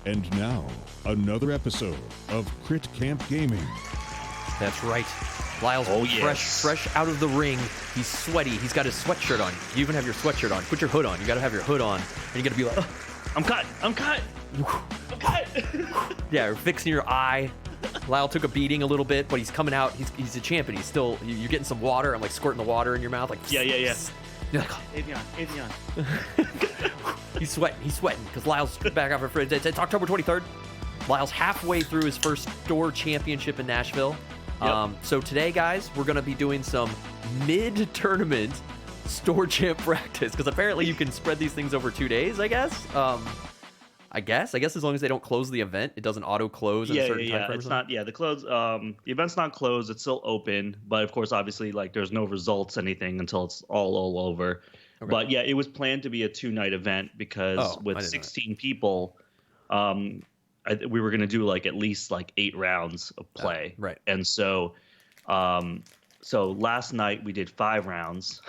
And now, another episode of Crit Camp Gaming. That's right. Lyle's fresh out of the ring. He's sweaty. He's got his sweatshirt on. You even have your sweatshirt on. Put your hood on. You got to have your hood on. And you got to be like, I'm cut. Yeah, you're fixing your eye. Lyle took a beating a little bit, but he's coming out. He's a champion. He's still, you're getting some water. I'm like squirting the water in your mouth. Like, yeah. You're like, Avion. He's sweating because Lyle's back off her fridge. It's October 23rd. Lyle's halfway through his first store championship in Nashville. Yep. So today, guys, we're going to be doing some mid-tournament store champ practice because apparently you can spread these things over 2 days, I guess. I guess as long as they don't close the event, it doesn't auto-close in a certain time frame. It's not. Yeah, the event's not closed. It's still open, but of course, obviously, like there's no results, anything until it's all over. Okay. But yeah, it was planned to be a 2-night event because with 16 people, we were going to do like at least like 8 rounds of play. Right. And so last night we did 5 rounds.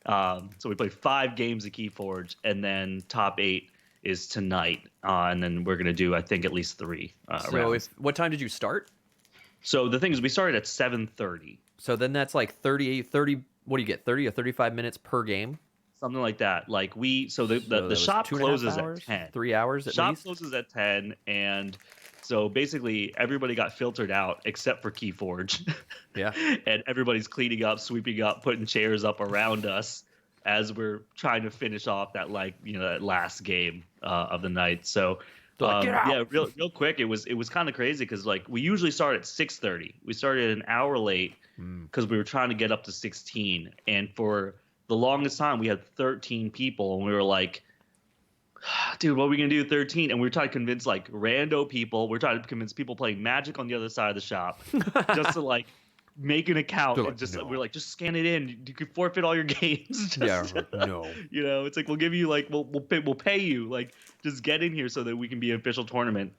So we played 5 games of Keyforge, and then top 8 is tonight. And then we're going to do, I think, at least 3 rounds. What time did you start? So the thing is, we started at 7:30. So then that's like 30, what do you get, 30 or 35 minutes per game? Something like that. Like the shop closes at 10. 3 hours at least? Shop closes at 10, and so basically everybody got filtered out except for Keyforge. Yeah. And everybody's cleaning up, sweeping up, putting chairs up around us as we're trying to finish off that that last game of the night. So real quick, it was kind of crazy because like we usually start at 6:30. We started an hour late because we were trying to get up to 16, and for the longest time we had 13 people, and we were like, dude, what are we gonna do with 13? And we were trying to convince like rando people. We're trying to convince people playing Magic on the other side of the shop just to like make an account. Like, and just no. we're like, just scan it in. You could forfeit all your games. No. It's like we'll give you like we'll pay you, like just get in here so that we can be an official tournament.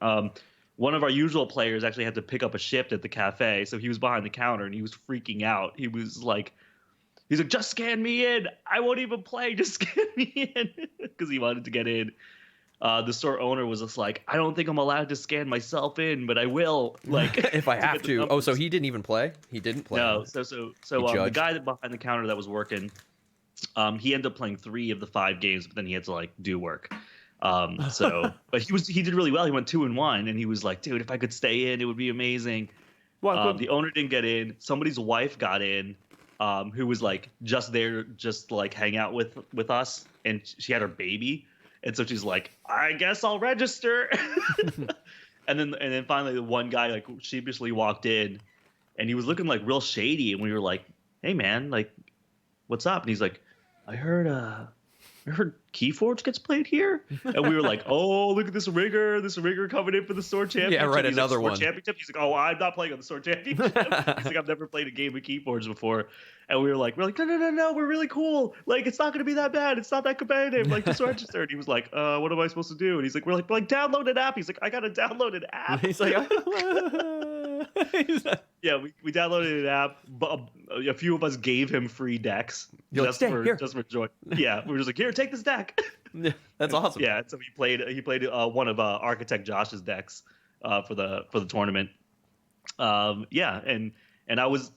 One of our usual players actually had to pick up a shift at the cafe, so he was behind the counter and he was freaking out. He's like, just scan me in. I won't even play. Just scan me in because he wanted to get in. The store owner was just like, I don't think I'm allowed to scan myself in, but I will. Like, if I have to. Oh, so he didn't even play? He didn't play. No. So the guy that behind the counter that was working, he ended up playing 3 of the 5 games, but then he had to like do work. But he did really well. He went 2-1, and he was like, dude, if I could stay in, it would be amazing. The owner didn't get in. Somebody's wife got in. Who was like just there, just like hang out with us, and she had her baby, and so she's like, I guess I'll register. and then finally the one guy like sheepishly walked in, and he was looking like real shady, and we were like, hey man, like what's up? And he's like, I heard Keyforge gets played here, and we were like, oh, look at this rigger coming in for the store championship. Yeah, right. He's another like, one. Championship. He's like, oh, I'm not playing on the store championship. He's like, I've never played a game of Keyforge before, and we're like, no, we're really cool. Like, it's not gonna be that bad. It's not that competitive. Like, just register. And he was like, what am I supposed to do? And he's like, we're like, download an app. He's like, I gotta download an app. He's like, yeah, we downloaded an app, but a few of us gave him free decks just for joy. Yeah, we were just like, here, take this deck. Yeah, that's awesome. Yeah, so he played one of Architect Josh's decks for the tournament. And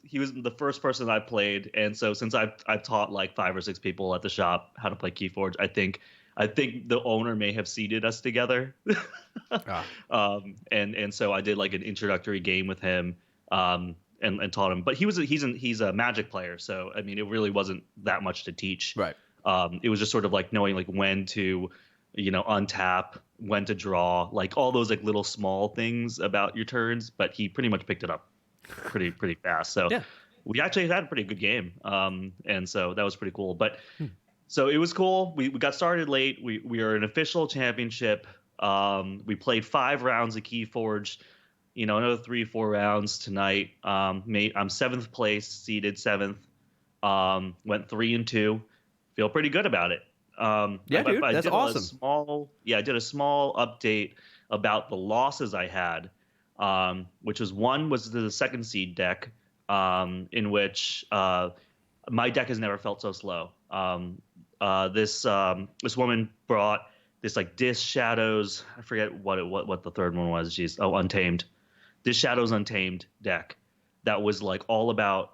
he was the first person I played, and so since I've taught like 5 or 6 people at the shop how to play Keyforge, I think the owner may have seeded us together. And so I did like an introductory game with him and taught him. But he's a Magic player, so I mean it really wasn't that much to teach. Right. It was just sort of like knowing like when to, untap, when to draw, like all those like little small things about your turns. But he pretty much picked it up pretty fast. So yeah. We actually had a pretty good game. And so that was pretty cool. But so it was cool. We got started late. We are an official championship. We played 5 rounds of Keyforge. Another 3-4 rounds tonight. I'm 7th place, seeded 7th. Went 3-2. Feel pretty good about it. Dude, that's awesome. I did a small update about the losses I had, which was the 2nd seed deck, in which my deck has never felt so slow. This woman brought this like Dish Shadows. I forget what the third one was. Jeez. Oh, Untamed. Dish Shadows Untamed deck that was like all about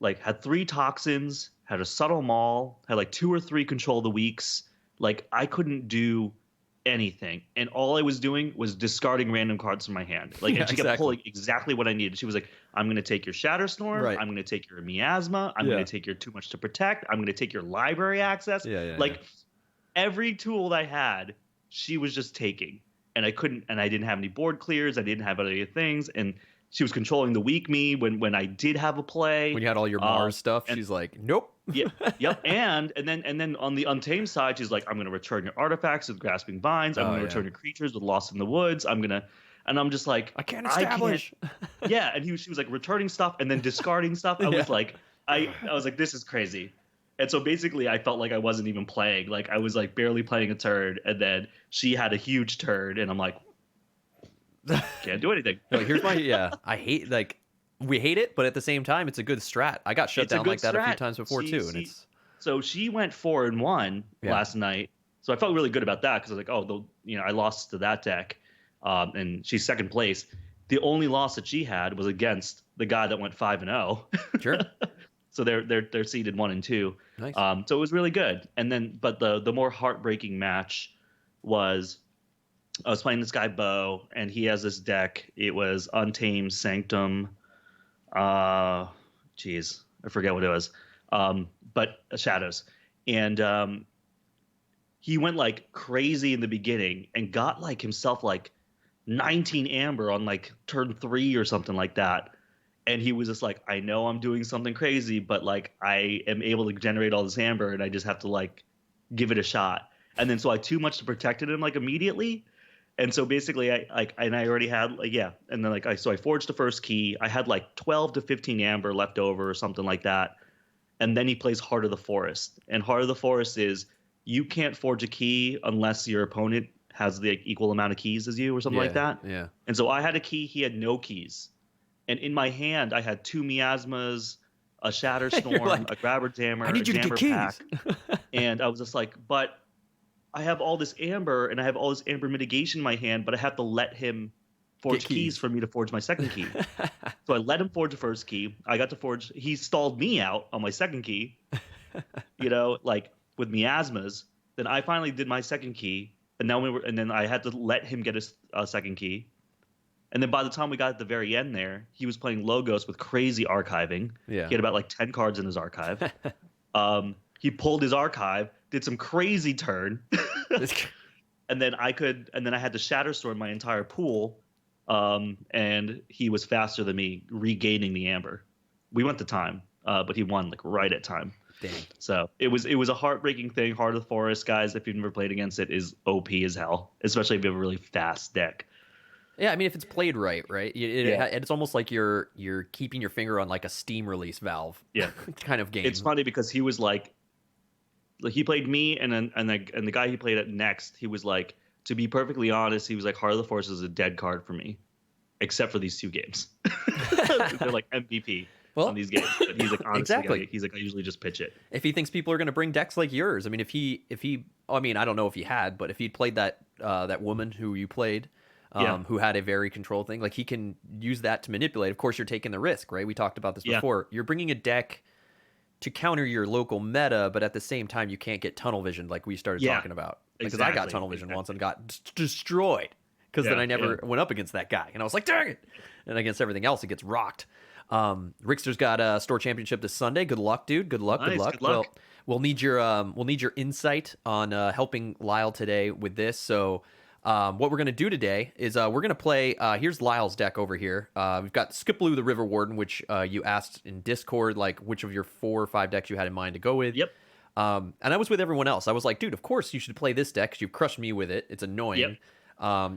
like had 3 toxins, had a subtle maul, had like 2 or 3 control the weaks. Like I couldn't do anything, and all I was doing was discarding random cards from my hand. Like, and she kept pulling exactly what I needed. She was like, "I'm going to take your Shatterstorm. Right. I'm going to take your Miasma. I'm going to take your Too Much to Protect. I'm going to take your library access." Like every tool that I had, she was just taking, and I couldn't. And I didn't have any board clears. I didn't have any things, and she was controlling the weak me when I did have a play. When you had all your Mars stuff, she's like, "Nope." Yep. And then on the Untamed side, she's like, "I'm going to return your artifacts with Grasping Vines. I'm going to return your creatures with Lost in the Woods. I'm just like, I can't establish. Yeah, and she was like returning stuff and then discarding stuff. I was like, I was like, this is crazy. And so basically, I felt like I wasn't even playing. Like I was like barely playing a turn, and then she had a huge turn, and I'm like, can't do anything. No, here's my I hate like. We hate it, but at the same time, it's a good strat. I got shut down like that a few times before too, and it's. So she went 4-1 last night, so I felt really good about that because I was like, oh, I lost to that deck, and she's second place. The only loss that she had was against the guy that went 5-0. Sure. So they're seeded 1 and 2. Nice. So it was really good. And then, but the more heartbreaking match was. I was playing this guy Bo, and he has this deck. It was Untamed Sanctum. I forget what it was. But Shadows. And he went like crazy in the beginning and got like himself like 19 amber on like turn 3 or something like that. And he was just like, I know I'm doing something crazy, but like I am able to generate all this amber, and I just have to like give it a shot. And then so I Too Much to Protected him like immediately. And so basically, I already had and then I forged the first key. I had like 12 to 15 amber left over or something like that. And then he plays Heart of the Forest. And Heart of the Forest is you can't forge a key unless your opponent has the equal amount of keys as you or something like that. Yeah. And so I had a key. He had no keys. And in my hand, I had 2 Miasmas, a Shatterstorm, like, a Grabber Jammer, I need you to get pack. keys. And I was just like, but I have all this amber and I have all this amber mitigation in my hand, but I have to let him forge keys for me to forge my second key. So I let him forge the first key. I got to forge. He stalled me out on my second key, like with miasmas. Then I finally did my second key, and then I had to let him get a second key. And then by the time we got at the very end there, he was playing Logos with crazy archiving. Yeah. He had about like 10 cards in his archive. He pulled his archive, did some crazy turn. and then I had to Shatterstorm my entire pool. And he was faster than me regaining the amber. We went to time, but he won like right at time. Dang. So it was a heartbreaking thing. Heart of the Forest, guys, if you've never played against it, is OP as hell, especially if you have a really fast deck. Yeah, I mean, if it's played right? It's almost like you're keeping your finger on like a Steam release valve. Yeah, kind of game. It's funny because he was like he played me, and the guy he played at next, he was like, to be perfectly honest, he was like, Heart of the Forest is a dead card for me, except for these 2 games. They're like MVP on these games. But he's like, honestly, exactly. He's like, I usually just pitch it. If he thinks people are going to bring decks like yours, I mean, if he, I mean, I don't know if he had, but if he'd played that woman who you played, who had a very control thing, like he can use that to manipulate. Of course, you're taking the risk, right? We talked about this before. You're bringing a deck to counter your local meta, but at the same time, you can't get tunnel vision like we started talking about. Because I got tunnel vision once and got destroyed because then I never went up against that guy. And I was like, dang it. And against everything else, it gets rocked. Rickster's got a store championship this Sunday. Good luck, dude. Good luck. Nice, good luck. Well, we'll need your insight on helping Lyle today with this. So what we're going to do today is we're going to play, here's Lyle's deck over here. We've got Skipblue the River Warden, which you asked in Discord, like which of your 4 or 5 decks you had in mind to go with. Yep. And I was with everyone else. I was like, dude, of course you should play this deck because you've crushed me with it. It's annoying. Yep.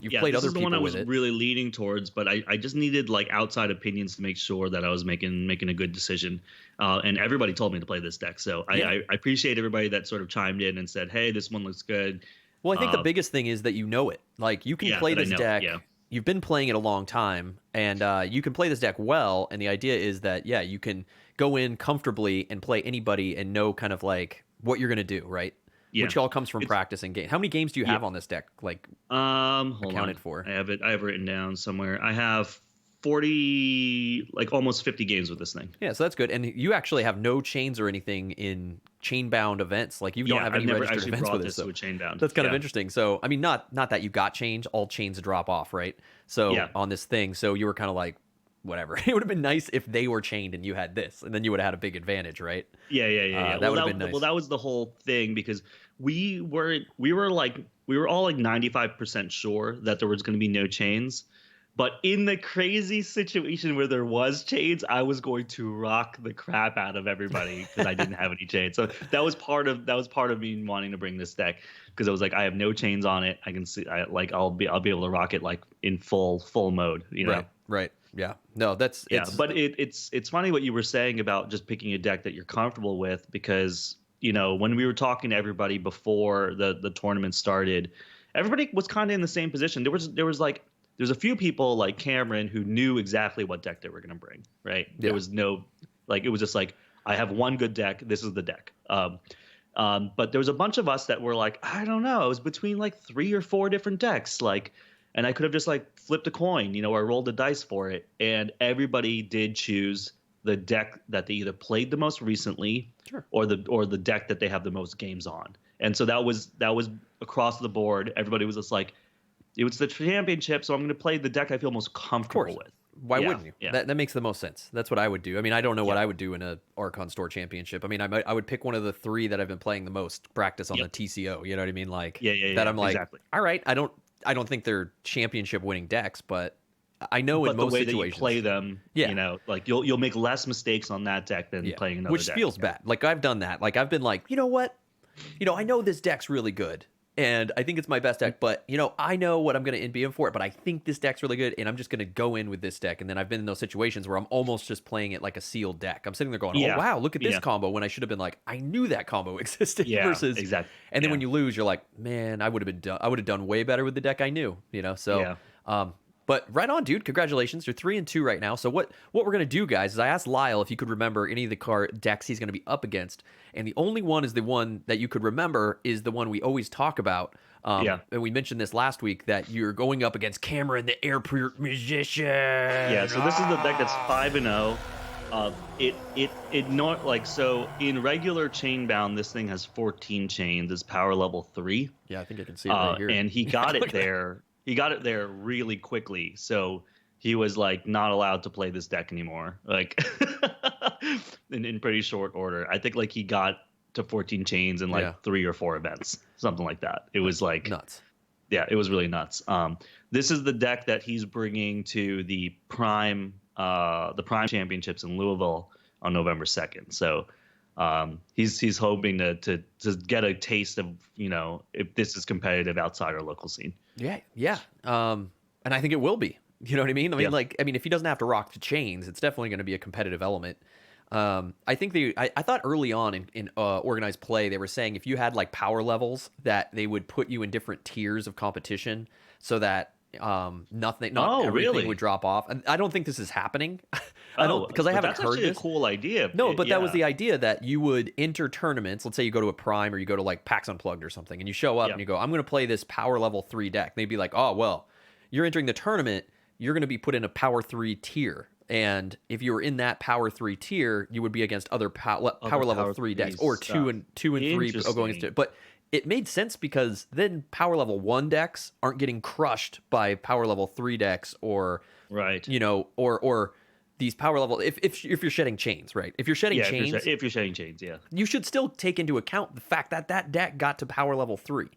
You've played other people with it. This is the one I was really leaning towards, but I just needed like outside opinions to make sure that I was making a good decision. And everybody told me to play this deck. So I appreciate everybody that sort of chimed in and said, hey, this one looks good. Well, I think the biggest thing is that you know it. Like you can play this deck. Yeah. You've been playing it a long time, and you can play this deck well. And the idea is that, you can go in comfortably and play anybody and know kind of like what you're going to do, right? Yeah. Which all comes from practice and game. How many games do you have on this deck? Like, accounted for? I have it written down somewhere. I have 40, like almost 50 games with this thing. Yeah, so that's good. And you actually have no chains or anything in chain-bound events. Like, you don't have any registered events with this. So chain-bound. That's kind of interesting. So, I mean, not that you got chains. All chains drop off, right? So, on this thing. So, you were kind of like, whatever. It would have been nice if they were chained and you had this, and then you would have had a big advantage, right? Yeah. That would have been nice. Well, that was the whole thing, because we were all like 95% sure that there was going to be no chains. But in the crazy situation where there was chains, I was going to rock the crap out of everybody because I didn't have any chains. So that was part of me wanting to bring this deck, because I was like, I have no chains on it. I can see, I'll be able to rock it like in full mode. You know? Right. Yeah. No, that's But it's funny what you were saying about just picking a deck that you're comfortable with, because when we were talking to everybody before the tournament started, everybody was kind of in the same position. There's a few people like Cameron who knew exactly what deck they were going to bring, right? Yeah. There was no, it was just like, I have one good deck. This is the deck. But there was a bunch of us that were like, I don't know. It was between like 3 or 4 different decks. And I could have just like flipped a coin, or rolled the dice for it. And everybody did choose the deck that they either played the most recently, or the deck that they have the most games on. And so that was across the board. Everybody was just like, it was the championship, so I'm going to play the deck I feel most comfortable with. Why wouldn't you? Yeah. That makes the most sense. That's what I would do. I mean, I don't know what I would do in a Archon Store championship. I mean, I would pick one of the 3 that I've been playing the most, practice on the TCO. You know what I mean? Like, that I'm like, all right, I don't think they're championship winning decks, but I know in most situations, the way that you play them, you'll make less mistakes on that deck than playing another deck. Which feels bad. Like, I've done that. Like, I've been like, you know what? I know this deck's really good, and I think it's my best deck, but, I know what I'm going to be in for it, but I think this deck's really good, and I'm just going to go in with this deck. And then I've been in those situations where I'm almost just playing it like a sealed deck. I'm sitting there going, oh, wow, look at this combo, when I should have been like, I knew that combo existed versus. Exactly. And then when you lose, you're like, man, I would have done way better with the deck I knew, So, but right on, dude. Congratulations. You're 3-2 right now. So what we're going to do, guys, is I asked Lyle if he could remember any of the decks he's going to be up against. And the only one is the one that you could remember is the one we always talk about. And we mentioned this last week, that you're going up against Cameron, the airport musician. Yeah, so this is the deck that's 5-0. So in regular chainbound, this thing has 14 chains. It's power level 3. Yeah, I think I can see it right here. And he got it there. He got it there really quickly, so he was like not allowed to play this deck anymore. Like in pretty short order. I think like he got to 14 chains in like 3 or 4 events, something like that. It was like nuts. Yeah, it was really nuts. This is the deck that he's bringing to the Prime Championships in Louisville on November 2nd. So he's hoping to get a taste of if this is competitive outside our local scene. Yeah. And I think it will be. You know what I mean? I mean, if he doesn't have to rock the chains, it's definitely going to be a competitive element. I think I thought early on in organized play, they were saying if you had like power levels, that they would put you in different tiers of competition, so that everything would drop off. And I don't think this is happening. I haven't heard that's actually this. A cool idea. No, but that was the idea, that you would enter tournaments. Let's say you go to a Prime, or you go to like PAX Unplugged or something, and you show up and you go, I'm going to play this power level 3 deck. And they'd be like, oh, well, you're entering the tournament, you're going to be put in a power 3 tier. And if you were in that power 3 tier, you would be against other power level 3 decks, or 2 and 3 going against it. But it made sense, because then power level 1 decks aren't getting crushed by power level 3 decks, or or these power level. If you're shedding chains, right? If you're shedding chains, if you're shedding chains, you should still take into account the fact that that deck got to power level 3.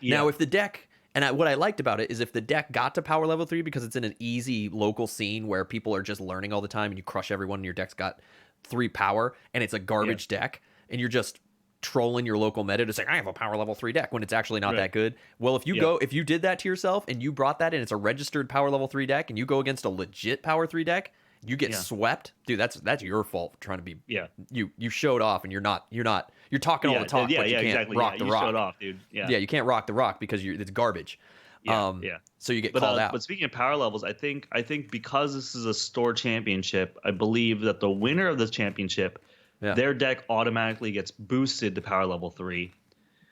Yeah. Now, if the deck. And what I liked about it is, if the deck got to power level 3 because it's in an easy local scene where people are just learning all the time, and you crush everyone and your deck's got 3 power, and it's a garbage deck, and you're just trolling your local meta to say, I have a power level 3 deck, when it's actually not that good. Well, if you did that to yourself and you brought that in, it's a registered power level 3 deck, and you go against a legit power 3 deck, you get swept, dude. That's your fault for trying to be. Yeah. You showed off, and you're talking all the talk, but you can't rock the rock. You showed off, dude. Yeah, you can't rock the rock because it's garbage. So you get called out. But speaking of power levels, I think because this is a store championship, I believe that the winner of this championship, their deck automatically gets boosted to power level 3.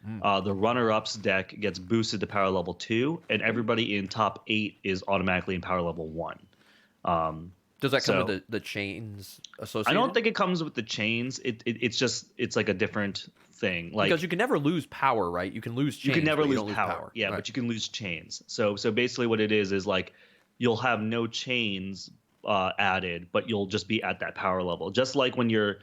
The runner-up's deck gets boosted to power level 2, and everybody in top 8 is automatically in power level 1. Does that come with the chains associated? I don't think it comes with the chains. It's like a different thing. Like, because you can never lose power, right? You can lose chains. You can never lose lose power. Yeah, right. But you can lose chains. So basically what it is like you'll have no chains added, but you'll just be at that power level. Just like when you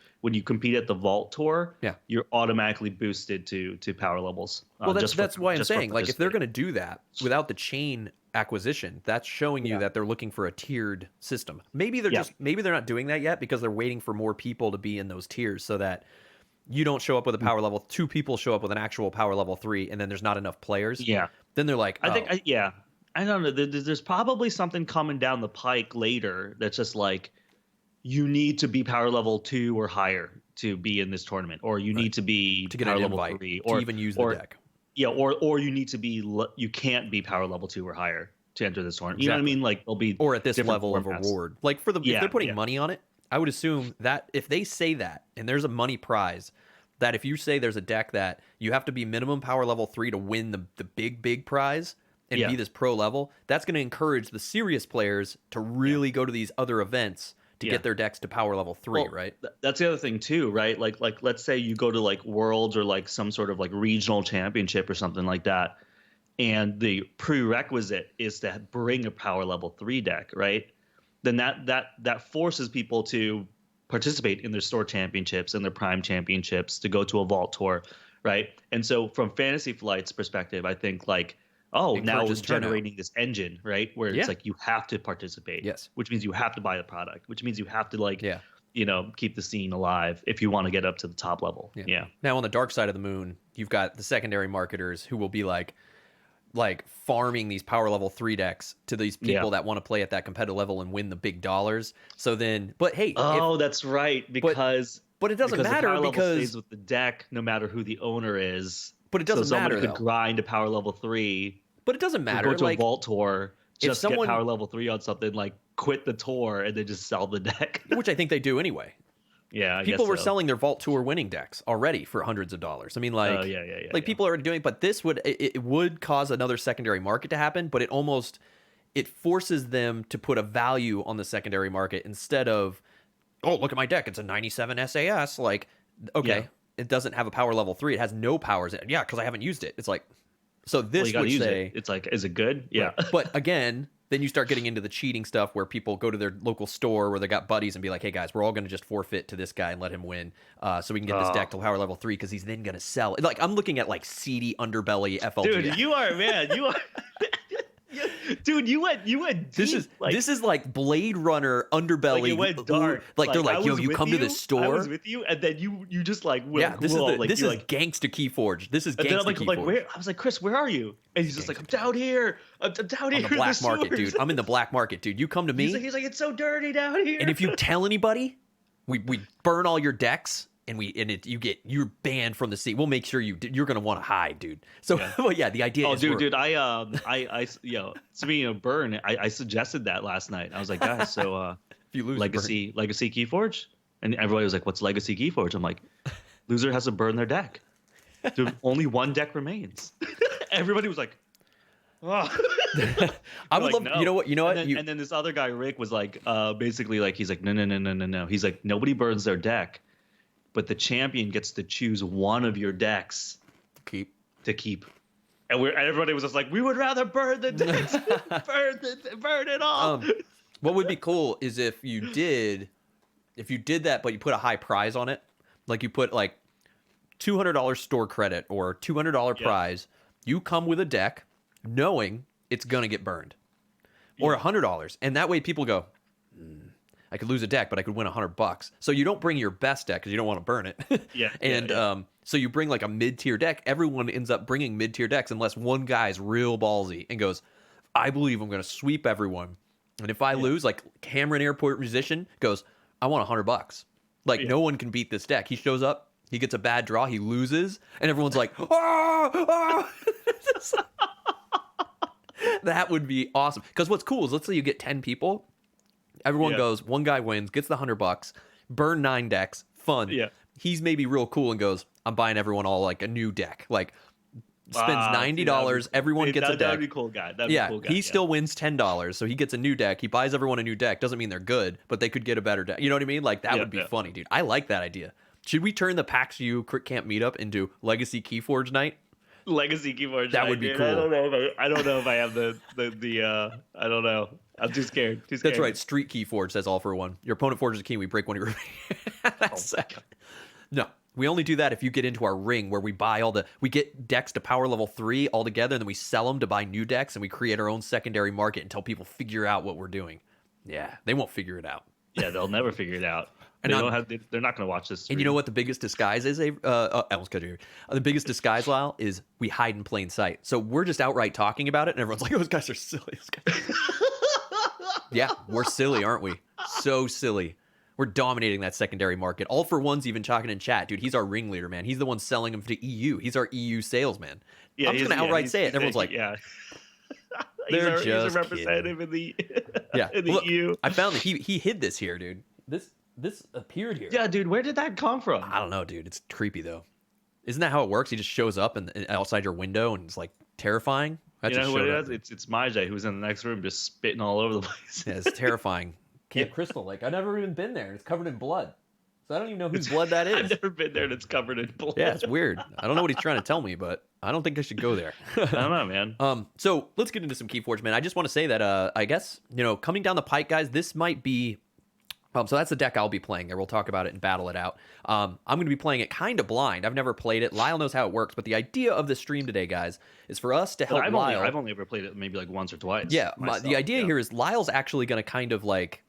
compete at the Vault Tour, you're automatically boosted to power levels. Well, that's why I'm saying, like, if they're going to do that without the chain acquisition, that's showing you that they're looking for a tiered system. Maybe they're maybe they're not doing that yet because they're waiting for more people to be in those tiers so that you don't show up with a power level 2 people show up with an actual power level 3 and then there's not enough players. Yeah. Then they're like, I think I don't know. There's probably something coming down the pike later that's just like you need to be power level 2 or higher to be in this tournament, or you need to be to get power an level invite 3, or to even use the deck. Yeah, or you need to be you can't be power level 2 or higher to enter this tournament. You know what I mean? Like they'll be or at this level of reward. Like if they're putting money on it, I would assume that if they say that and there's a money prize, that if you say there's a deck that you have to be minimum power level 3 to win the big prize and be this pro level, that's going to encourage the serious players to really go to these other events to get their decks to power level 3, right? That's the other thing too, right? Like let's say you go to like Worlds or like some sort of like regional championship or something like that, and the prerequisite is to bring a power level 3 deck, right? Then that forces people to participate in their store championships and their prime championships, to go to a Vault Tour, right? And so from Fantasy Flight's perspective, I think like, now we're generating this engine, right? Where it's like you have to participate. Yes. Which means you have to buy the product, which means you have to keep the scene alive if you want to get up to the top level. Yeah. Now on the dark side of the moon, you've got the secondary marketers who will be like farming these power level 3 decks to these people that want to play at that competitive level and win the big dollars. So then, but hey, that's right, because but it doesn't matter the power because level stays with the deck no matter who the owner is. But it doesn't matter. Someone could grind a power level 3. But it doesn't matter. Go to a Vault Tour, just get power level 3 on something, like quit the tour and then just sell the deck. Which I think they do anyway. Yeah, people were selling their Vault Tour winning decks already for hundreds of dollars. I mean, like, people are already doing. But this would cause another secondary market to happen. But it forces them to put a value on the secondary market instead of, oh, look at my deck, it's a 97 SAS. Like, okay, it doesn't have a power level 3. It has no powers. Yeah, because I haven't used it. It's like, so this would say it's like, is it good? Yeah, right. But again. Then you start getting into the cheating stuff where people go to their local store where they got buddies and be like, hey, guys, we're all going to just forfeit to this guy and let him win so we can get this deck to power level 3 because he's then going to sell it. Like, I'm looking at, like, seedy underbelly FLG. Dude, you are, man. You are... Dude, you went deep. This is like Blade Runner underbelly. Like, it went dark. Like they're like, yo, you come to the store. I was with you, and then you just like went. Yeah, this is gangsta Keyforge. This is gangsta Keyforge. Like, where? I was like, Chris, where are you? And he's just like, I'm down here. I'm down here. On the black market, dude. I'm in the black market, dude. You come to me. He's like, it's so dirty down here. And if you tell anybody, we burn all your decks. And you're banned from the scene. We'll make sure you're gonna want to hide, dude. So well, the idea. Dude, I speaking of burn, I suggested that last night. I was like, guys, so if you lose Legacy Keyforge, and everybody was like, what's Legacy Keyforge? I'm like, loser has to burn their deck. Dude, only one deck remains. Everybody was like, oh. I would love. No. You know what? And then this other guy, Rick, was like, basically like, he's like, no. He's like, nobody burns their deck. But the champion gets to choose one of your decks to keep. And everybody was just like, we would rather burn the decks. burn it all. What would be cool is if you did that, but you put a high prize on it. Like you put like $200 store credit or $200 prize. You come with a deck knowing it's going to get burned. Or $100. And that way people go, I could lose a deck, but I could win $100. So you don't bring your best deck because you don't want to burn it. So you bring like a mid-tier deck. Everyone ends up bringing mid-tier decks unless one guy's real ballsy and goes, I believe I'm going to sweep everyone. And if I lose, like Cameron Airport Musician goes, I want $100. Like no one can beat this deck. He shows up, he gets a bad draw, he loses, and everyone's like, ah! That would be awesome. Because what's cool is let's say you get 10 people. Everyone goes, one guy wins, gets the $100, burn 9 decks, fun. Yeah. He's maybe real cool and goes, I'm buying everyone all like a new deck. Like spends $90. Everyone gets a deck. That'd be cool, guy. That'd be cool guy. He still wins $10, so he gets a new deck. He buys everyone a new deck. Doesn't mean they're good, but they could get a better deck. You know what I mean? Like that would be funny, dude. I like that idea. Should we turn the PAX U Crit Camp meetup into Legacy Keyforge night? Legacy Keyforge. That would be cool. I don't know if I have the I don't know. I'm too scared. That's right. Street Keyforge says all for one. Your opponent forges a key. We break one of your. That's no. We only do that if you get into our ring where we buy we get decks to power level 3 all together, and then we sell them to buy new decks, and we create our own secondary market until people figure out what we're doing. Yeah, they won't figure it out. Yeah, they'll never figure it out. They're not going to watch this stream. And you know what the biggest disguise is? I almost cut you here. The biggest disguise, Lyle, is we hide in plain sight. So we're just outright talking about it, and everyone's like, "Those guys are silly." Yeah, we're silly, aren't we? So silly. We're dominating that secondary market. All for One's even talking in chat. Dude, he's our ringleader, man. He's the one selling them to EU. He's our EU salesman. Yeah, I'm just going to outright say it. And everyone's like, yeah. He's a representative in the EU. I found that he hid this here, dude. This appeared here. Yeah, dude, where did that come from? I don't know, dude. It's creepy, though. Isn't that how it works? He just shows up and outside your window, and it's, like, terrifying. You know what it is? It's Majay, who's in the next room just spitting all over the place. Yeah, it's terrifying. Camp Crystal Lake. I've never even been there. It's covered in blood. So I don't even know whose blood that is. I've never been there and it's covered in blood. Yeah, it's weird. I don't know what he's trying to tell me, but I don't think I should go there. I don't know, man. So let's get into some Keyforge, man. I just want to say that I guess, coming down the pike, guys, this might be so that's the deck I'll be playing there. We'll talk about it and battle it out. I'm going to be playing it kind of blind. I've never played it. Lyle knows how it works, but the idea of the stream today, guys, is for us to help Lyle. I've only ever played it maybe like once or twice. Yeah, the idea here is Lyle's actually going to kind of like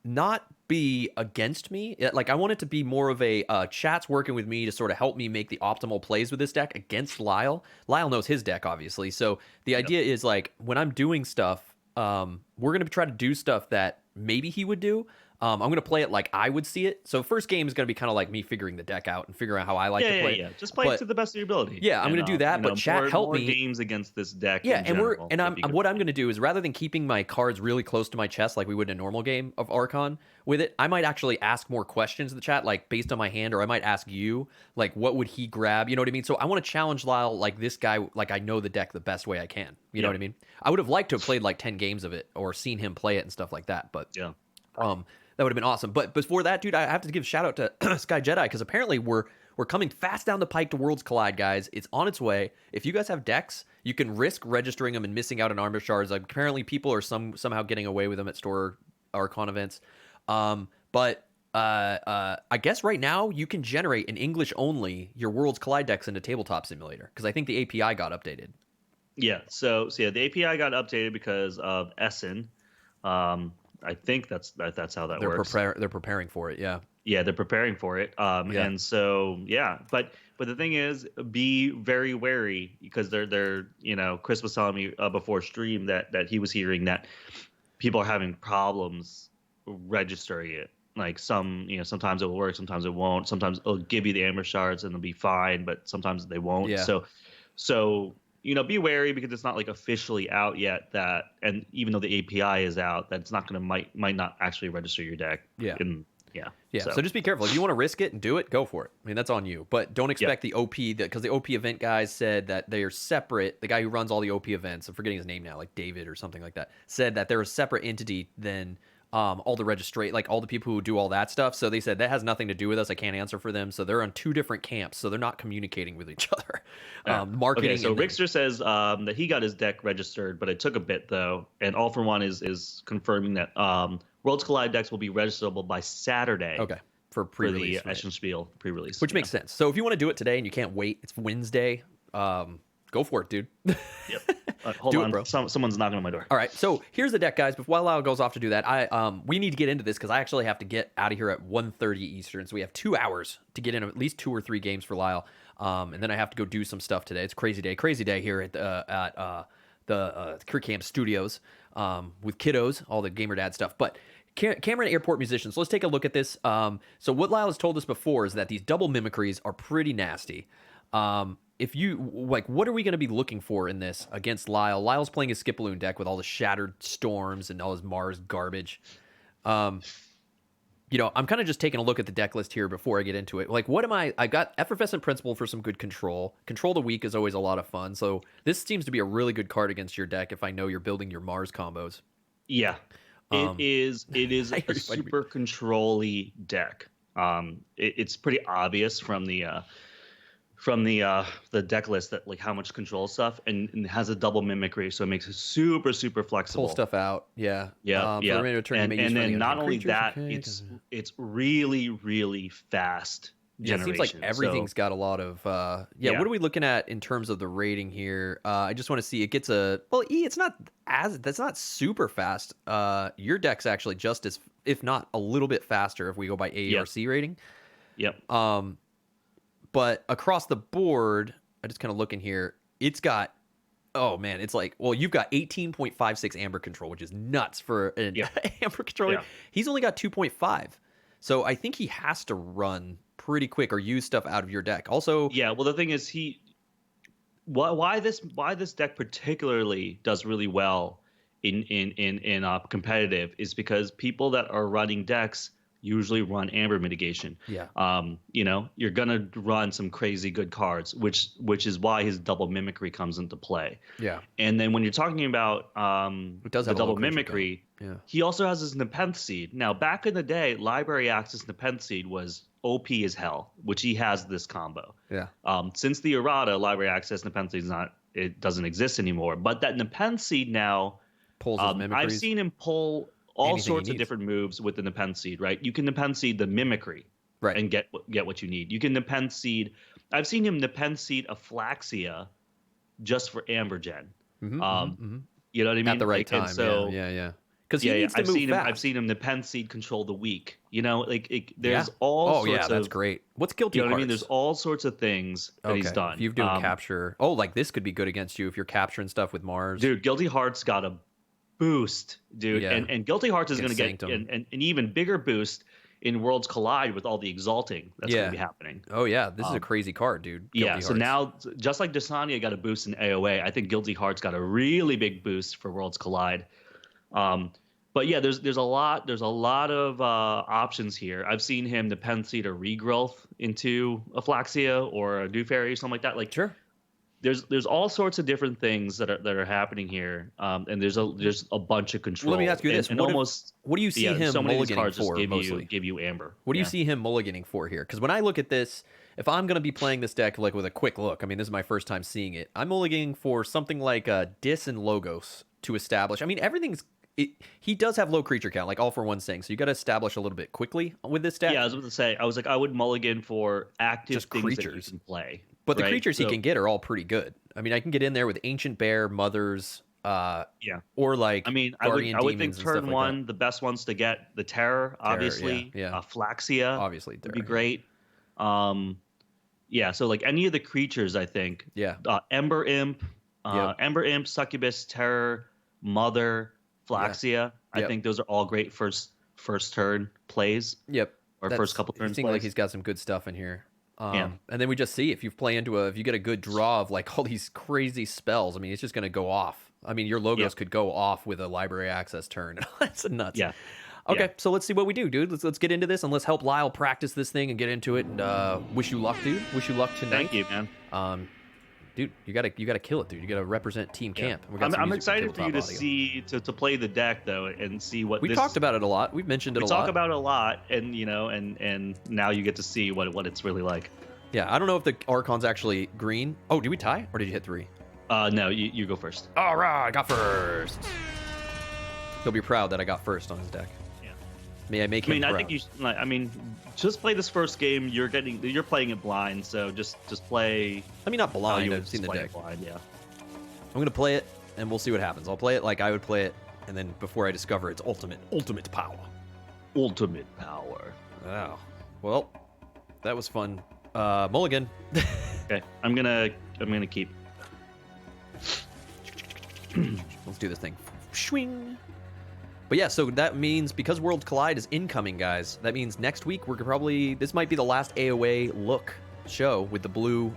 not be against me. Like I want it to be more of a chat's working with me to sort of help me make the optimal plays with this deck against Lyle. Lyle knows his deck, obviously. So the idea is like when I'm doing stuff, we're going to try to do stuff that maybe he would do. I'm going to play it like I would see it. So first game is going to be kind of like me figuring the deck out and figuring out how I like to play. Yeah, just play it to the best of your ability. Yeah, I'm going to do that. But chat, help me. Games against this deck. Yeah, what I'm going to do is rather than keeping my cards really close to my chest like we would in a normal game of Archon with it, I might actually ask more questions in the chat, like based on my hand, or I might ask you, like, what would he grab? You know what I mean? So I want to challenge Lyle, like this guy, like I know the deck the best way I can. You know what I mean? I would have liked to have played like 10 games of it or seen him play it and stuff like that. But that would have been awesome. But before that, dude, I have to give a shout out to Sky Jedi because apparently we're coming fast down the pike to Worlds Collide, guys. It's on its way. If you guys have decks, you can risk registering them and missing out on armor shards. Like, apparently people are somehow getting away with them at store Archon events. But I guess right now you can generate an English only your Worlds Collide decks into Tabletop Simulator because I think the API got updated. Yeah. So the API got updated because of Essen. I think that's how that works. They're preparing for it, yeah. Yeah, they're preparing for it. And so but the thing is, be very wary because they're Chris was telling me before stream that he was hearing that people are having problems registering it. Like sometimes it will work, sometimes it won't. Sometimes it'll give you the amber shards and it'll be fine, but sometimes they won't. Yeah. So be wary because it's not like officially out yet and even though the API is out, that's not going to might not actually register your deck. Yeah. Yeah. So just be careful. If you want to risk it and do it, go for it. I mean, that's on you. But don't expect the OP because the OP event guys said that they are separate. The guy who runs all the OP events, I'm forgetting his name now, like David or something like that, said that they're a separate entity than all the like all the people who do all that stuff. So they said that has nothing to do with us. I can't answer for them. So they're on two different camps. So they're not communicating with each other. Marketing. Okay, so Rickster says that he got his deck registered, but it took a bit though. And All for One is confirming that Worlds Collide decks will be registerable by Saturday. Okay. For pre-release, the Eschenspiel pre-release, which makes sense. So if you want to do it today and you can't wait, it's Wednesday. Go for it, dude. Yep. Hold on, bro. Someone's knocking on my door. All right, so here's the deck, guys. Before Lyle goes off to do that, we need to get into this because I actually have to get out of here at 1:30 Eastern. So we have 2 hours to get in at least 2 or 3 games for Lyle, and then I have to go do some stuff today. It's crazy day here at the Crit Camp Studios with kiddos, all the gamer dad stuff. But Cameron Airport Musicians. So let's take a look at this. So what Lyle has told us before is that these double mimicries are pretty nasty. If you like, what are we going to be looking for in this against Lyle? Lyle's playing his Skipaloon deck with all the Shattered Storms and all his Mars garbage. I'm kind of just taking a look at the deck list here before I get into it. Like, what am I got Effervescent Principle for some good control. Control the Weak is always a lot of fun. So this seems to be a really good card against your deck if I know you're building your Mars combos. Yeah. It is a super control-y deck. It's pretty obvious from the deck list that like how much control stuff, and it has a double mimicry, so it makes it super flexible. Pull stuff out, yeah. For the remainder of the turn, and then not only that, it's really fast. Yeah, it seems like everything's got a lot of What are we looking at in terms of the rating here? I just want to see it gets it's not super fast. Your deck's actually just as, if not a little bit faster if we go by AERC rating. Yep. But across the board, I just kind of looking here, it's got it's like, you've got 18.56 Amber Control, which is nuts for an Amber Controller. Yeah. He's only got 2.5. So I think he has to run pretty quick or use stuff out of your deck. Also, the thing is why this deck particularly does really well in competitive is because people that are running decks usually run Amber Mitigation. Yeah. You're gonna run some crazy good cards, which is why his double mimicry comes into play. Yeah. And then when you're talking about the double mimicry, he also has his Nepenthe Seed. Now, back in the day, Library Access Nepenthe Seed was OP as hell, which he has this combo. Yeah. Since the errata, Library Access Nepenthe Seed doesn't exist anymore. But that Nepenthe Seed now pulls his mimicries. I've seen him pull all sorts of different moves with the Nepenthe Seed, right? You can Nepenthe Seed the mimicry, right, and get what you need. You can Nepenthe Seed. I've seen him Nepenthe Seed Aflaxia just for Amber Gen. You know what I mean? At the right time. So, yeah. Because he needs to move fast. I've seen him Nepenthe Seed control the weak. There's all sorts of... that's great. What's Guilty Hearts? What I mean? There's all sorts of things that he's done. If you've done capture... like this could be good against you if you're capturing stuff with Mars. Dude, Guilty Hearts got a boost, dude. Yeah. And Guilty Hearts is going to get an even bigger boost in Worlds Collide with all the exalting that's going to be happening. Oh, yeah. This is a crazy card, dude. Guilty Hearts. So now, just like Desania got a boost in AOA, I think Guilty Hearts got a really big boost for Worlds Collide. But yeah, there's a lot of options here. I've seen him Nepenthe Seed a regrowth into Aflaxia or a Dew Fairy or something like that. Like, sure. There's all sorts of different things that are happening here, and there's a bunch of control. Well, let me ask you this: what do you see him so mulliganing for? Give you Amber. What do you see him mulliganing for here? Because when I look at this, if I'm going to be playing this deck like with a quick look, I mean, this is my first time seeing it. I'm mulliganing for something like Dis and Logos to establish. I mean, everything's. He does have low creature count, like All For One saying, so you got to establish a little bit quickly with this deck. Yeah, I was about to say, I would mulligan for active just things creatures that you can play. But the creatures he can get are all pretty good. I mean, I can get in there with Ancient Bear, Mothers, or like Guardian I would think Demons turn one, the best ones to get the Terror, obviously. Flaxia, obviously, would be great. So like any of the creatures, I think. Yeah. Ember Imp, Succubus, Terror, Mother, Flaxia. I think those are all great first turn plays. Yep. Or first couple turns. It seems like he's got some good stuff in here. And then we just see if you get a good draw of like all these crazy spells. I mean, it's just going to go off. I mean, your Logos could go off with a Library Access turn. That's nuts. Yeah. Okay, so let's see what we do, dude. Let's get into this and let's help Lyle practice this thing and get into it. And wish you luck, dude. Wish you luck tonight. Thank you, man. Dude, you gotta kill it, dude. You gotta represent Team Camp. I'm excited for you to see to play the deck though and see what we talked about it a lot. We've mentioned it a lot. We talk about it a lot, and and now you get to see what it's really like. Yeah, I don't know if the Archon's actually green. Oh, did we tie or did you hit 3? No, you go first. All right, I got first. He'll be proud that I got first on his deck. Yeah. May I make him proud? I think you. I mean, just play this first game. You're playing it blind, so just play. I mean, not blind. I've seen the deck. Blind, yeah. I'm gonna play it, and we'll see what happens. I'll play it like I would play it, and then before I discover its ultimate power. Ultimate power. Wow. Well, that was fun. Mulligan. Okay, I'm gonna keep. Let's do this thing. Swing. But yeah, so that means because Worlds Collide is incoming, guys, that means next week this might be the last AOA look show with the blue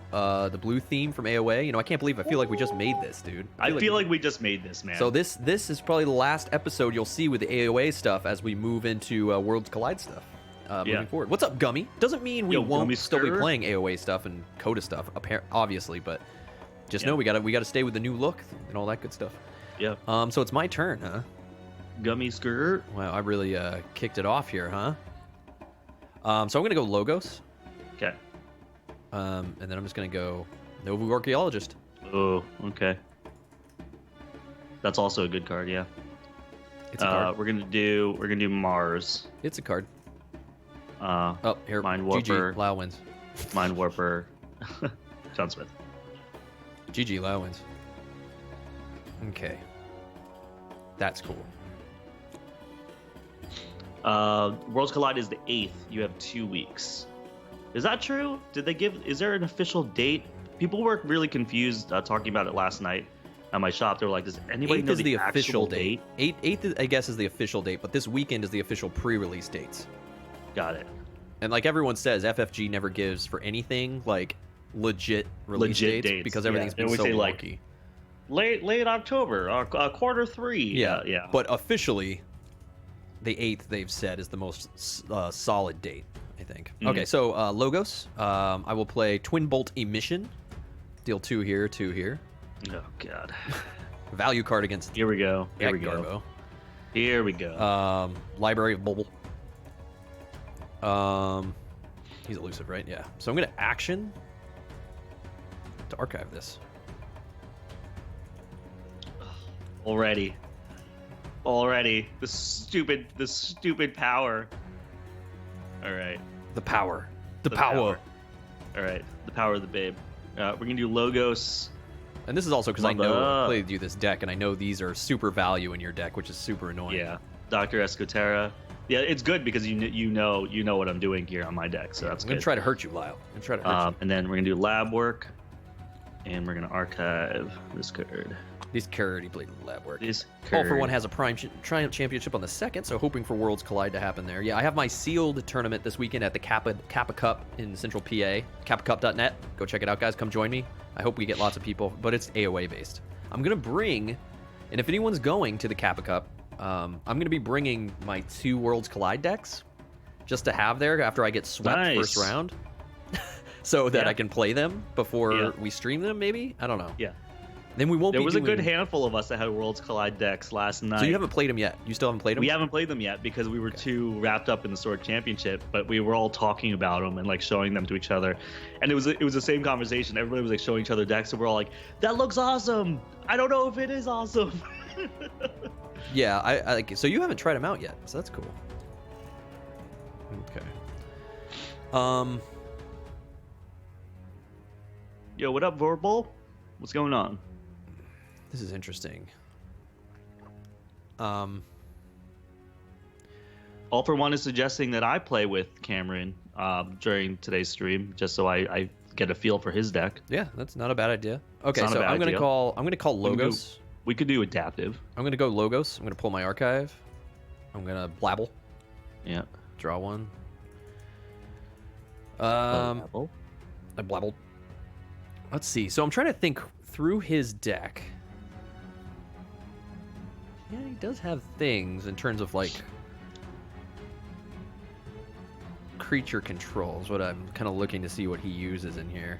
theme from AOA. You know, I can't believe I feel like we just made this, dude. I feel like we just made this, man. So this is probably the last episode you'll see with the AOA stuff as we move into Worlds Collide stuff. moving forward. What's up, Gummy? Doesn't mean we won't still be playing AOA stuff and Coda stuff, obviously, but just know we gotta stay with the new look and all that good stuff. Yeah. So it's my turn, huh? Gummy skirt. Wow, I really kicked it off here, huh? So I'm gonna go Logos. Okay. And then I'm just gonna go Novu Archaeologist. Oh, okay. That's also a good card, yeah. It's a card. We're gonna do Mars. It's a card. Here. Mind Warper. GG, Lyle wins. Mind Warper. John Smith. GG, Lyle wins. Okay. That's cool. Worlds Collide is the 8th. You have 2 weeks. Is that true? Is there an official date? People were really confused talking about it last night at my shop. They were like, does anybody know the official date? 8th, I guess, is the official date, but this weekend is the official pre-release dates. Got it. And like everyone says, FFG never gives for anything like legit release dates because everything's been so wonky. Late October, quarter 3. Yeah. But officially, the 8th they've said is the most solid date, I think. Mm-hmm. Okay, so Logos. I will play Twin Bolt Emission. Deal 2 here, 2 here. Oh God. Value card against. Here we go. Garbo. Here we go. Library of Bubble. He's elusive, right? Yeah. So I'm gonna action to archive this. Already. This stupid power. All right. The power. All right. The power of the babe. We're gonna do Logos. And this is also because I know I played you this deck, and I know these are super value in your deck, which is super annoying. Yeah. Dr. Escotera. Yeah, it's good because you know what I'm doing here on my deck, so that's good. I'm gonna try to hurt you, Lyle. And then we're gonna do lab work, and we're gonna archive this card. This card, he played lab work. This card. All for One has a Prime Triumph Championship on the 2nd, so hoping for Worlds Collide to happen there. Yeah, I have my sealed tournament this weekend at the Kappa Cup in Central PA. KappaCup.net. Go check it out, guys. Come join me. I hope we get lots of people, but it's AOA based. I'm gonna bring, and if anyone's going to the Kappa Cup, I'm going to be bringing my 2 Worlds Collide decks just to have there after I get swept first round so that I can play them before we stream them, maybe? I don't know. Yeah. Then we won't There was a good handful of us that had Worlds Collide decks last night. So you haven't played them yet? You still haven't played them? We haven't played them yet because we were too wrapped up in the Sword Championship, but we were all talking about them and like showing them to each other. And it was the same conversation. Everybody was like showing each other decks and we're all like, that looks awesome. I don't know if it is awesome. Yeah, I like. So you haven't tried them out yet, so that's cool. Okay. Yo, what up, Vorpal? What's going on? This is interesting. All for One is suggesting that I play with Cameron during today's stream, just so I get a feel for his deck. Yeah, that's not a bad idea. Okay, so I'm gonna call Logos. We could do adaptive. I'm gonna go Logos. I'm gonna pull my archive. I'm gonna blabble. Yeah. Draw one. I blabbled. Let's see. So I'm trying to think through his deck. Yeah, he does have things in terms of like creature controls. What I'm kind of looking to see what he uses in here.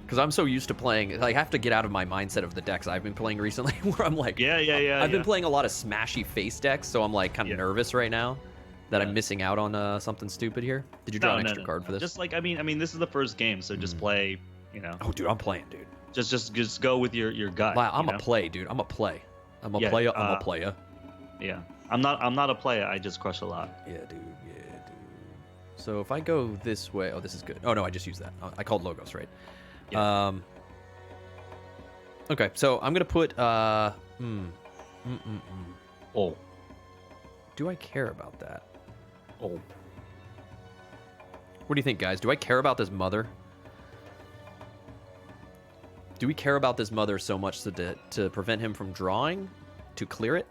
Because I'm so used to playing, I have to get out of my mindset of the decks I've been playing recently, where I'm like, I've been playing a lot of smashy face decks, so I'm like kind of nervous right now that I'm missing out on something stupid here. Did you draw an extra card for this? Just like I mean, this is the first game, so just play, you know. Oh, dude, I'm playing, dude. Just go with your gut. Wow, I'm a play, dude. I'm a play. I'm a player. I'm a player. Yeah, I'm not a player. I just crush a lot. Yeah, dude. So if I go this way, oh, this is good. Oh no, I just used that. I called Logos, right? Yeah. Okay, so I'm gonna put Oh. Do I care about that? Oh. What do you think, guys? Do I care about this mother? Do we care about this mother so much to prevent him from drawing? To clear it?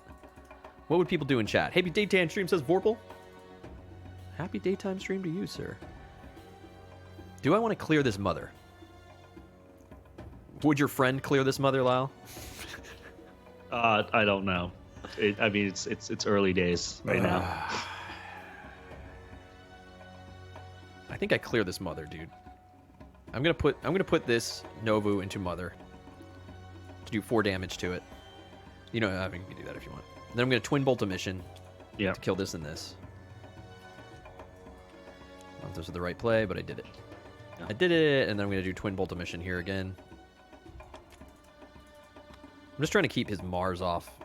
What would people do in chat? Happy daytime stream, says Vorpal. Happy daytime stream to you, sir. Do I want to clear this mother? Would your friend clear this mother, Lyle? I don't know. I mean, it's early days right now. I think I clear this mother, dude. I'm gonna put this Novu into mother to do 4 damage to it. You know, I mean, you can do that if you want. Then I'm gonna twin bolt a mission. Yeah. To kill this and this. I don't know if this is the right play, but I did it. Yeah. I did it, and then I'm gonna do twin bolt a mission here again. I'm just trying to keep his Mars off.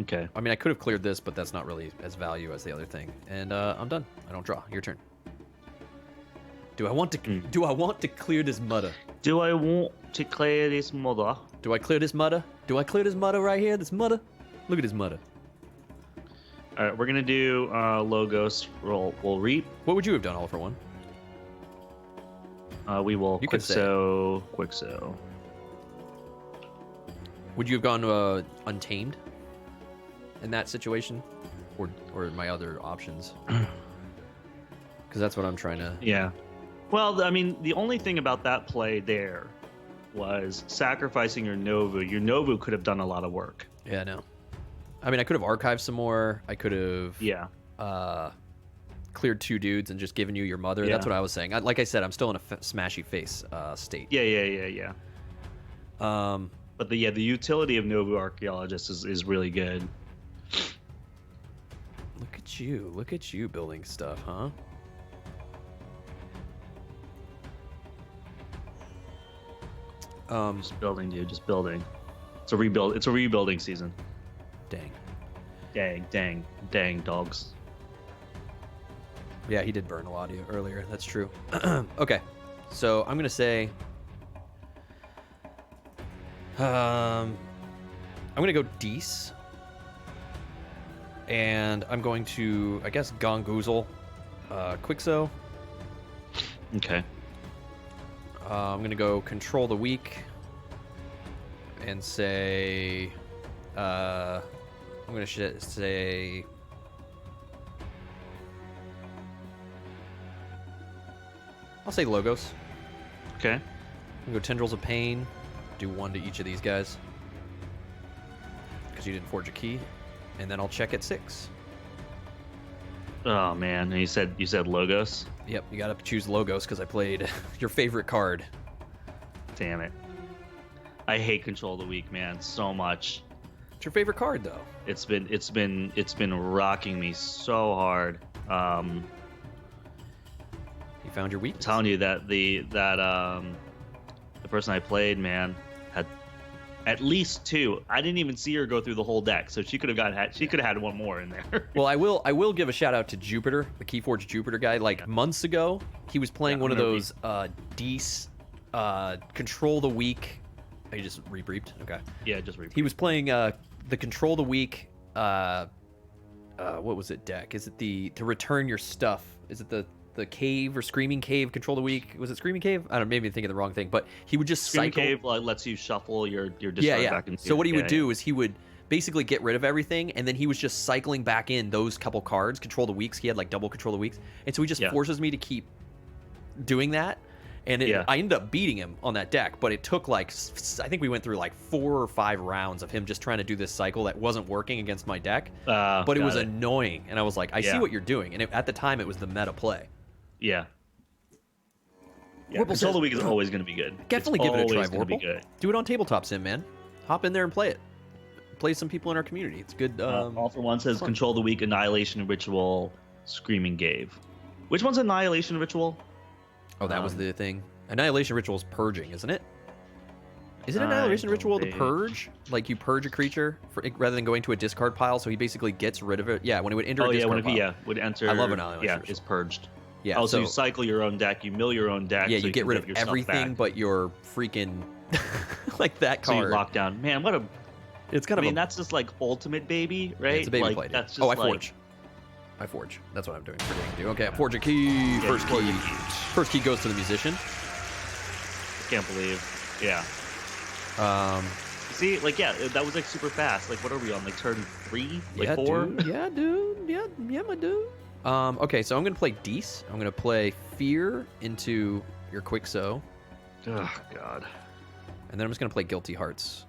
Okay. I mean, I could have cleared this, but that's not really as value as the other thing. And I'm done. I don't draw. Your turn. Do I want to? Do I want to clear this mudder? Do I want to clear this mudder? Do I clear this mudder? Do I clear this mudder right here? This mudder? Look at this mudder. All right, we're gonna do Logos. We'll reap. What would you have done all for one? We will You Quixo. Would you have gone Untamed in that situation, or my other options? Because that's what I'm trying to. Yeah. Well, I mean, the only thing about that play there was sacrificing your Novu. Your Novu could have done a lot of work. Yeah, no. I mean, I could have archived some more. I could have. Yeah. Cleared 2 dudes and just given you your mother. Yeah. That's what I was saying. Like I said, I'm still in a smashy face state. Yeah. But the utility of Novu Archaeologist is really good. Look at you building stuff, huh? Just building, dude. Just building. It's a rebuild. It's a rebuilding season. Dang, dogs. Yeah, he did burn a lot of you earlier. That's true. Okay, so I'm gonna say, I'm gonna go Dees, and I'm going to, I guess, Gongoozle, Quixo. Okay. I'm gonna go Control the Weak, and say, I'm gonna say. I'll say Logos. Okay. I'm gonna go Tendrils of Pain. Do 1 to each of these guys. Because you didn't forge a key. And then I'll check at 6. Oh man, and you said Logos? Yep, you gotta choose Logos because I played your favorite card. Damn it. I hate Control of the Weak, man, so much. It's your favorite card though. It's been rocking me so hard. You found your weakness. I'm telling you that the person I played, man, had at least 2. I didn't even see her go through the whole deck, so she could have had 1 more in there. Well, I will give a shout out to Jupiter, the Keyforge Jupiter guy. Like months ago, he was playing one of those Dees Control the Weak. Oh, you just rebriefed? Okay. Yeah, just rebriefed. He was playing the Control the Weak. What was it deck? Is it to return your stuff? Is it the cave or Screaming Cave? Control the Weak? Was it Screaming Cave? I don't know, maybe I'm thinking the wrong thing. But he would just Screaming cycle. Cave lets you shuffle your discard back into. So what he would do is he would basically get rid of everything, and then he was just cycling back in those couple cards. Control the Weaks. He had like double Control the Weaks, and so he just forces me to keep doing that. And I ended up beating him on that deck, but it took I think we went through like 4 or 5 rounds of him just trying to do this cycle that wasn't working against my deck. But it was annoying, and I was like, I see what you're doing. And at the time, it was the meta play. Yeah. Control the Weak is always going to be good. Definitely give it a try, Vorpal. Vorpal. Do it on Tabletop Sim, man. Hop in there and play it. Play some people in our community. It's good. All for One says Control the Weak, Annihilation Ritual, Screaming Cave. Which one's Annihilation Ritual? Oh, that was the thing. Annihilation Ritual is purging, isn't it? Is it Annihilation Ritual to purge? Like you purge a creature rather than going to a discard pile, so he basically gets rid of it. Yeah, when it would enter a discard pile. Would enter. I love Annihilation Ritual. It's purged. Yeah. Oh, so you cycle your own deck, you mill your own deck. Yeah, so you get rid of everything but your freaking like that card. So you lock down. Man, what a. It's kind of. I mean, that's just like ultimate baby, right? Yeah, it's a baby like, play. That's just I forge. I forge. That's what I'm doing. Okay, I forge a key. First key. First key goes to the musician. Can't believe. Yeah. See, that was like super fast. Like, what are we on? Like turn 3? Like 4? Dude. Yeah, dude. Yeah, my dude. Okay, so I'm gonna play Dees. I'm gonna play Fear into your Quixo. Oh God. And then I'm just gonna play Guilty Hearts.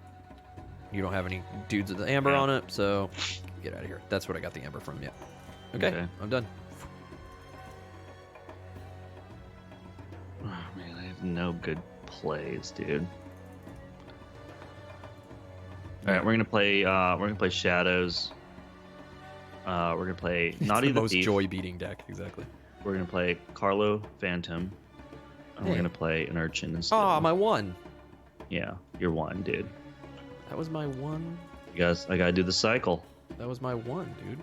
You don't have any dudes with the amber on it, so get out of here. That's what I got the amber from. Yeah. Okay. I'm done. no good plays, dude. All right, we're gonna play Shadows. We're gonna play Naughty the most Thief. joy-beating deck, exactly. We're gonna play Carlo Phantom. And we're gonna play an Urchin instead. Oh, my one. Yeah, you're one, dude. That was my one. You guys, I gotta do the cycle. That was my one, dude.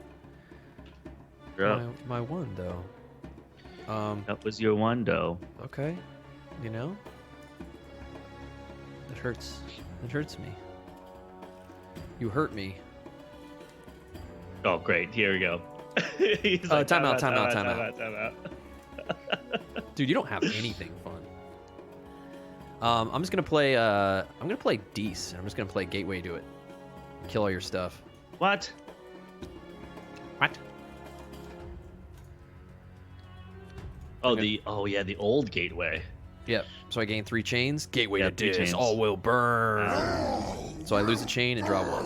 You're up. My one, though. That was your one, though. Okay. You know? It hurts. It hurts me. You hurt me. Oh, great. Here we go. He's time out. Dude, you don't have anything fun. I'm just gonna play. I'm gonna play Deece. I'm just gonna play Gateway to it. Kill all your stuff. What? What? Oh, the old Gateway. Yep. So I gain 3 chains. Gateway Yeah, to 3 Deece. chains. All will burn. So I lose a chain and draw 1.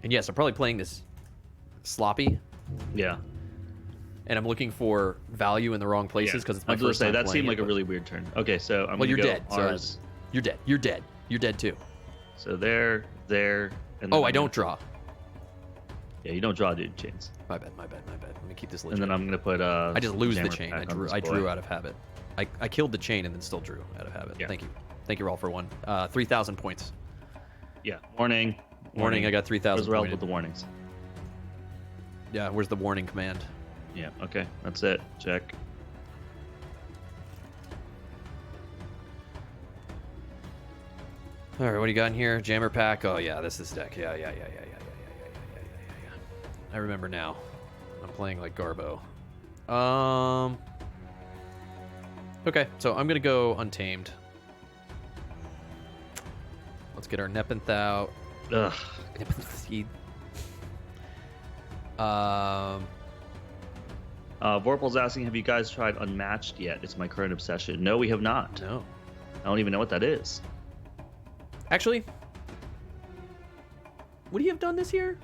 And yes, I'm probably playing this sloppy. Yeah. And I'm looking for value in the wrong places because it's my I was gonna first say time that playing seemed like it, a really weird turn. Okay, so I'm well, gonna you're go dead. ours. So you're dead. You're dead. You're dead too. So there, and then Oh, I'm I don't gonna- draw. Yeah, you don't draw, dude. Chains. My bad. Let me keep this legit. And then I'm gonna put I just lose the Jammer chain. back I on this drew boy. out of habit. I killed the chain and then still drew out of habit. Yeah. Thank you. Thank you all for one. 3,000 points. Yeah. Warning. Warning. I got 3,000 Where's Rel pointed. with the warnings? Yeah. Where's the warning command? Yeah. Okay. That's it. Check. All right. What do you got in here? Jammer pack. Oh yeah, this is deck. Yeah. I remember now. I'm playing like Garbo. Okay, so I'm gonna go Untamed. Let's get our Nepenthe out. Ugh. Vorpal's asking, have you guys tried Unmatched yet? It's my current obsession. No, we have not. No. I don't even know what that is. Actually, would you have done this year?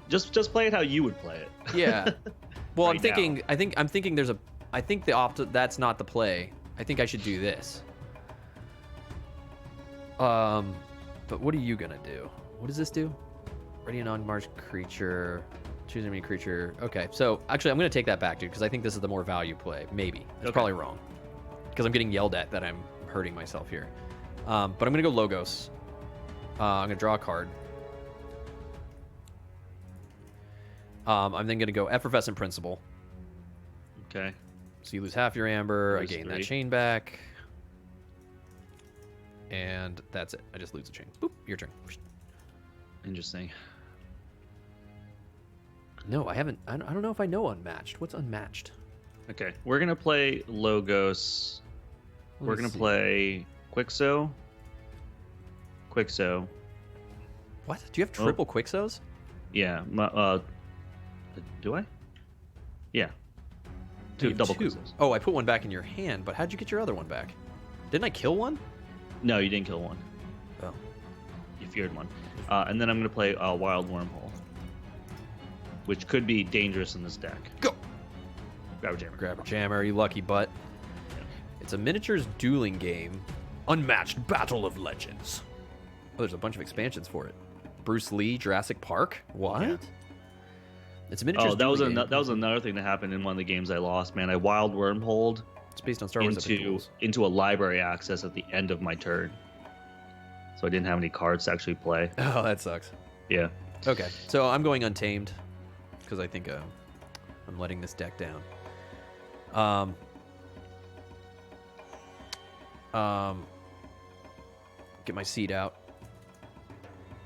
Just play it how you would play it. Yeah. Well, Right I'm thinking. now. I'm thinking. There's a. I think that's not the play. I think I should do this. But what are you gonna do? What does this do? Ready an on-march creature. Choose a creature. Okay, so actually, I'm gonna take that back, dude, because I think this is the more value play. Maybe it's Okay. probably wrong, because I'm getting yelled at that I'm hurting myself here. But I'm gonna go Logos. I'm gonna draw a card. I'm then gonna go Effervescent Principle. Okay. So you lose half your amber. Lose I gain 3. that chain back. And that's it. I just lose the chain. Boop. Your turn. Interesting. No, I haven't. I don't know if I know Unmatched. What's Unmatched? Okay. We're going to play Logos. We're going to play Quixo. What? Do you have triple Quixos? Yeah. Do I? Yeah. You have Double two. Quixos. Oh, I put one back in your hand, but how'd you get your other one back? Didn't I kill one? No, you didn't kill one. Oh. You feared one. And then I'm going to play Wild Wormhole, which could be dangerous in this deck. Go! Grab a Jammer. Grab a Jammer, you lucky butt. Yeah. It's a miniatures dueling game. Unmatched Battle of Legends. Oh, there's a bunch of expansions for it. Bruce Lee, Jurassic Park? What? Yeah. It's a miniatures Oh, that was dueling game. that was another thing that happened in one of the games I lost, man. I Wild Wormholed It's based on Star Wars Epic Duels. into a library access at the end of my turn. So I didn't have any cards to actually play. Oh, that sucks. Yeah. Okay, so I'm going Untamed because I think I'm letting this deck down. Get my seed out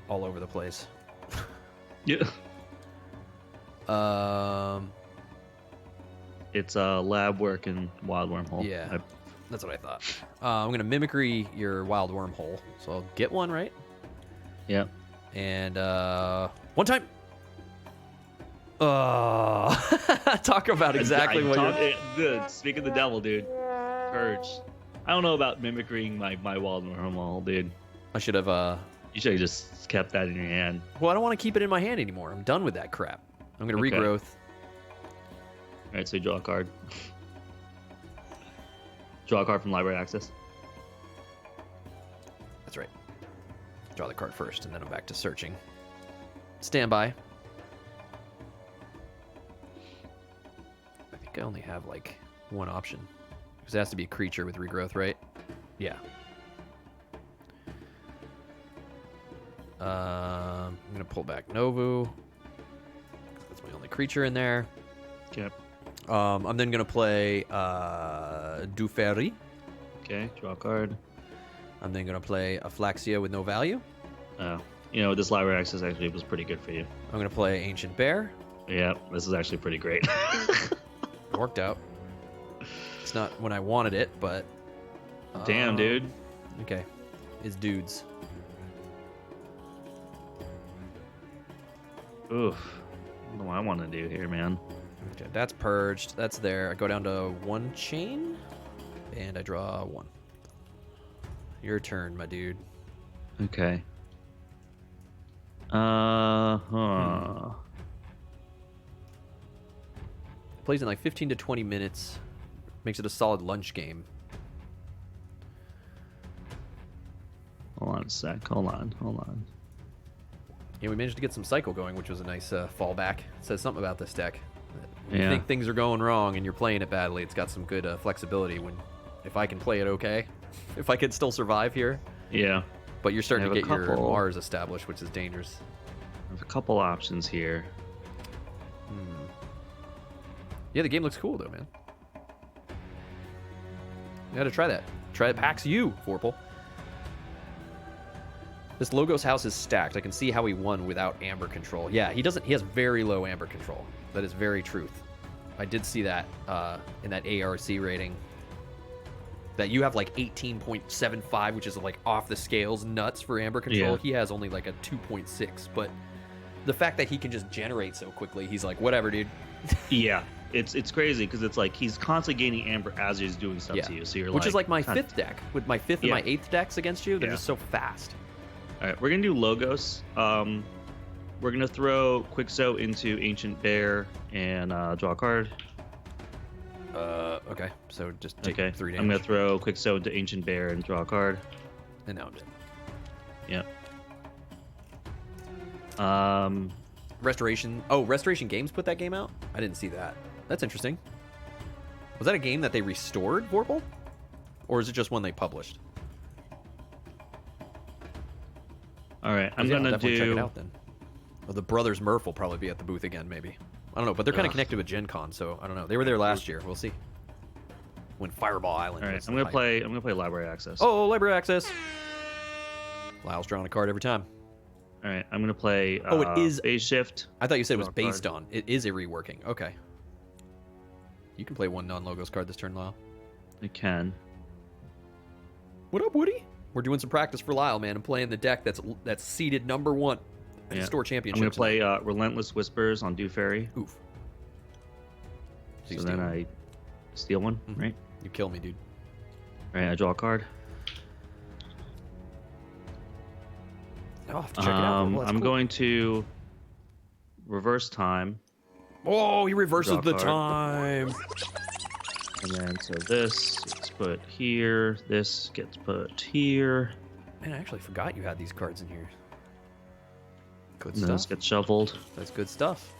all over the place. Yeah. It's lab work and Wild Wormhole. Yeah, that's what I thought. I'm gonna mimicry your Wild Wormhole, so I'll get one right. Yeah. And one time. Talk about exactly what you're. Good. Speak of the devil, dude. Purge. I don't know about mimicking my Wild Wormhole, dude. I should have. You should have just kept that in your hand. Well, I don't want to keep it in my hand anymore. I'm done with that crap. I'm gonna Okay. regrowth, All right, so draw a card. Draw a card from library access. That's right. Draw the card first, and then I'm back to searching. Standby. I think I only have like one option. Because it has to be a creature with regrowth, right? Yeah. I'm going to pull back Novu. That's my only creature in there. Okay. I'm then going to play Duferi. Okay, draw a card. I'm then going to play Aflaxia with no value. This library access actually was pretty good for you. I'm going to play Ancient Bear. Yeah, this is actually pretty great. It worked out. It's not when I wanted it, but... Damn, dude. Okay. It's dudes. Oof. What do I want to do here, man? Okay, that's purged. That's there. I go down to one chain, and I draw one. Your turn, my dude. Okay. Plays in like 15 to 20 minutes. Makes it a solid lunch game. Hold on a sec. Hold on. Yeah, we managed to get some cycle going, which was a nice fallback. It says something about this deck. When you Yeah. think things are going wrong and you're playing it badly, it's got some good flexibility. If I can play it okay, if I can still survive here. Yeah. But you're starting to I have get a your couple. Mars established, which is dangerous. I have a couple options here. Yeah, the game looks cool though, man. You gotta try that. Try it. PAX U, Vorpal. This Logos house is stacked. I can see how he won without Amber control. Yeah, he doesn't. He has very low Amber control. That is very truth. I did see that in that ARC rating. That you have like 18.75, which is like off the scales nuts for Amber control. Yeah. He has only like a 2.6. But the fact that he can just generate so quickly, he's like, whatever, dude. Yeah. It's crazy because it's like he's constantly gaining Amber as he's doing stuff to you. So you're which like, is like my kinda- fifth deck. With my fifth and my eighth decks against you, they're Yeah. just so fast. All right, we're gonna do Logos. We're gonna throw Quixo into Ancient Bear and draw a card. Okay. So just take Okay. 3 damage. I'm gonna throw Quixo into Ancient Bear and draw a card. And now I'm dead. Yeah. Restoration. Oh, Restoration Games put that game out? I didn't see that. That's interesting. Was that a game that they restored, Vorpal? Or is it just one they published? All right, I'm Yeah, gonna definitely check it do. out then. Well, the Brothers Murph will probably be at the booth again, maybe. I don't know, but they're kind of Ugh. connected with Gen Con, so I don't know. They were there last year. We'll see. When Fireball Island. All right, was I'm the gonna hype. play Library Access. Oh, library access. Lyle's drawing a card every time. All right, I'm gonna play. Oh, it is- Phase Shift. I thought you said it was Draw a card. based on. It is a reworking. Okay. You can play one non-logos card this turn, Lyle. I can. What up, Woody? We're doing some practice for Lyle, man. I'm playing the deck that's seeded number 1 at the Yeah. store I'm championship. gonna play Relentless Whispers on Dewfairy. Oof. So then I steal one, Mhm. right? You kill me, dude. All right, I draw a card. I'll have to check it out. Well, that's I'm cool. going to reverse time, Oh, he reverses Draw a the card. time. and then so this gets put here. This gets put here. Man, I actually forgot you had these cards in here. Good And then this stuff. gets shuffled. That's good stuff.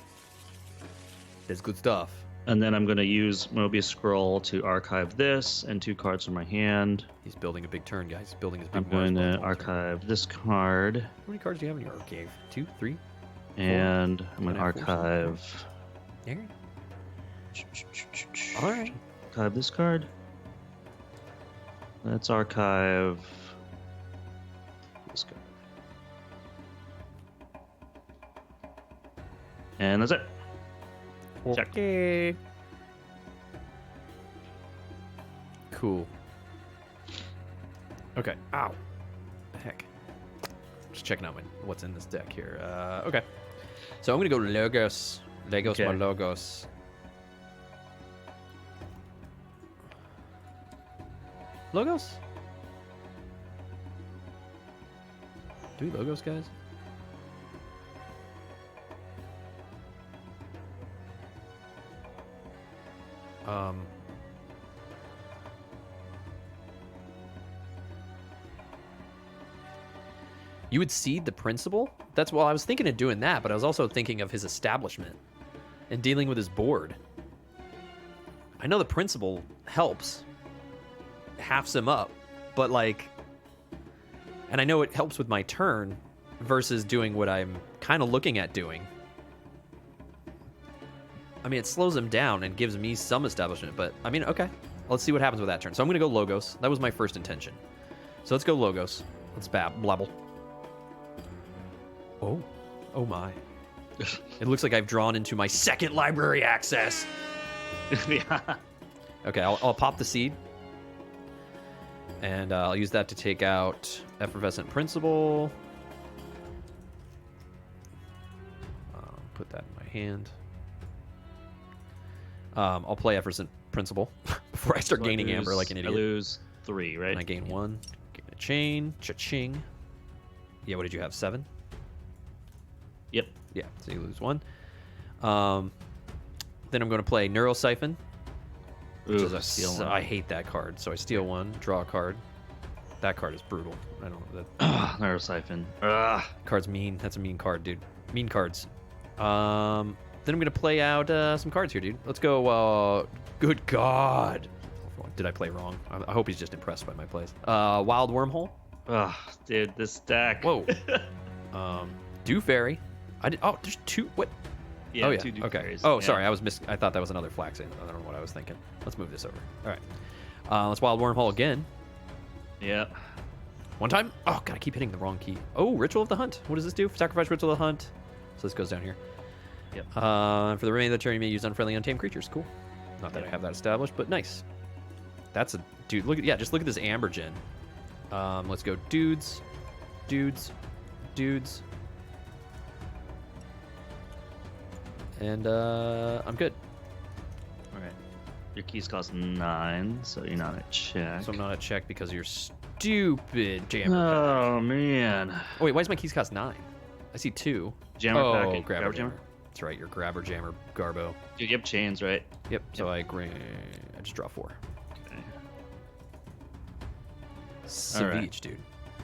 That's good stuff. And then I'm going to use Mobius Scroll to archive this and 2 cards from my hand. He's building a big turn, guys. He's building his big I'm going Mars to Ball turn. archive this card, How many cards do you have in your archive? 2, 3? and I'm going to Can I force them? archive. Yeah. All right. Archive this card. Let's archive this card. And that's it. Check. Okay. Cool. Okay. Ow. The heck. Just checking out what's in this deck here. Okay. So I'm gonna go to Logos. Legos, Okay. my Logos. Logos? Do we Logos, guys? You would seed the principal? I was thinking of doing that, but I was also thinking of his establishment and dealing with his board. I know the principal helps, halves him up, but like, and I know it helps with my turn versus doing what I'm kind of looking at doing. I mean, it slows him down and gives me some establishment, but I mean, okay. Let's see what happens with that turn. So I'm going to go Logos. That was my first intention. So let's go Logos. Let's blabble. Oh my. It looks like I've drawn into my second library access. Yeah. Okay, I'll pop the seed. And I'll use that to take out Effervescent Principle. Put that in my hand. I'll play Effervescent Principle before I start gaining Amber like an idiot. I lose 3, right? And I gain 1. Gain a chain. Cha-ching. Yeah, what did you have? 7? Yep. Yeah, so you lose 1. Then I'm going to play Neurosiphon. I hate that card, so I steal 1, draw a card. That card is brutal. I don't know that. Neurosiphon. Card's mean. That's a mean card, dude. Mean cards. Then I'm going to play out some cards here, dude. Let's go. Good God. Did I play wrong? I hope he's just impressed by my plays. Wild Wormhole. Dude, this deck. Whoa. Dew Fairy. There's 2. What? Yeah, oh, yeah. 2 Dew Okay. Fairies. Oh, yeah. sorry. I thought that was another Flaxen. I don't know what I was thinking. Let's move this over. All right. Let's Wild Wormhole again. Yeah. One time. Oh, God, I keep hitting the wrong key. Oh, Ritual of the Hunt. What does this do? Sacrifice Ritual of the Hunt. So this goes down here. Yep. For the remainder of the turn, you may use unfriendly untamed creatures. Cool. Not that I have that established, but nice. That's a dude. Just look at this Amber Gen. Let's go dudes. And I'm good. All right. Your keys cost 9, so you're not at check. So I'm not at check because of your stupid jammer. Oh, man. Oh, wait, why does my keys cost 9? I see 2. Jammer packet. Grabber jammer. That's right, your Grabber Jammer Garbo. Dude, you have chains, right? Yep, so I just draw 4. Okay. Savage, dude.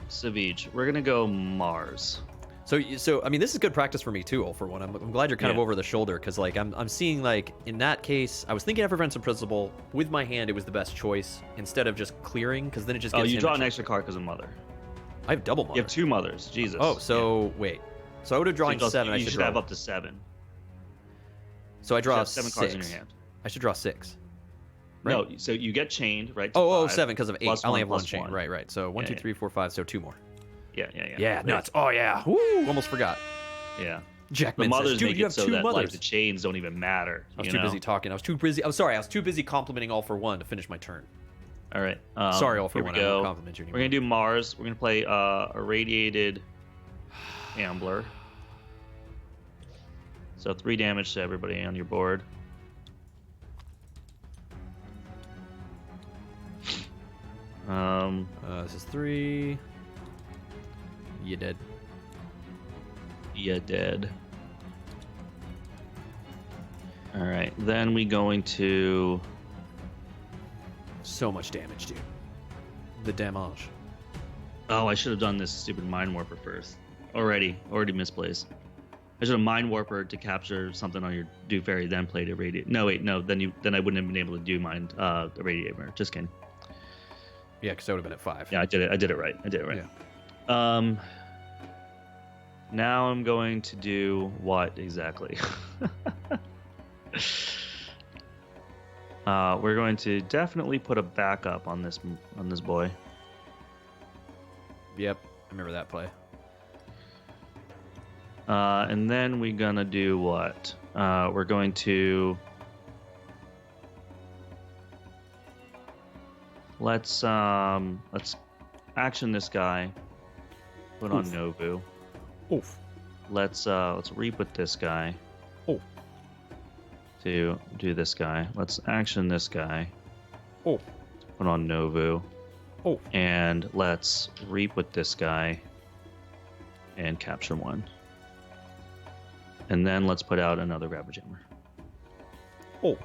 Savage. We're going to go Mars. So I mean, this is good practice for me too. All for one, I'm glad you're kind of over the shoulder because like I'm seeing like in that case, I was thinking Effervescent Principle with my hand. It was the best choice instead of just clearing because then it just. Gets you draw an extra card because of Mother. I have double Mother. You have 2 Mothers. Jesus. Oh, so wait. So I would have drawn 7. You should have up to 7. So I draw 7 6. cards in your hand. I should draw 6. Right? No, so you get chained, right? Oh, 7 because of 8. I only have 1 chain. 1. Right. So 1, 2, 3, 4, 5. So 2 more. Yeah. Yeah, nuts. Oh yeah. Woo! Almost forgot. Yeah. Jackman the mothers says, dude, make you it have so 2 that mothers. like the chains don't even matter. I was too busy talking. I was too busy complimenting All for One to finish my turn. All right. Sorry, All for One. Here we I go. don't compliment you anymore. We're gonna do Mars. We're gonna play Irradiated Ambler. So 3 damage to everybody on your board. This is 3. You dead. Yeah, dead. All right, then we going to. So much damage, dude. The damage. Oh, I should have done this stupid Mind Warper first. Already misplaced. I should have Mind Warper to capture something on your Dew Fairy, then played Irradiate. No, wait, no. Then I wouldn't have been able to do Mind Irradiate. Just kidding. Yeah, because I would have been at 5. Yeah, I did it right. Yeah. Now I'm going to do what exactly? We're going to definitely put a backup on this boy. Yep, I remember that play. And then we're gonna do what? We're going to let's action this guy. Put on Novu. Oof. Let's re-put this guy. Oh. To do this guy. Let's action this guy. Oh. Put on Novu. Oh. And let's re-put this guy and capture 1. And then let's put out another Grabber Jammer. Oh.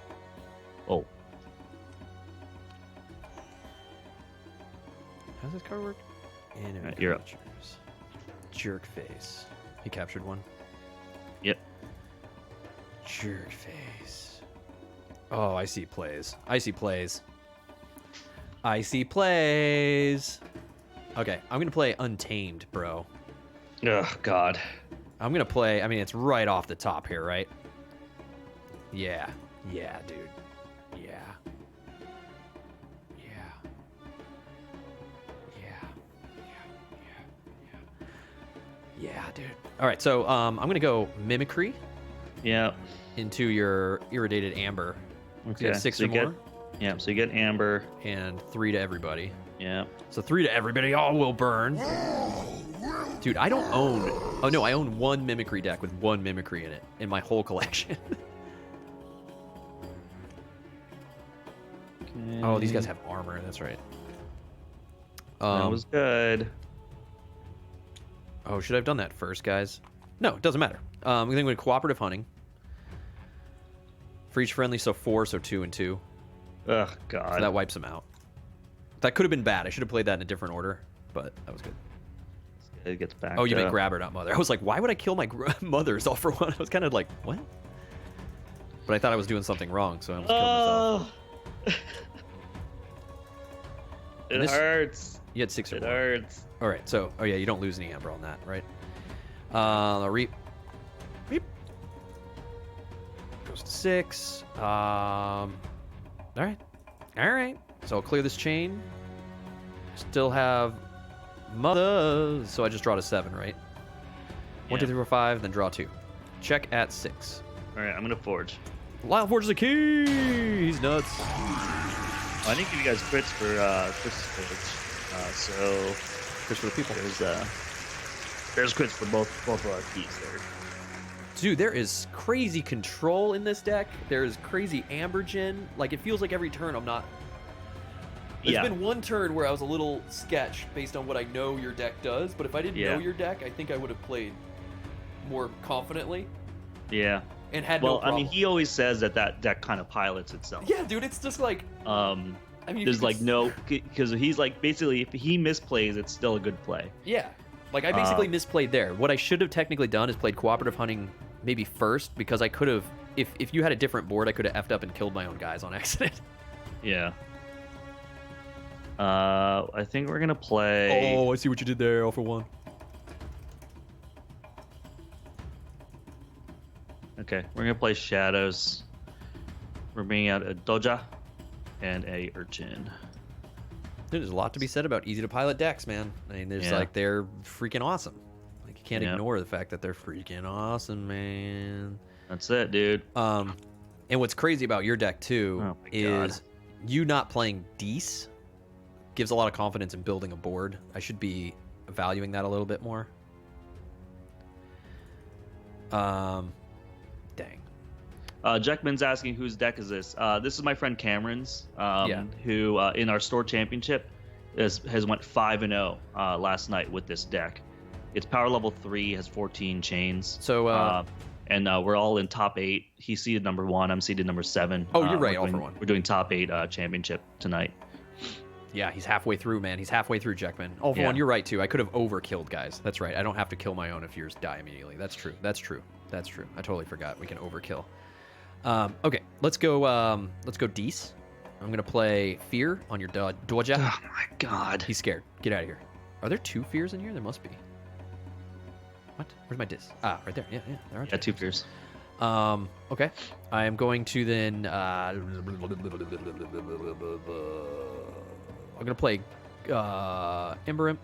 How's this card work? Enemy Right, you're up. creatures. Jerk face. He captured one. Yep. Jerk face. Oh, I see plays. I see plays. I see plays. Okay, I'm gonna play Untamed, bro. Oh God. I'm gonna play. I mean, it's right off the top here, right? Yeah. Yeah, dude. Yeah. Yeah. Yeah. Yeah, dude. All right, so I'm gonna go Mimicry Yeah. into your Irradiated Amber. Okay. You have 6 so or you more, get, yeah. So you get Amber. and 3 to everybody. Yeah. So 3 to everybody. All will burn. Dude, I don't own. Oh no, I own 1 Mimicry deck with 1 Mimicry in it in my whole collection. Oh, these guys have armor. That's right. That was good. Oh, should I have done that first, guys? No, it doesn't matter. I'm going to go Cooperative Hunting. For each friendly, so 4, so 2 and 2. Oh God. So that wipes them out. That could have been bad. I should have played that in a different order, but that was good. It gets back. Oh, you mean Grabber, not Mother. I was like, why would I kill my mothers all for one? I was kind of like, what? But I thought I was doing something wrong, so I almost killed myself. It hurts. You had 6 or It more. hurts. All right, so oh yeah, you don't lose any amber on that, right? Reap. Goes to 6. All right. So I'll clear this chain. Still have Mother, so I just draw to 7, right? 1, 2, 3, 4, 5, then draw 2. Check at 6. All right, I'm gonna forge. Lyle forges a key. He's nuts. I didn't give you guys crits for Chris's forge. So Chris for the people. there's crits for both of our keys there. Dude, there is crazy control in this deck. There is crazy amber gen. Like, it feels like every turn I'm not... There's been one turn where I was a little sketch based on what I know your deck does, but if I didn't know your deck, I think I would have played more confidently. Yeah. And had well, no problem. I mean, he always says that deck kind of pilots itself. Yeah, dude, it's just like... I mean, there's like no... Because he's like, basically, if he misplays, it's still a good play. Yeah. Like, I basically misplayed there. What I should have technically done is played Cooperative Hunting maybe first, because I could have... If you had a different board, I could have effed up and killed my own guys on accident. Yeah. I think we're gonna play... Oh, I see what you did there, all for 1. Okay, we're gonna play Shadows. We're bringing out a Doja and a Urchin. There's a lot to be said about easy to pilot decks, man. I mean, there's like, they're freaking awesome. Like, you can't ignore the fact that they're freaking awesome, man. That's it, dude. And what's crazy about your deck too is you not playing Deece gives a lot of confidence in building a board. I should be valuing that a little bit more. Dang. Jackman's asking whose deck is this. This is my friend Cameron's, who in our store championship has went 5-0 last night with this deck. It's power level 3, has 14 chains. So and we're all in top 8. He's seeded number 1. I'm seeded number 7. Oh, you're right. All for 1. We're doing top 8 championship tonight. Yeah, he's halfway through, man. He's halfway through, Jackman. All for 1. You're right too. I could have overkilled guys. That's right. I don't have to kill my own if yours die immediately. That's true. That's true. That's true. I totally forgot. We can overkill. Okay, let's go. Let's go Deece. I'm gonna play Fear on your Doja. Oh my God. He's scared. Get out of here. Are there 2 Fears in here? There must be. What? Where's my disc? Ah, right there. Yeah, there are 2 Fears. Okay. I am going to then. I'm gonna play Ember Imp.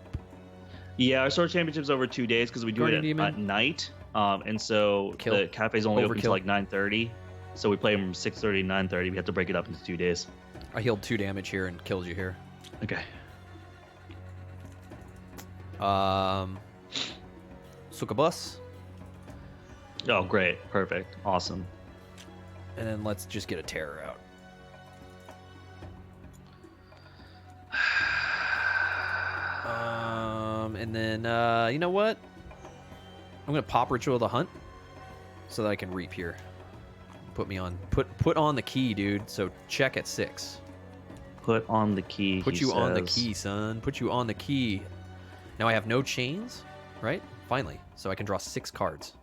Yeah, our store championship's over 2 days because we do it at night. And so the cafe's only open until like 9:30. So we play them from 6:30 to 9:30. We have to break it up into 2 days. I healed 2 damage here and killed you here. Okay. Succubus. Oh, great. Perfect. Awesome. And then let's just get a terror out. And then, you know what? I'm going to pop Ritual of the Hunt so that I can reap here. Put me on, put on the key, dude. So check at 6. Put on the key. Put you on the key, son. Put you on the key. Now I have no chains, right? Finally. So I can draw 6 cards.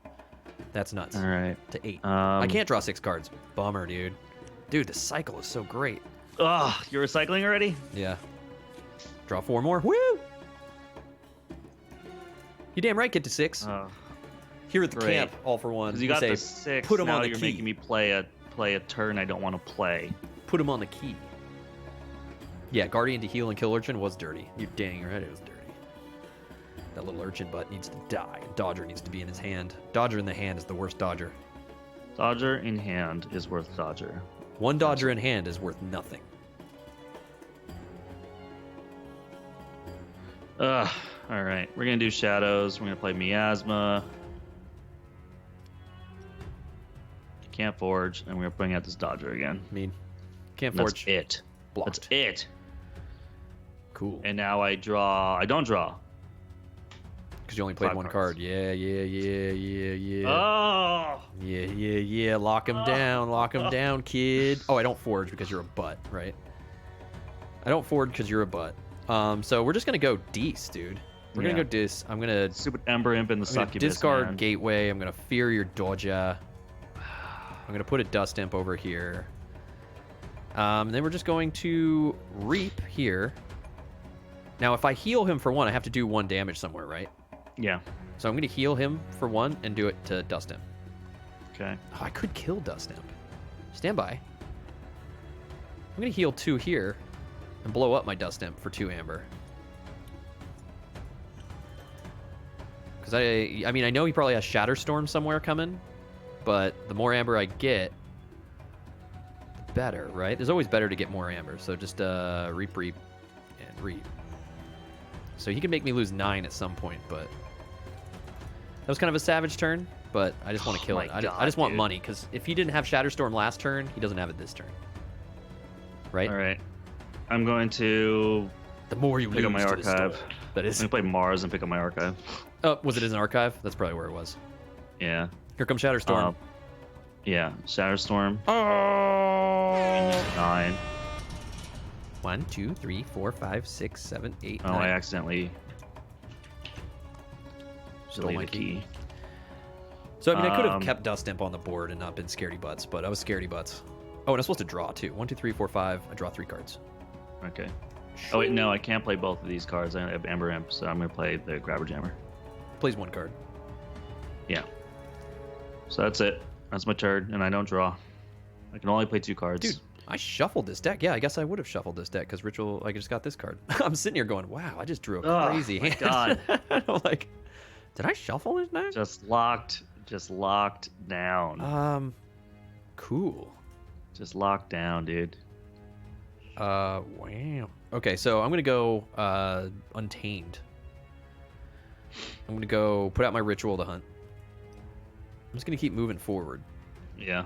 That's nuts. All right. To 8. I can't draw 6 cards. Bummer, dude. Dude, the cycle is so great. Ugh, you're recycling already? Yeah. Draw 4 more. Woo! You damn right, get to 6. Here at the camp, all for one. Because you got the 6. Put him now on the you're key. making me play a turn I don't want to play. Put him on the key. Yeah, Guardian to heal and kill Urchin was dirty. You're dang right it was dirty. That little Urchin butt needs to die. Dodger needs to be in his hand. Dodger in the hand is the worst Dodger. Dodger in hand is worth Dodger. 1 Dodger in hand is worth nothing. Ugh. All right. We're going to do Shadows. We're going to play Miasma. Can't Forge. And we're going to bring out this Dodger again. Mean. Can't That's Forge. it. Blocked. That's it. Cool. And now I don't draw. Because you only played 5 one cards. card. Yeah. Oh! Yeah. Lock him down. Lock him down, kid. Oh, I don't Forge because you're a butt, right? I don't Forge because you're a butt. So we're just going to go Dees, dude. We're going to go Dis. I'm going to... Stupid Ember Imp in the Succubus, discard man. Gateway. I'm going to Fear your Dodger. I'm going to put a Dust Imp over here. Then we're just going to Reap here. Now, if I heal him for 1, I have to do 1 damage somewhere, right? Yeah. So I'm going to heal him for 1 and do it to Dust Imp. Okay. Oh, I could kill Dust Imp. Stand by. I'm going to heal 2 here and blow up my Dust Imp for 2 Amber. Because I mean, I know he probably has Shatterstorm somewhere coming, but the more Amber I get, the better, right? There's always better to get more Amber. So just Reap, and Reap. So he can make me lose 9 at some point, but that was kind of a savage turn, but I just want to kill it. I just want money, because if he didn't have Shatterstorm last turn, he doesn't have it this turn. Right? All right. I'm going to The more you pick up my lose to the archive. store. That is. I'm going to play Mars and pick up my archive. Oh, was it in an archive? That's probably where it was. Yeah. Here comes Shatterstorm. Yeah. Shatterstorm. Oh! 9. 1, 2, 3, 4, 5, 6, 7, 8, Oh, 9. I accidentally Stole my deleted key. key. So, I mean, I could have kept Dust Imp on the board and not been scaredy butts, but I was scaredy butts. Oh, and I'm supposed to draw, too. 1, 2, 3, 4, 5. I draw 3 cards. Okay. Oh, wait, no, I can't play both of these cards. I have Amber Imp, so I'm going to play the Grabber Jammer. Plays 1 card. Yeah. So that's it. That's my turn, and I don't draw. I can only play 2 cards. Dude, I shuffled this deck. Yeah, I guess I would have shuffled this deck because Ritual, I just got this card. I'm sitting here going, wow, I just drew a crazy hand. God. I'm like, did I shuffle this deck? Just locked down. Cool. Just locked down, dude. Wow. Okay, so I'm going to go Untamed. I'm going to go put out my Ritual to hunt. I'm just going to keep moving forward. Yeah.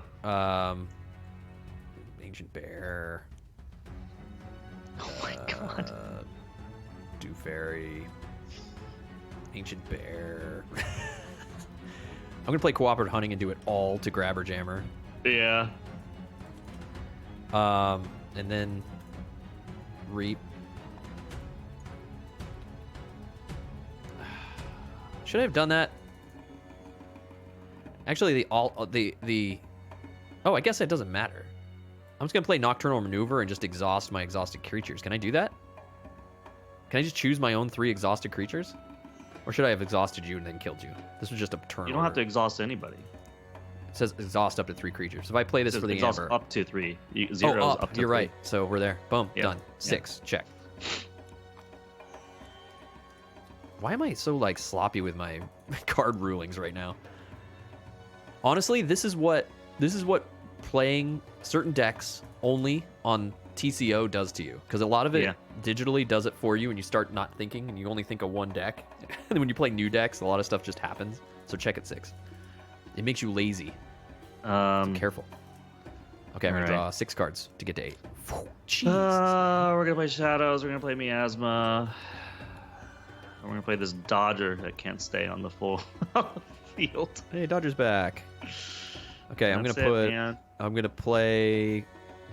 Ancient Bear. Oh my god. Do Fairy. Ancient Bear. I'm going to play Cooperative Hunting and do it all to Grabber Jammer. Yeah. And then Reap. Should I have done that? Actually, oh, I guess it doesn't matter. I'm just gonna play Nocturnal Maneuver and just exhaust my exhausted creatures. Can I do that? Can I just choose my own 3 exhausted creatures? Or should I have exhausted you and then killed you? This was just a turn. You don't have to exhaust anybody. It says exhaust up to 3 creatures. If I play this for the exhaust Amber. up to 3. Zero up. up to You're 3. right. So we're there. Boom. Yeah. Done. 6. Check. Why am I so like sloppy with my card rulings right now? Honestly, this is what playing certain decks only on TCO does to you, because a lot of it digitally does it for you, and you start not thinking, and you only think of one deck. And then when you play new decks, a lot of stuff just happens. So check at 6. It makes you lazy. So careful. Okay, I'm gonna draw 6 cards to get to 8. Jeez. We're gonna play Shadows. We're gonna play Miasma. We're gonna play this Dodger that can't stay on the full field. Hey, Dodger's back. Okay, I'm gonna play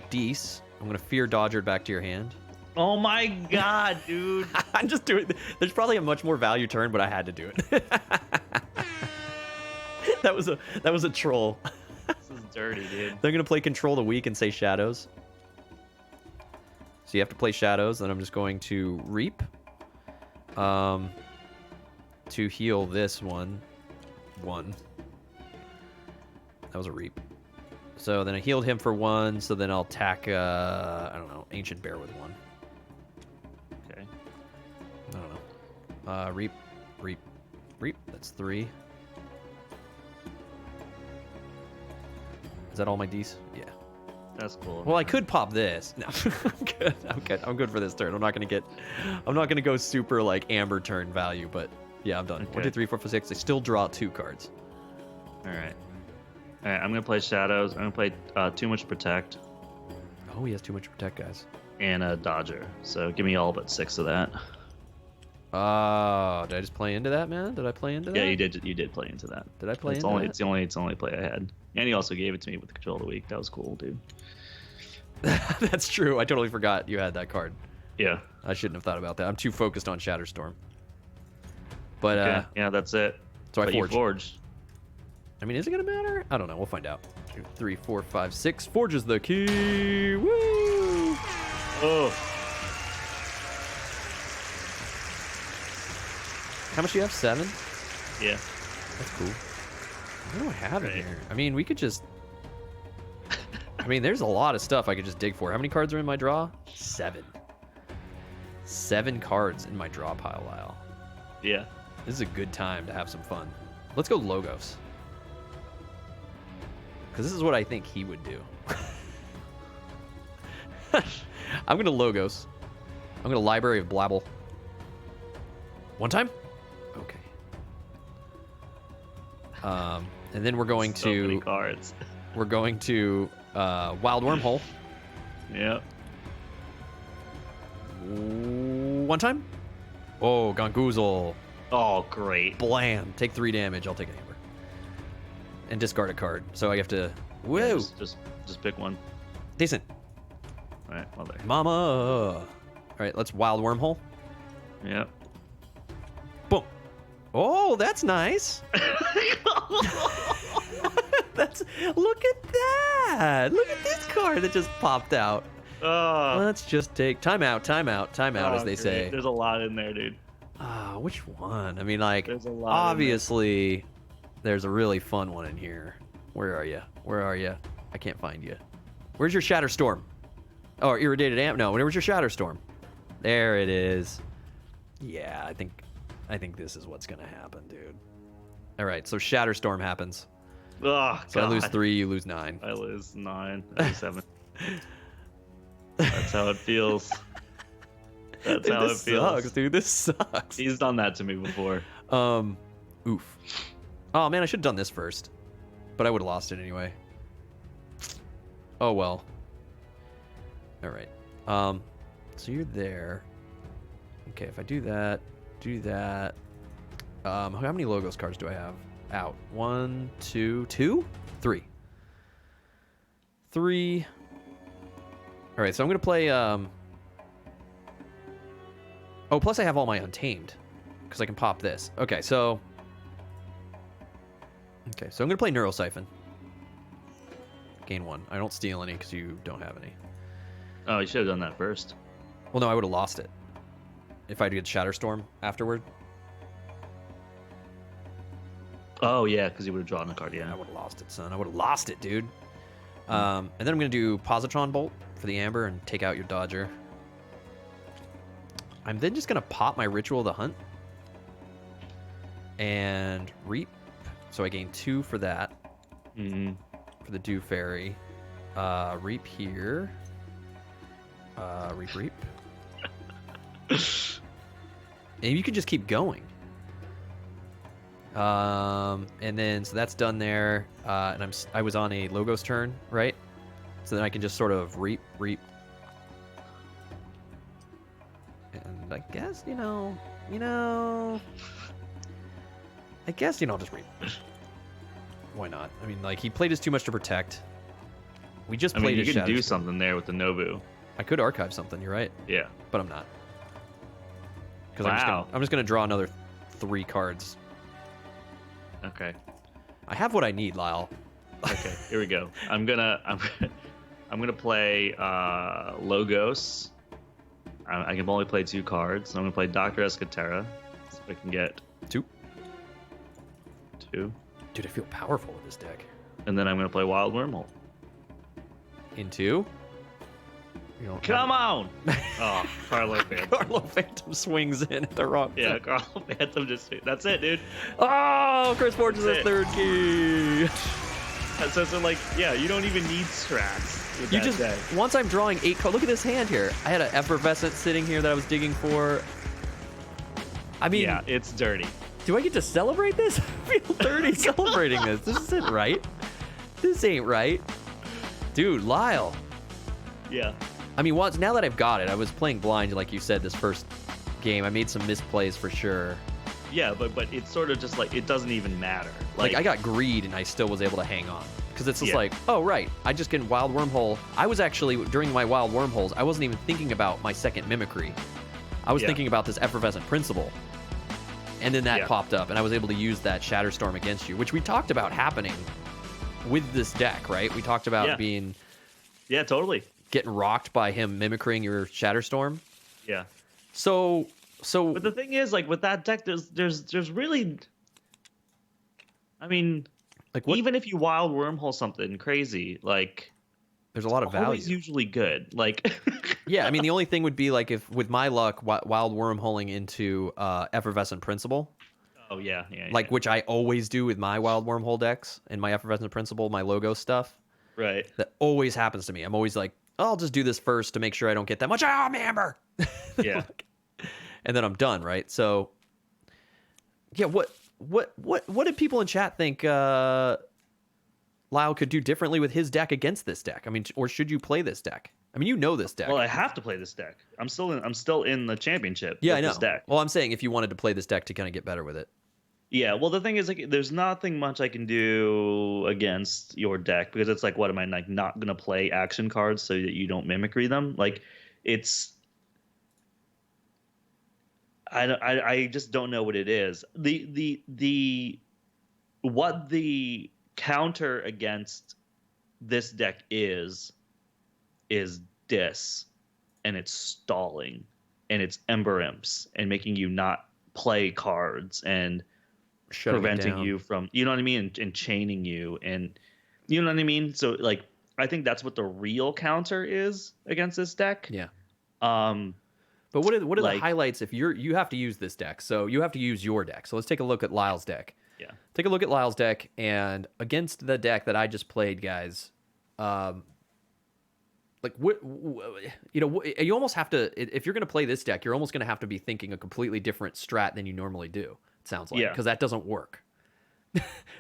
Dees I'm gonna Fear Dodger back to your hand. Oh my god, dude! I'm just doing. There's probably a much more value turn, but I had to do it. that was a troll. This is dirty, dude. They're gonna play Control the Weak and say Shadows. So you have to play Shadows. Then I'm just going to Reap. To heal this one. That was a Reap. So then I healed him for 1. So then I'll attack. I don't know. Ancient Bear with 1. Okay. I don't know. Reap. That's 3. Is that all my Ds? Yeah. That's cool. Well, I could pop this. No, I'm good for this turn. I'm not gonna go super like Amber turn value, but yeah, I'm done. Okay. 1, 2, 3, 4, 5, 6. I still draw 2 cards. All right. I'm gonna play Shadows. I'm gonna play Too Much Protect. Oh, he has too much to protect, guys. And a Dodger. So give me all but 6 of that. Oh, did I just play into that, man? Did I play into that? Yeah, you did. You did play into that. Did I play it's into only, that? It's the only play I had. And he also gave it to me with the Control of the Week. That was cool, dude. That's true. I totally forgot you had that card. Yeah. I shouldn't have thought about that. I'm too focused on Shatterstorm. But okay. Yeah, that's it. So but I forged. You forged. I mean, is it gonna matter? I don't know. We'll find out. 2, 3, 4, 5, 6. Forge is the key. Woo! Oh. How much do you have? 7? Yeah. That's cool. What do I have in Right. here? I mean, we could just... I mean, there's a lot of stuff I could just dig for. How many cards are in my draw? 7. 7 cards in my draw pile, Lyle. Yeah. This is a good time to have some fun. Let's go Logos. Because this is what I think he would do. I'm going to Logos. I'm going to Library of Blabble. 1 time? Okay. And then we're going So many to... cards. We're going to Wild Wormhole. Yeah. 1 time? Oh, Gongoozle. Oh, great. Blam. Take 3 damage. I'll take an Amber. And discard a card. So I have to... Whoa. Yeah, just pick one. Decent. All right. Well, there. Mama. All right, let's Wild Wormhole. Yeah. Boom. Oh, that's nice. Look at that. Look at this card that just popped out. Let's just take time out, as they say. There's a lot in there, dude. Which one? I mean, like, There's a lot obviously, there's a really fun one in here. Where are you? I can't find you. Where's your Shatterstorm? Oh, Irradiated Amp? No, where's your Shatterstorm? There it is. Yeah, I think this is what's gonna happen, dude. All right, so Shatterstorm happens. Oh, So God. I lose 3, you lose 9. I lose 9. I lose 7. That's how it feels. That's Dude, how this it feels. sucks, dude. This sucks. He's done that to me before. Oof. Oh man, I should have done this first, but I would have lost it anyway. Oh well. All right. So you're there. Okay, if I do that. How many Logos cards do I have out? 1, 2, 2, 3. 3. All right, so I'm gonna play. Oh, plus I have all my Untamed, because I can pop this. Okay, so I'm gonna play Neurosiphon. Gain 1. I don't steal any because you don't have any. Oh, you should have done that first. Well, no, I would have lost it if I did Shatterstorm afterward. Oh, yeah, because you would have drawn a card, yeah. I would have lost it, son. I would have lost it, dude. And then I'm going to do Positron Bolt for the Amber and take out your Dodger. I'm then just going to pop my Ritual of the Hunt and Reap. So I gain 2 for that. Mm-hmm. For the Dew Fairy. Reap here. Reap. And you can just keep going. And then so that's done there. And I was on a Logos turn, right? So then I can just sort of reap. And I guess, I'll just reap. Why not? I mean, like, he played us too much to protect. We just I played mean, you a can do Shatterstorm. something there with the Nobu. I could archive something. You're right. Yeah. But I'm not. Because Wow. I'm just gonna draw another 3 cards. Okay. I have what I need, Lyle. Okay. Here we go. I'm gonna play Logos. I can only play 2 cards. I'm gonna play Dr. Escatera. So if I can get 2. 2. Dude, I feel powerful with this deck. And then I'm gonna play Wild Wormhole. Into. Come on! Oh, Carlo Phantom. Carlo Phantom swings in at the wrong Yeah, time. Carlo Phantom just. That's it, dude. Oh, Chris forges his it. 3rd key. So like, yeah, you don't even need strats. With You that just deck. once I'm drawing 8 cards. Look at this hand here. I had an effervescent sitting here that I was digging for. I mean, Yeah, it's dirty. do I get to celebrate this? I feel dirty celebrating this. This isn't right. This ain't right, dude. Lyle. Yeah. I mean, now that I've got it, I was playing blind, like you said, this first game. I made some misplays for sure. Yeah, but it's sort of just like it doesn't even matter. Like I got greed and I still was able to hang on. Because it's just Yeah. like, oh, right, I just get Wild Wormhole. I was actually, during my Wild Wormholes, I wasn't even thinking about my second Mimicry. I was Yeah. thinking about this Effervescent Principle. And then that Yeah. popped up, and I was able to use that Shatterstorm against you, which we talked about happening with this deck, right? We talked about Yeah. Yeah, totally. getting rocked by him mimicrying your Shatterstorm. Yeah. So But the thing is, like with that deck, there's really, I mean, like what, even if you Wild Wormhole something crazy, like there's a lot of value. always usually good. Like, Yeah, I mean, the only thing would be like if, with my luck, Wild Wormholing into Effervescent Principle, oh yeah, like which I always do with my Wild Wormhole decks and my Effervescent Principle, my logo stuff. right. That always happens to me. I'm always like, I'll just do this first to make sure I don't get that much. Ah, Amber. Yeah. And then I'm done, right? So, yeah, what did people in chat think Lyle could do differently with his deck against this deck? I mean, or should you play this deck? I mean, you know this deck. Well, I have to play this deck. I'm still in the championship. Yeah, with I know. This deck. Well, I'm saying if you wanted to play this deck to kind of get better with it. Yeah, well, the thing is, like, there's nothing much I can do against your deck because it's like, what am I like not gonna play action cards so that you don't mimicry them? Like, it's I just don't know what it is. What the counter against this deck is dis, and it's stalling, and it's Ember Imps, and making you not play cards and preventing you from, you know what I mean, and chaining you, and you know what I mean. So like, I think that's what the real counter is against this deck. Yeah. But what are like, the highlights if you have to use this deck? So you have to use your deck. So let's take a look at Lyle's deck. Yeah. Take a look at Lyle's deck, and against the deck that I just played, guys, like you almost have to, if you're going to play this deck, you're almost going to have to be thinking a completely different strat than you normally do. It sounds like, because that doesn't work.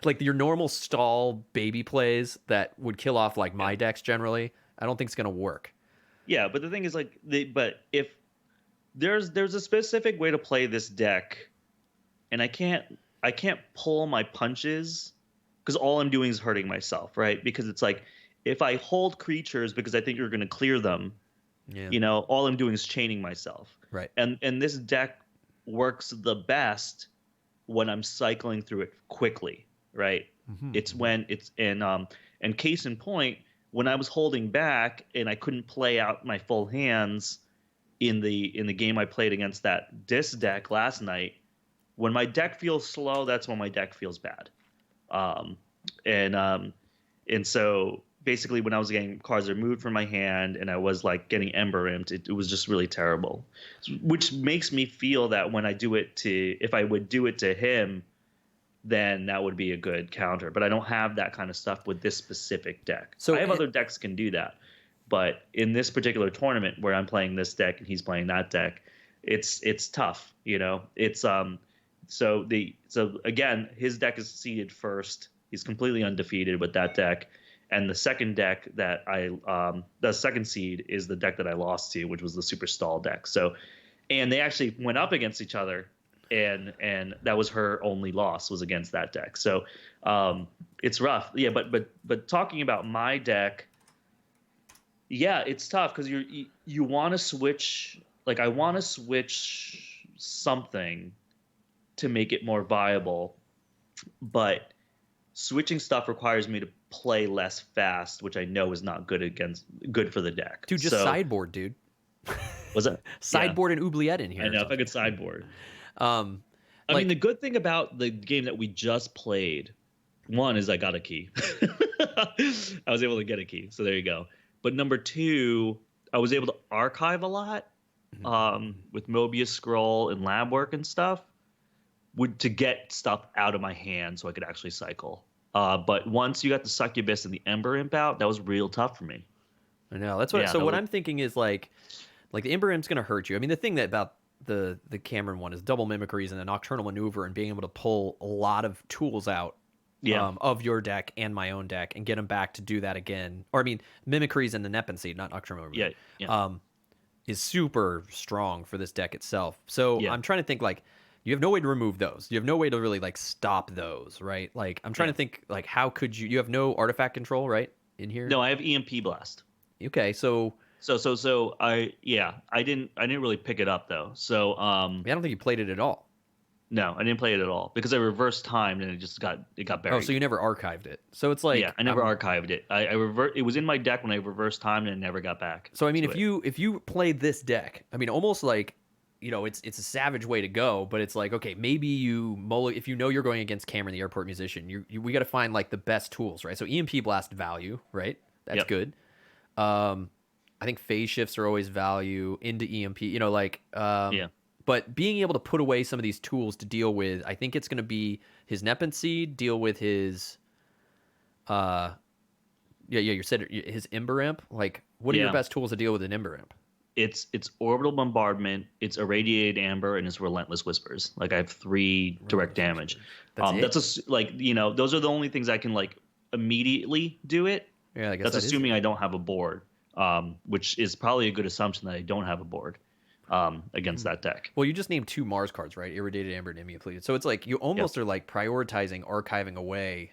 Like your normal stall baby plays that would kill off like my decks generally, I don't think it's going to work. Yeah, but the thing is, like, but if there's a specific way to play this deck, and I can't pull my punches because all I'm doing is hurting myself, right? Because it's like, if I hold creatures because I think you're going to clear them, you know, all I'm doing is chaining myself. Right. And this deck works the best when I'm cycling through it quickly, right? Mm-hmm. It's when it's and case in point, when I was holding back and I couldn't play out my full hands in the game I played against that disc deck last night, when my deck feels slow, that's when my deck feels bad. And so basically when I was getting cards removed from my hand and I was like getting Ember Imped, it was just really terrible, which makes me feel that when I do it if I would do it to him, then that would be a good counter. But I don't have that kind of stuff with this specific deck. So I have other decks can do that. But in this particular tournament where I'm playing this deck and he's playing that deck, it's tough, you know. It's so again, his deck is seeded first. He's completely undefeated with that deck. And the second deck that the second seed is the deck that I lost to, which was the Super Stall deck. So, and they actually went up against each other, and that was her only loss was against that deck. So, it's rough. Yeah, but talking about my deck, Yeah, it's tough because you want to switch. Like, I want to switch something to make it more viable, but switching stuff requires me to play less fast, which I know is not good for the deck. Dude, just sideboard, dude. Was it sideboard and oubliette in here? I know, if I could sideboard. I mean, the good thing about the game that we just played, one is I got a key. I was able to get a key, so there you go. But number two, I was able to archive a lot with Mobius Scroll and lab work and stuff, to get stuff out of my hand so I could actually cycle. But once you got the Succubus and the Ember Imp out, that was real tough for me. I know. That's what. So what I'm thinking is like the Ember Imp's gonna hurt you. I mean, the thing about the Cameron one is double mimicries and a nocturnal maneuver and being able to pull a lot of tools out of your deck and my own deck and get them back to do that again. Or I mean, mimicries and the Nepenseed, not nocturnal maneuver. Is super strong for this deck itself. So I'm trying to think like. You have no way to remove those. You have no way to really like stop those, right? Like I'm trying to think like how could you have no artifact control, right? In here? No, I have EMP Blast. Okay, so I didn't really pick it up though. So I don't think you played it at all. No, I didn't play it at all because I reversed timed and it got buried. Oh, so you never archived it. So it's like I never archived it. It was in my deck when I reversed timed and it never got back. So I mean, if you played this deck, I mean, almost like it's a savage way to go, but it's like, okay, maybe if you know you're going against Cameron, the airport musician, we got to find like the best tools, right? So EMP Blast value, right? That's good. I think phase shifts are always value into EMP, but being able to put away some of these tools to deal with, I think it's going to be his Nepenseed, deal with his, you said his Ember Imp. Like, what are your best tools to deal with an Ember Imp? It's Orbital Bombardment, it's Irradiated Amber, and it's Relentless Whispers. Like I have 3 direct damage. Those are the only things I can like immediately do it. Yeah, I guess that's assuming I don't have a board, which is probably a good assumption that I don't have a board against that deck. Well, you just named 2 Mars cards, right? Irradiated Amber and Immunopleted. So it's like you almost are like prioritizing archiving away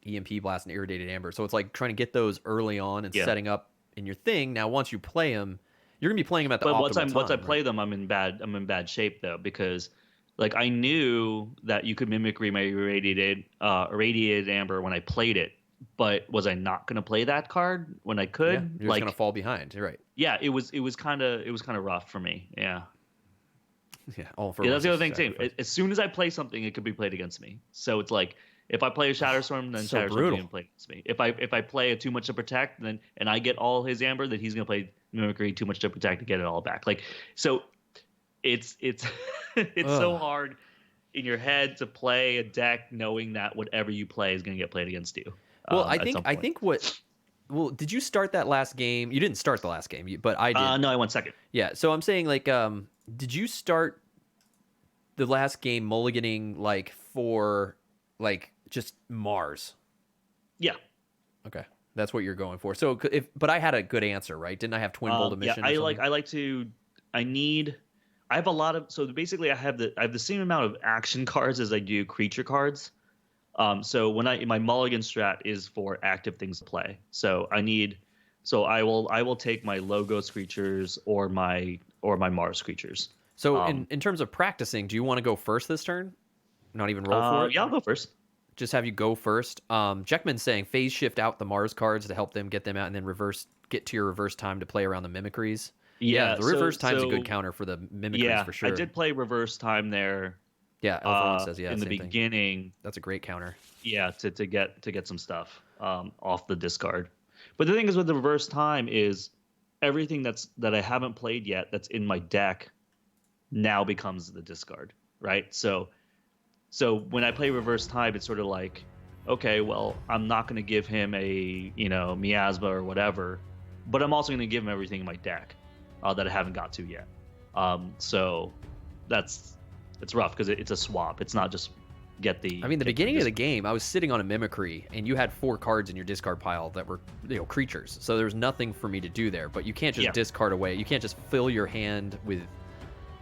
EMP Blast and Irradiated Amber. So it's like trying to get those early on and setting up in your thing. Now, once you play them, you're gonna be playing them at the optimal time. Once I play them, I'm in bad shape though, because like I knew that you could mimicry my irradiated Amber when I played it, but was I not gonna play that card when I could? Yeah, you're just gonna fall behind. You're right. Yeah, it was kind of rough for me. Yeah. Yeah. That's the other thing too. As soon as I play something, it could be played against me. So it's like, if I play a Shatterstorm, then Shatterstorm's going to play against me. If I play a Too Much to Protect, and I get all his Amber, then he's going to play Mimicry Too Much to Protect to get it all back. Like, so it's it's so hard in your head to play a deck knowing that whatever you play is going to get played against you. Well, I think did you start that last game? You didn't start the last game, but I did. No, I went second. Yeah, so I'm saying like, did you start the last game mulliganing like for like just Mars? Yeah. Okay, that's what you're going for. So but I had a good answer, right? Didn't I have Twin Bolt Emission? Yeah, I have a lot of, so basically I have the same amount of action cards as I do creature cards. So my mulligan strat is for active things to play. So I will take my Logos creatures or my Mars creatures. So in terms of practicing, do you want to go first this turn? Not even roll for it? Yeah, I'll go first. Just have you go first. Jackman's saying phase shift out the Mars cards to help them get them out, and then get to your reverse time to play around the mimicries. Yeah, the reverse time's a good counter for the mimicries for sure. I did play reverse time there. Yeah, Elfron says in the beginning. Thing. That's a great counter. Yeah, to get some stuff off the discard. But the thing is with the reverse time is everything that I haven't played yet that's in my deck now becomes the discard, right? So when I play reverse time, it's sort of like, okay, well, I'm not going to give him a miasma or whatever, but I'm also going to give him everything in my deck that I haven't got to yet. So it's rough because it's a swap. It's not just get the. I mean, the beginning of the game, I was sitting on a mimicry, and you had 4 cards in your discard pile that were creatures. So there's nothing for me to do there. But you can't just discard away. You can't just fill your hand with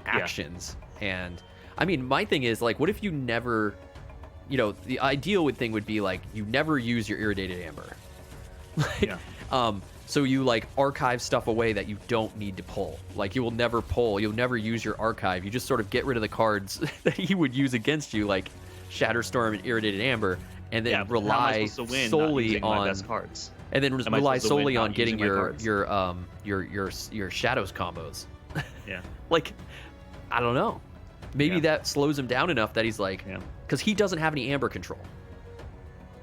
actions. And I mean, my thing is like, what if you never, the ideal thing would be like you never use your Irradiated Amber. So you like archive stuff away that you don't need to pull. Like you will never pull, you'll never use your archive. You just sort of get rid of the cards that he would use against you, like Shatterstorm and Irradiated Amber, and then rely solely on my best cards. And then rely solely on getting your shadows combos. Yeah. Like, I don't know. Maybe that slows him down enough that he's like, because he doesn't have any Amber control.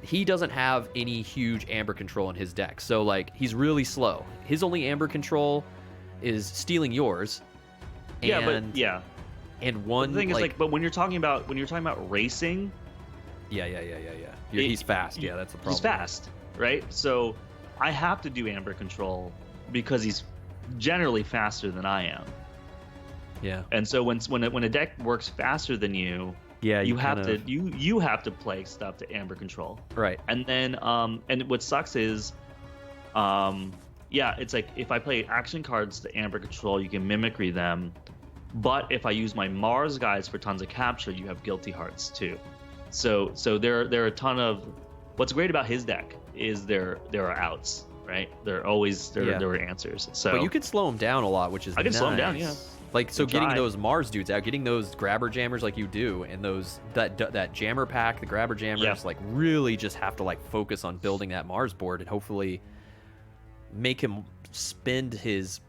He doesn't have any huge Amber control in his deck. So like, he's really slow. His only Amber control is stealing yours. And one. The thing is, like, but when you're talking about racing. He's fast. Yeah, that's the problem. He's fast, right? So I have to do Amber control because he's generally faster than I am. Yeah. And so when a deck works faster than you, you have to play stuff to Amber control. Right. And then and what sucks is it's like if I play action cards to Amber control, you can mimicry them. But if I use my Mars guys for tons of capture, you have guilty hearts too. So there are a ton of. What's great about his deck is there are outs, right? There are answers. So but you can slow him down a lot, which is I can slow him down, yeah. Like so, getting those Mars dudes out, getting those grabber jammers like you do, and those that jammer pack, the grabber jammers, like really just have to like focus on building that Mars board and hopefully make him spend his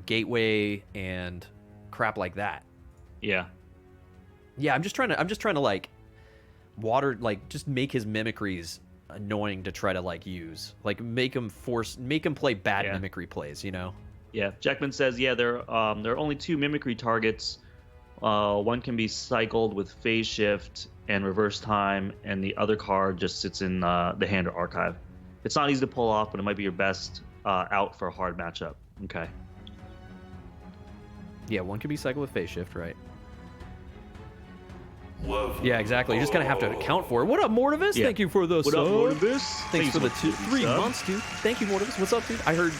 gateway and crap like that. Yeah. I'm just trying to like just make his mimicries annoying to try to like use, like make him play bad mimicry plays, Yeah, Jackman says, there are only 2 mimicry targets. One can be cycled with phase shift and reverse time, and the other card just sits in the hand or archive. It's not easy to pull off, but it might be your best out for a hard matchup. Okay. Yeah, one can be cycled with phase shift, right? Whoa. Yeah, exactly. You just kind of have to account for it. What up, Mortivis? Yeah. Thank you for the sub. What up, Mortivis? Thanks for the 3 months, dude. Thank you, Mortivis. What's up, dude? I heard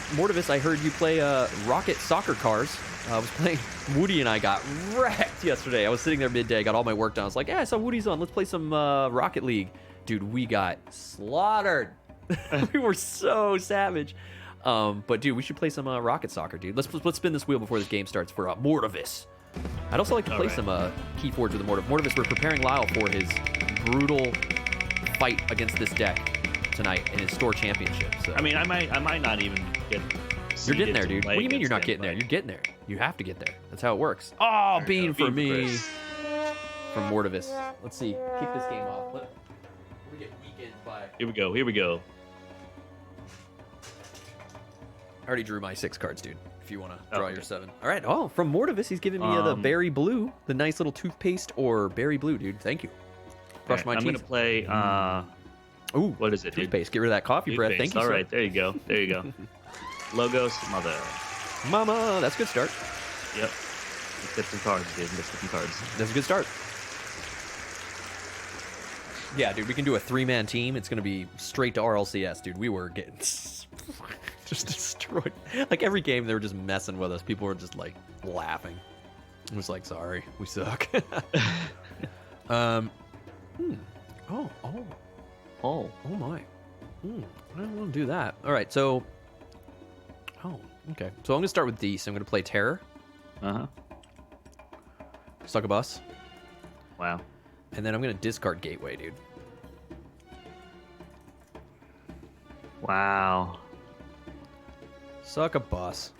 you play Rocket Soccer Cars. I was playing. Woody and I got wrecked yesterday. I was sitting there midday, got all my work done. I was like, I saw Woody's on. Let's play some Rocket League. Dude, we got slaughtered. We were so savage. But dude, we should play some Rocket Soccer, dude. Let's spin this wheel before this game starts for Mortivis. I'd also like to play some Keyforge with the Mortivis. We're preparing Lyle for his brutal fight against this deck tonight in his store championship. So I mean, I might not even get. You're getting there, dude. What do you mean you're not getting there? You're getting there. You have to get there. That's how it works. Oh, bean for me from Mortivis. Let's see. Kick this game off. Let me get weakened by. Here we go. I already drew my 6 cards, dude. If you want to draw your 7. All right. Oh, from Mortivis, he's giving me the berry blue, the nice little toothpaste or berry blue, dude. Thank you. Brush my teeth. I'm gonna play. What is it? Toothpaste. Get rid of that coffee breath. Thank you. All right, there you go. Logos, Mama. That's a good start. Yep. Get some cards, dude. That's a good start. Yeah, dude. We can do a 3-man team. It's gonna be straight to RLCS, dude. We were getting just destroyed. Like every game they were just messing with us. People were just like laughing. It was like, sorry, we suck. Oh my. I don't want to do that. All right, so okay. So I'm gonna start with D. So I'm gonna play Terror. Succubus. Wow. And then I'm gonna discard Gateway, dude. Wow. Succubus.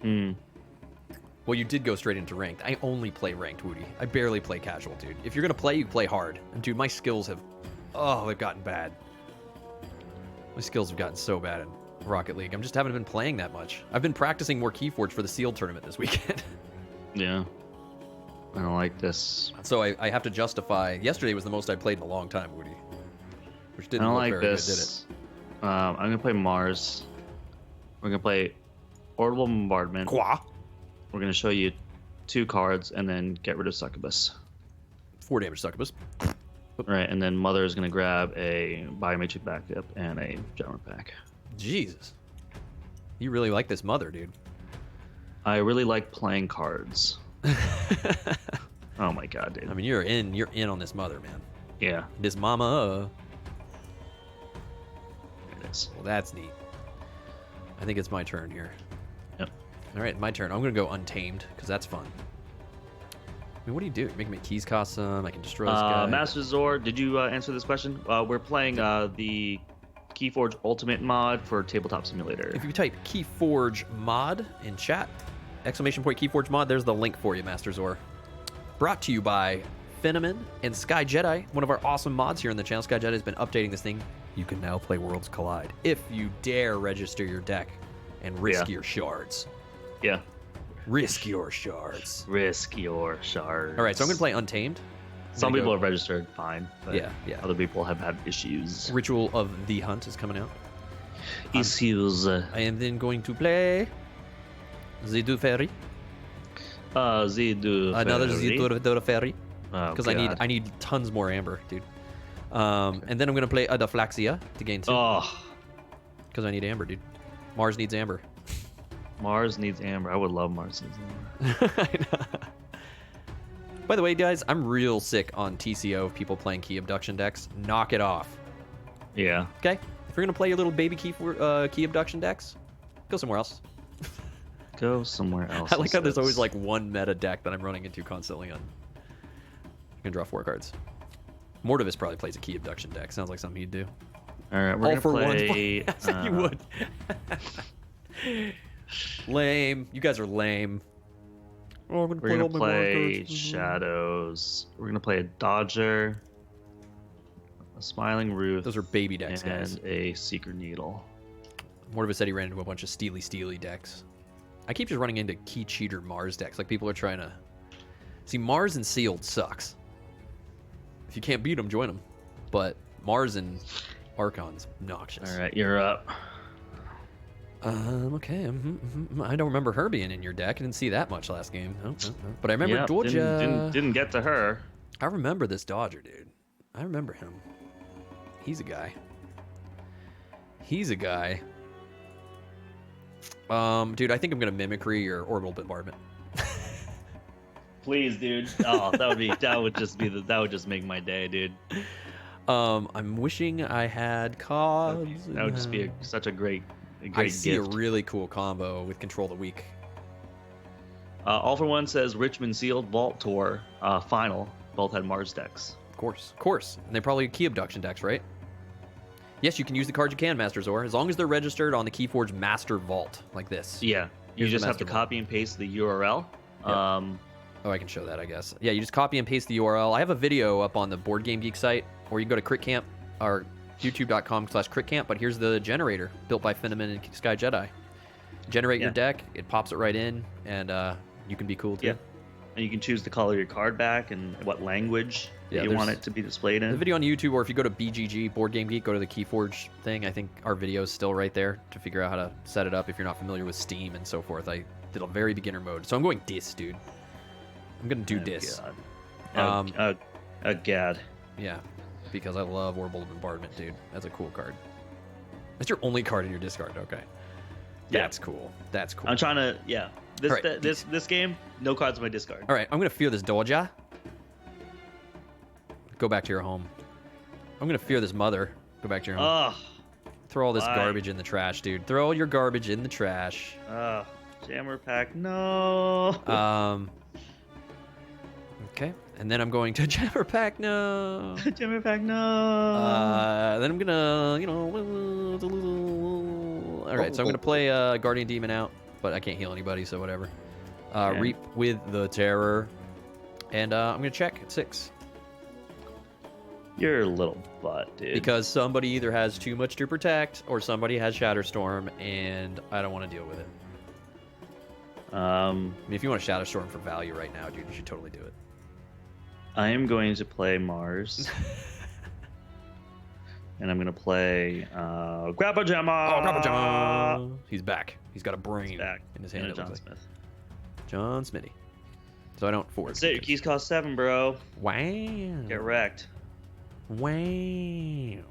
Well, you did go straight into ranked. I only play ranked, Woody. I barely play casual, dude. If you're gonna play, you play hard. And dude, my skills have, they've gotten bad. My skills have gotten so bad in Rocket League. I just haven't been playing that much. I've been practicing more Keyforge for the Sealed tournament this weekend. Yeah. I don't like this. So I have to justify. Yesterday was the most I played in a long time, Woody. Which didn't look very good, did it? I'm gonna play Mars. We're gonna play Orbital Bombardment. Qua. We're gonna show you 2 cards and then get rid of Succubus. 4 damage Succubus. Right, and then Mother is gonna grab a Biometric Backup and a Jammer Pack. Jesus. You really like this Mother, dude. I really like playing cards. Oh my god, dude. I mean, you're in on this Mother, man. Yeah. This mama. There it is. Well, that's neat. I think it's my turn here. Yep. All right, my turn. I'm going to go Untamed, because that's fun. I mean, what do you do? You make my keys cost some. I can destroy this guy. Master Zor, did you answer this question? We're playing the Keyforge Ultimate mod for Tabletop Simulator. If you type Keyforge mod in chat, !Keyforge mod, there's the link for you, Master Zor. Brought to you by Fenneman and Sky Jedi, one of our awesome mods here on the channel. Sky Jedi has been updating this thing. You can now play Worlds Collide if you dare register your deck and risk your shards. Yeah. Risk your shards. Risk your shards. All right, so I'm going to play Untamed. Some people have registered fine, but yeah. other people have had issues. Ritual of the Hunt is coming out. Issues. I am then going to play Zidu Ferry. Another Zidu Ferry. Because I need tons more amber, dude. And then I'm going to play Adaflaxia to gain 2. Oh. Because I need amber, dude. Mars needs amber. Mars needs amber. I would love Mars needs amber. I know. By the way, guys, I'm real sick on TCO of people playing key abduction decks. Knock it off. Yeah. Okay? If you're going to play your little baby key abduction decks, go somewhere else. Go somewhere else. I like how there's always like one meta deck that I'm running into constantly on. I'm going to draw 4 cards. Mortivis probably plays a key abduction deck. Sounds like something he'd do. All right, we're going to play... I said you would. Lame. You guys are lame. Oh, we're going to play Shadows. We're going to play a Dodger, a Smiling Ruth. Those are baby decks, guys. And a Seeker Needle. Mortivis said he ran into a bunch of steely decks. I keep just running into key cheater Mars decks. Like, people are trying to... See, Mars and Sealed sucks. If you can't beat them, join them. But Mars and Archon's obnoxious. All right, you're up. Okay. I don't remember her being in your deck. I didn't see that much last game. But I remember Dodger. Didn't get to her. I remember this Dodger, dude. I remember him. He's a guy. Dude, I think I'm gonna Mimicry or Orbital Bombardment. Please, dude. Oh, that would just make my day, dude. I'm wishing I had cards. That would just be such a great I see gift. a really cool combo with Control the Weak. All for One says Richmond Sealed Vault Tour final. Both had Mars decks. Of course. And they're probably key abduction decks, right? Yes, you can use the cards you can, Master Zor, as long as they're registered on the Keyforge Master Vault, like this. Yeah, you just have to copy and paste the URL. Yep. Oh, I can show that, I guess. Yeah, you just copy and paste the URL. I have a video up on the Board Game Geek site, or you can go to Crit Camp, or youtube.com/CritCamp, but here's the generator built by Fenneman and Sky Jedi. Generate your deck, it pops it right in, and you can be cool too. Yeah, and you can choose the color of your card back and what language you want it to be displayed in. The video on YouTube, or if you go to BGG, Board Game Geek, go to the Keyforge thing. I think our video is still right there to figure out how to set it up if you're not familiar with Steam and so forth. I did a very beginner mode. So I'm going Dis, dude. I'm going to do Dis. God. God. Yeah, because I love Orbital Bombardment, dude. That's a cool card. That's your only card in your discard, okay. Yeah. That's cool. I'm trying to, This game, no cards in my discard. All right, I'm going to fear this Doja. Go back to your home. I'm going to fear this mother. Go back to your home. Throw all this garbage in the trash, dude. Throw all your garbage in the trash. Jammer Pack, no. Okay, and then I'm going to Jammer Pack, no. Jammer Pack, no. Then I'm gonna, all right, so I'm gonna play Guardian Demon out, but I can't heal anybody, so whatever. Reap with the Terror, and I'm gonna check at 6. You're a little butt, dude. Because somebody either has too much to protect, or somebody has Shatterstorm, and I don't want to deal with it. I mean, if you want to Shatterstorm for value right now, dude, you should totally do it. I am going to play Mars. And I'm going to play Grappa Jamma. Oh, Grappa Jamma. He's back. He's got a brain in his hand. John Smith. John Smitty. So I don't forward. That's it. Your keys cost 7, bro. Wow. Get wrecked. Wow. Yeah.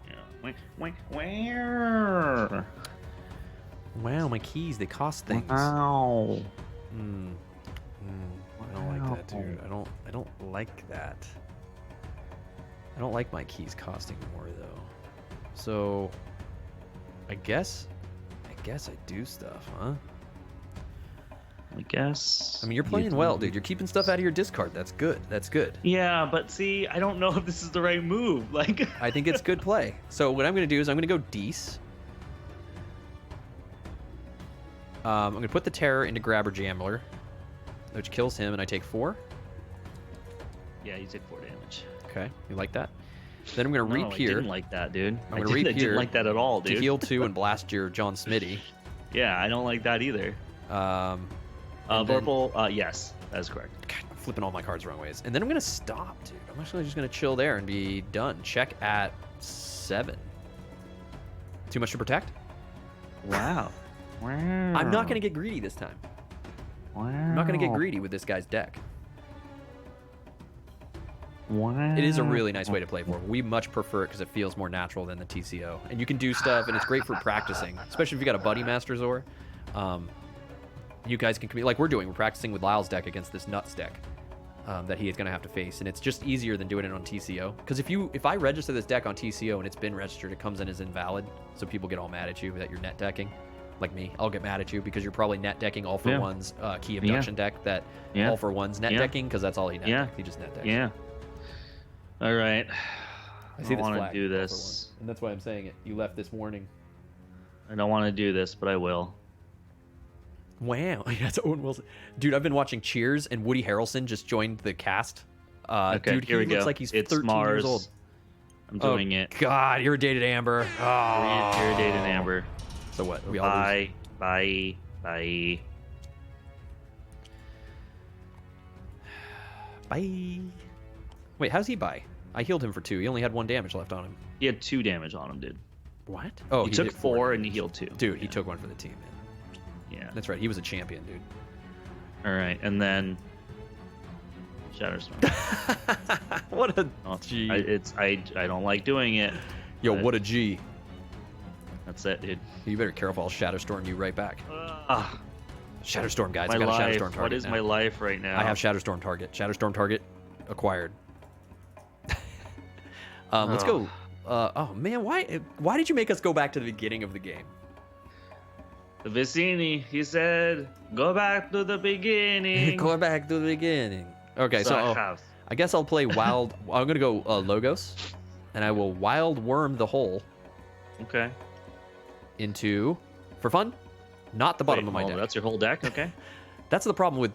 Wow. Wow, my keys, they cost things. Wow. I don't like that, dude. I don't like that. I don't like my keys costing more though. So I guess I do stuff, huh? I guess. I mean, you're playing well, dude. You're keeping stuff out of your discard. That's good. That's good. Yeah, but see, I don't know if this is the right move. Like, I think it's good play. So what I'm going to do is I'm going to go Dees. I'm going to put the Terror into Grabber Jambler, which kills him, and I take 4. Yeah, you take 4 damage. Okay, you like that? Then I'm going to Reap here. I didn't like that, dude. I'm going to Reap here. I didn't like that at all, dude. To heal 2 and blast your John Smitty. Yeah, I don't like that either. Purple, yes, that's correct. God, I'm flipping all my cards the wrong ways. And then I'm going to stop, dude. I'm actually just going to chill there and be done. Check at 7. Too much to protect? Wow. I'm not going to get greedy this time. Wow. I'm not going to get greedy with this guy's deck. Wow. It is a really nice way to play for. We much prefer it because it feels more natural than the TCO. And you can do stuff, and it's great for practicing, especially if you got a Buddy Master Zor. You guys can compete like we're doing. We're practicing with Lyle's deck against this Nuts deck that he is going to have to face. And it's just easier than doing it on TCO. Because if I register this deck on TCO and it's been registered, it comes in as invalid. So people get all mad at you that you're net decking. Like me, I'll get mad at you because you're probably net decking all for one's key abduction deck that all for one's net decking because that's all he net decked. He just net decks. Yeah. All right. I see this want flag. to do this. And that's why I'm saying it. You left this morning. I don't want to do this, but I will. Wow. Yeah, it's Owen Wilson. Dude, I've been watching Cheers, and Woody Harrelson just joined the cast. Okay, dude, here we looks go. like he's It's 13 Mars. years old. I'm doing it. God, irritated Amber. Oh. Irritated Amber. So what? We all lose. Bye. Bye. Wait, how's he bye? I healed him for 2. He only had 1 damage left on him. He had 2 damage on him, dude. What? Oh, he took did 4 and he healed 2. Dude, he took 1 for the team, man. Yeah. That's right. He was a champion, dude. All right, and then Shatterstorm. What a G. I don't like doing it. Yo, what a G. That's it, dude. You better careful. I'll Shatterstorm you right back. Shatterstorm, guys. I My got a life. Shatterstorm target What is now. my life right now? I have Shatterstorm target. Shatterstorm target acquired. Let's go. Oh man, why did you make us go back to the beginning of the game? The Vicini, he said, go back to the beginning. Go back to the beginning. Okay, so I guess I'll play Wild. I'm gonna go Logos, and I will Wild Worm the hole. Okay. Into, for fun, not the bottom of my deck. That's your whole deck. Okay. That's the problem with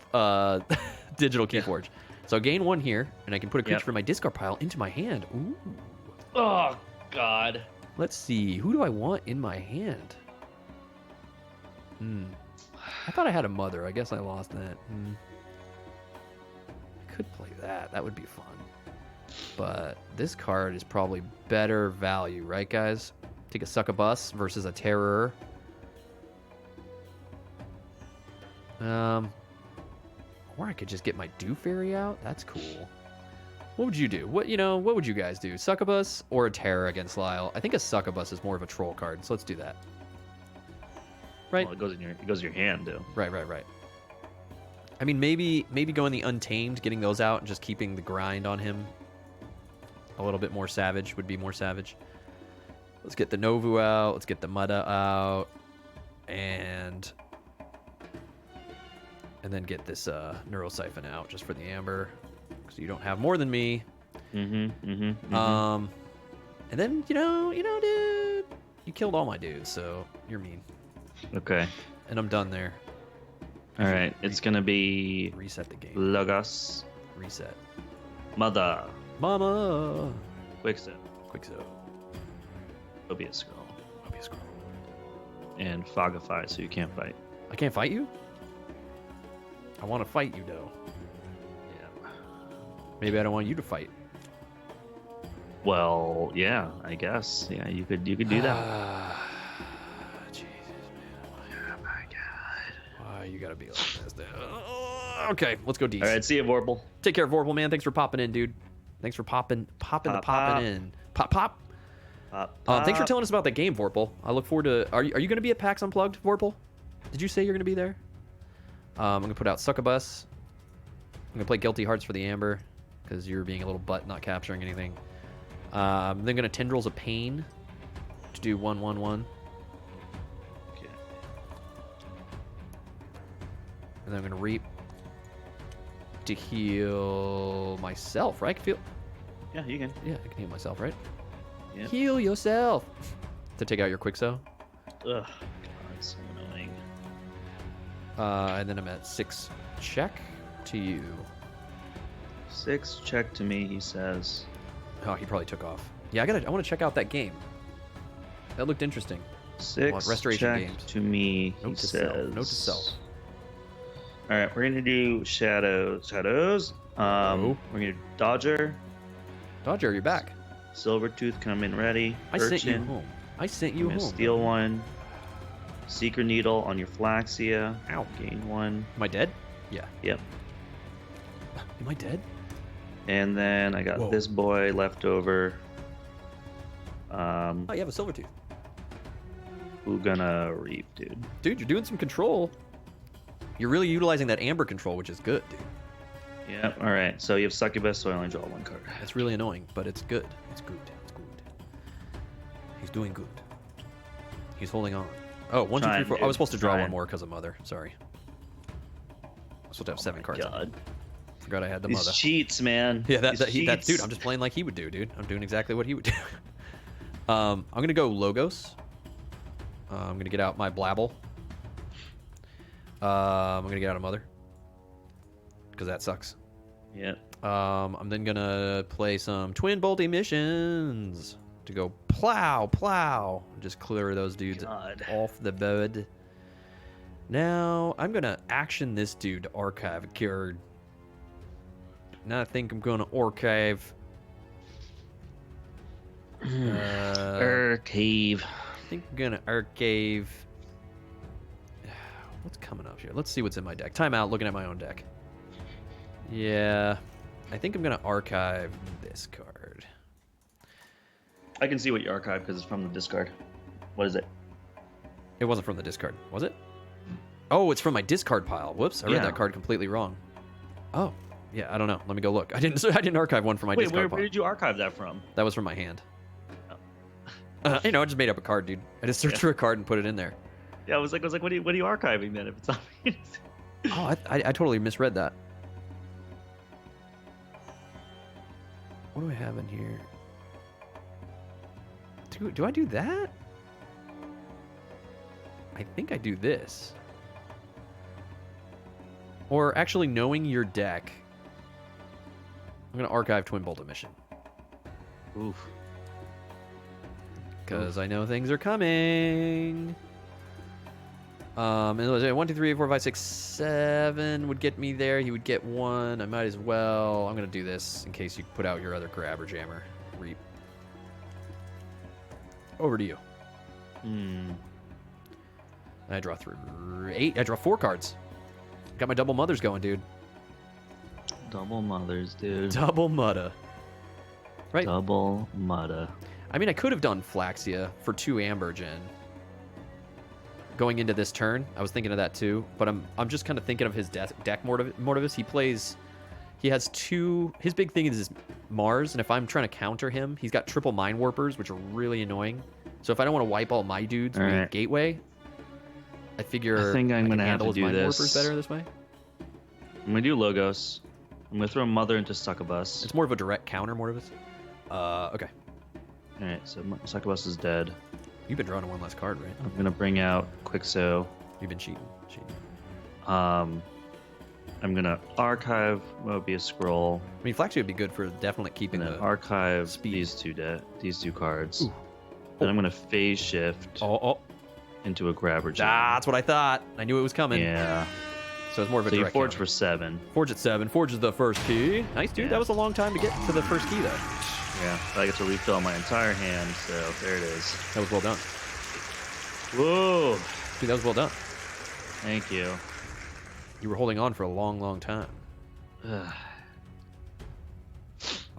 digital Keyforge. So I gain 1 here, and I can put a creature from my discard pile into my hand. Ooh. Oh God. Let's see. Who do I want in my hand? I thought I had a Mother. I guess I lost that. I could play that. That would be fun. But this card is probably better value, right, guys? Take a Succubus versus a Terror. Or I could just get my Dew Fairy out. That's cool. What would you do? What would you guys do? Succubus or a Terror against Lyle? I think a Succubus is more of a troll card, so let's do that. Right? Well, it goes in your hand, though. Right. I mean, maybe going the Untamed, getting those out, and just keeping the grind on him a little bit more savage would be more savage. Let's get the Novu out. Let's get the Mutta out, and then get this Neurosiphon out just for the Amber, because you don't have more than me. And then dude, you killed all my dudes, so you're mean. Okay. And I'm done there. All right, it's gonna be Reset the game. Logos. Reset. Mother. Mama. Quicksilver. Obius Scroll. And Fogify, so you can't fight. I can't fight you? I want to fight you, though. Yeah. Maybe I don't want you to fight. Well, yeah, I guess. Yeah, you could do that. Jesus, man. Oh my God. Why you gotta be like this? Okay, let's go deep. All right, see you, Vorpal. Take care, Vorpal, man. Thanks for popping in, dude. Thanks for popping in. Pop. Thanks for telling us about that game, Vorpal. I look forward to. Are you going to be at PAX Unplugged, Vorpal? Did you say you're going to be there? I'm going to put out Succubus. I'm going to play Guilty Hearts for the Amber because you're being a little butt, not capturing anything. Then gonna Tendrils of Pain to do 1/1/1. Okay. And then I'm gonna Reap to heal myself, right? I can feel. Yeah, you can. Yeah, I can heal myself, right? Yep. Heal yourself. To take out your Quixo. Ugh, God, so annoying. And then I'm at 6 check to you. 6 check to me, he says. Oh, he probably took off. Yeah, I want to check out that game. That looked interesting. 6 restoration check games. to me, he Note to says. self. Note to self. All right, we're gonna do shadows. We're gonna do Dodger. Dodger, you're back. Silvertooth coming ready. I sent you home. I sent you I'm home. gonna steal one. Seeker Needle on your Flaxia. Ow. Gain 1. Am I dead? Yeah. Yep. Am I dead? And then I got Whoa. this boy left over. Oh, you have a Silvertooth. Who gonna Reap, dude? Dude, you're doing some control. You're really utilizing that Amber control, which is good, dude. Yep. All right. So you have Succubus, so I only draw 1 card. It's really annoying, but it's good. It's good. It's good. He's doing good. He's holding on. Oh, 1, 2, 3, 4. I was supposed to draw one more because of Mother. Sorry. I was supposed to have 7 cards. God. Forgot I had the These Mother. cheats, man. Yeah, that These dude. I'm just playing like he would do, dude. I'm doing exactly what he would do. I'm gonna go Logos. I'm gonna get out my Blabble. I'm gonna get out a Mother because that sucks. Yep. I'm then gonna play some Twin Bolt Emissions to go plow, just clear those dudes off the board. Now I'm gonna action this dude to archive a card. Now I think I'm gonna archive. Archive. I think I'm gonna archive. What's coming up here? Let's see what's in my deck. Time out. Looking at my own deck. Yeah, I think I'm gonna archive this card. I can see what you archive because it's from the discard. What is it? It wasn't from the discard, was it? Oh, it's from my discard pile. Whoops, I read that card completely wrong. Oh, yeah, I don't know. Let me go look. I didn't archive one from my discard pile. Where did you archive that from? That was from my hand. I just made up a card, dude. I just searched for a card and put it in there. Yeah, I was like, what are you archiving then? If it's not me? Oh, I totally misread that. What do I have in here? Do I do that? I think I do this. Or actually, knowing your deck, I'm gonna archive Twin Bolt Emission. Oof. Because I know things are coming. And it was 1, 2, 3, 4, 5, 6, 7 would get me there. He would get 1. I might as well. I'm gonna do this in case you put out your other grabber jammer. Reap. Over to you. I draw 8. I draw 4 cards. Got my double mothers going, dude. Double mothers, dude. Double mudda. Right. Double mudda. I mean, I could have done Flaxia for 2 Amber Gen. Going into this turn, I was thinking of that too, but I'm just kind of thinking of his deck Mortivus. He has 2. His big thing is his Mars, and if I'm trying to counter him, he's got triple Mind Warpers, which are really annoying. So if I don't want to wipe all my dudes with Gateway, I figure I think I'm gonna have to handle do his Mind this. Warpers better this way. I'm gonna do Logos. I'm gonna throw Mother into Succubus. It's more of a direct counter, Mortivus. Okay. All right, so Succubus is dead. You've been drawing 1 less card, right? I'm gonna bring out Quixo. You've been cheating. I'm gonna archive Mobius Scroll. I mean, Flaxia would be good for definitely keeping And the then archive speed. these two cards. Ooh. Then I'm gonna phase shift into a grabber gem. That's what I thought. I knew it was coming. Yeah. So it's more of a So you direct forge counter. for 7. Forge at 7. Forge is the first key. Nice, dude. Yeah. That was a long time to get to the first key, though. Yeah. I get to refill my entire hand, so there it is. That was well done. Whoa. Dude, that was well done. Thank you. You were holding on for a long, long time. A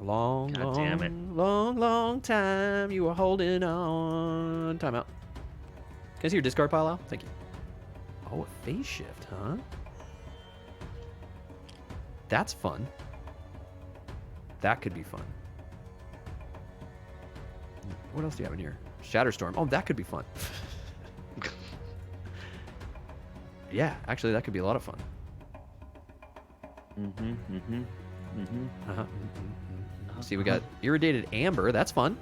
long, God damn it. long time you were holding on. Time out. Can I see your discard pile out? Thank you. Oh, a phase shift, huh? That's fun. That could be fun. What else do you have in here? Shatterstorm. Oh, that could be fun. Yeah, actually, that could be a lot of fun. See, we got Irradiated Amber. That's fun.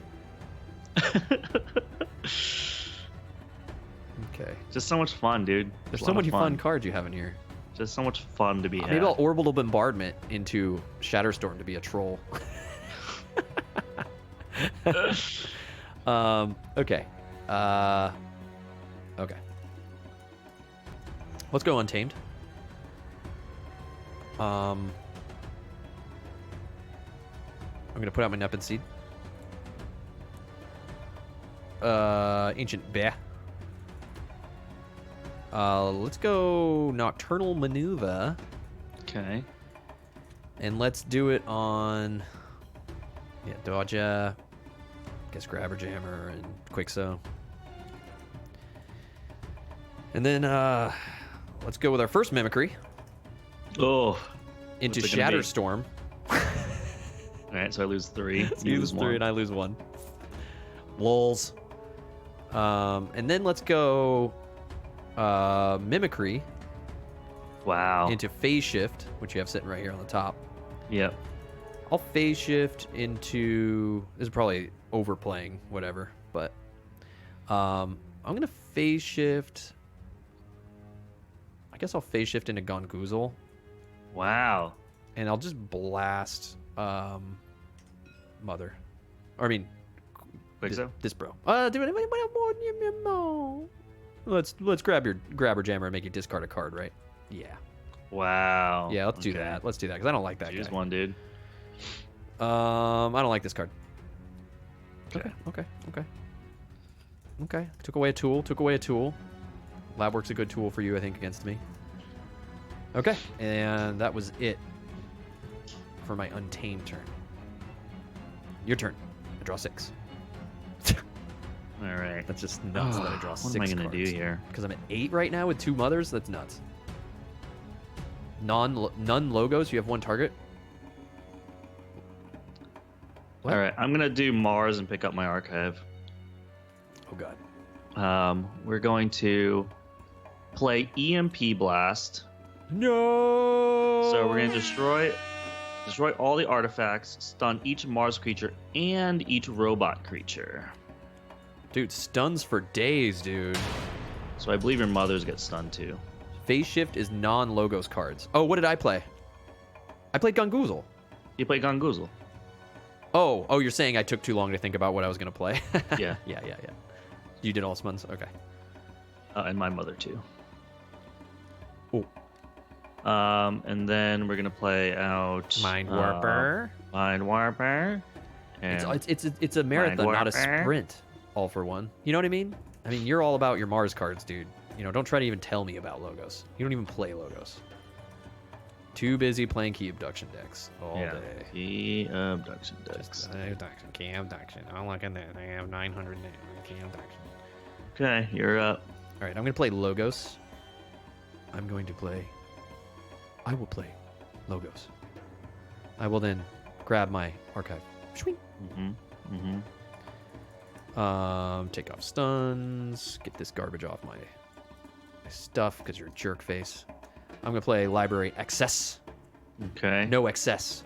Okay. Just so much fun, dude. There's so many fun cards you have in here. Just so much fun to be had. Maybe I'll Orbital Bombardment into Shatterstorm to be a troll. Okay. Okay. Let's go Untamed. I'm gonna put out my Nepin Seed. Ancient Bear. Let's go Nocturnal Maneuver. Okay. And let's do it on... Yeah, Dodger. Guess Grabber Jammer and Quixo. And then, let's go with our first Mimicry. Oh. Into Shatterstorm. Alright, so I lose 3. You lose 3 and I lose 1. Lulz. And then let's go Mimicry. Wow. Into Phase Shift, which you have sitting right here on the top. Yep. I'll Phase Shift into... This is probably overplaying, whatever. But I'm going to Phase Shift... I guess I'll Phase Shift into Gongoozle. Wow. And I'll just blast Mother. Or I mean... Quixo? This bro. Do anybody want more? Let's grab your Grabber Jammer and make you discard a card, right? Yeah. Wow. Yeah, let's do that. Let's do that because I don't like that guy. Choose one, dude. I don't like this card. Okay. Okay. Took away a tool. Labwork's a good tool for you, I think, against me. Okay. And that was it for my Untamed turn. Your turn. I draw 6. All right. That's just nuts that I draw 6 What am I going to do here? Because I'm at 8 right now with 2 mothers? That's nuts. None logos? You have 1 target? What? All right. I'm going to do Mars and pick up my archive. Oh, God. We're going to play EMP Blast. No! So we're going to destroy all the artifacts, stun each Mars creature and each robot creature. Dude, stuns for days, dude. So I believe your mothers get stunned too. Phase Shift is non-logos cards. Oh, what did I play? I played Gongoozle. You play Gongoozle. Oh, you're saying I took too long to think about what I was going to play? Yeah. Yeah. You did all Smuns? Okay. And my mother too. Oh. And then we're going to play out... Mind Warper. Mind Warper. And It's a marathon, not a sprint. All for one. You know what I mean? I mean, you're all about your Mars cards, dude. You know, don't try to even tell me about logos. You don't even play logos. Too busy playing Key Abduction decks all day. Key Abduction decks. Key Abduction. I'm looking at I have 900 Key Abduction. Okay, you're up. All right, I'm going to play logos. I will play logos. I will then grab my archive. Take off stuns. Get this garbage off my stuff because you're a jerk face. I'm going to play Library Excess. Okay. No excess.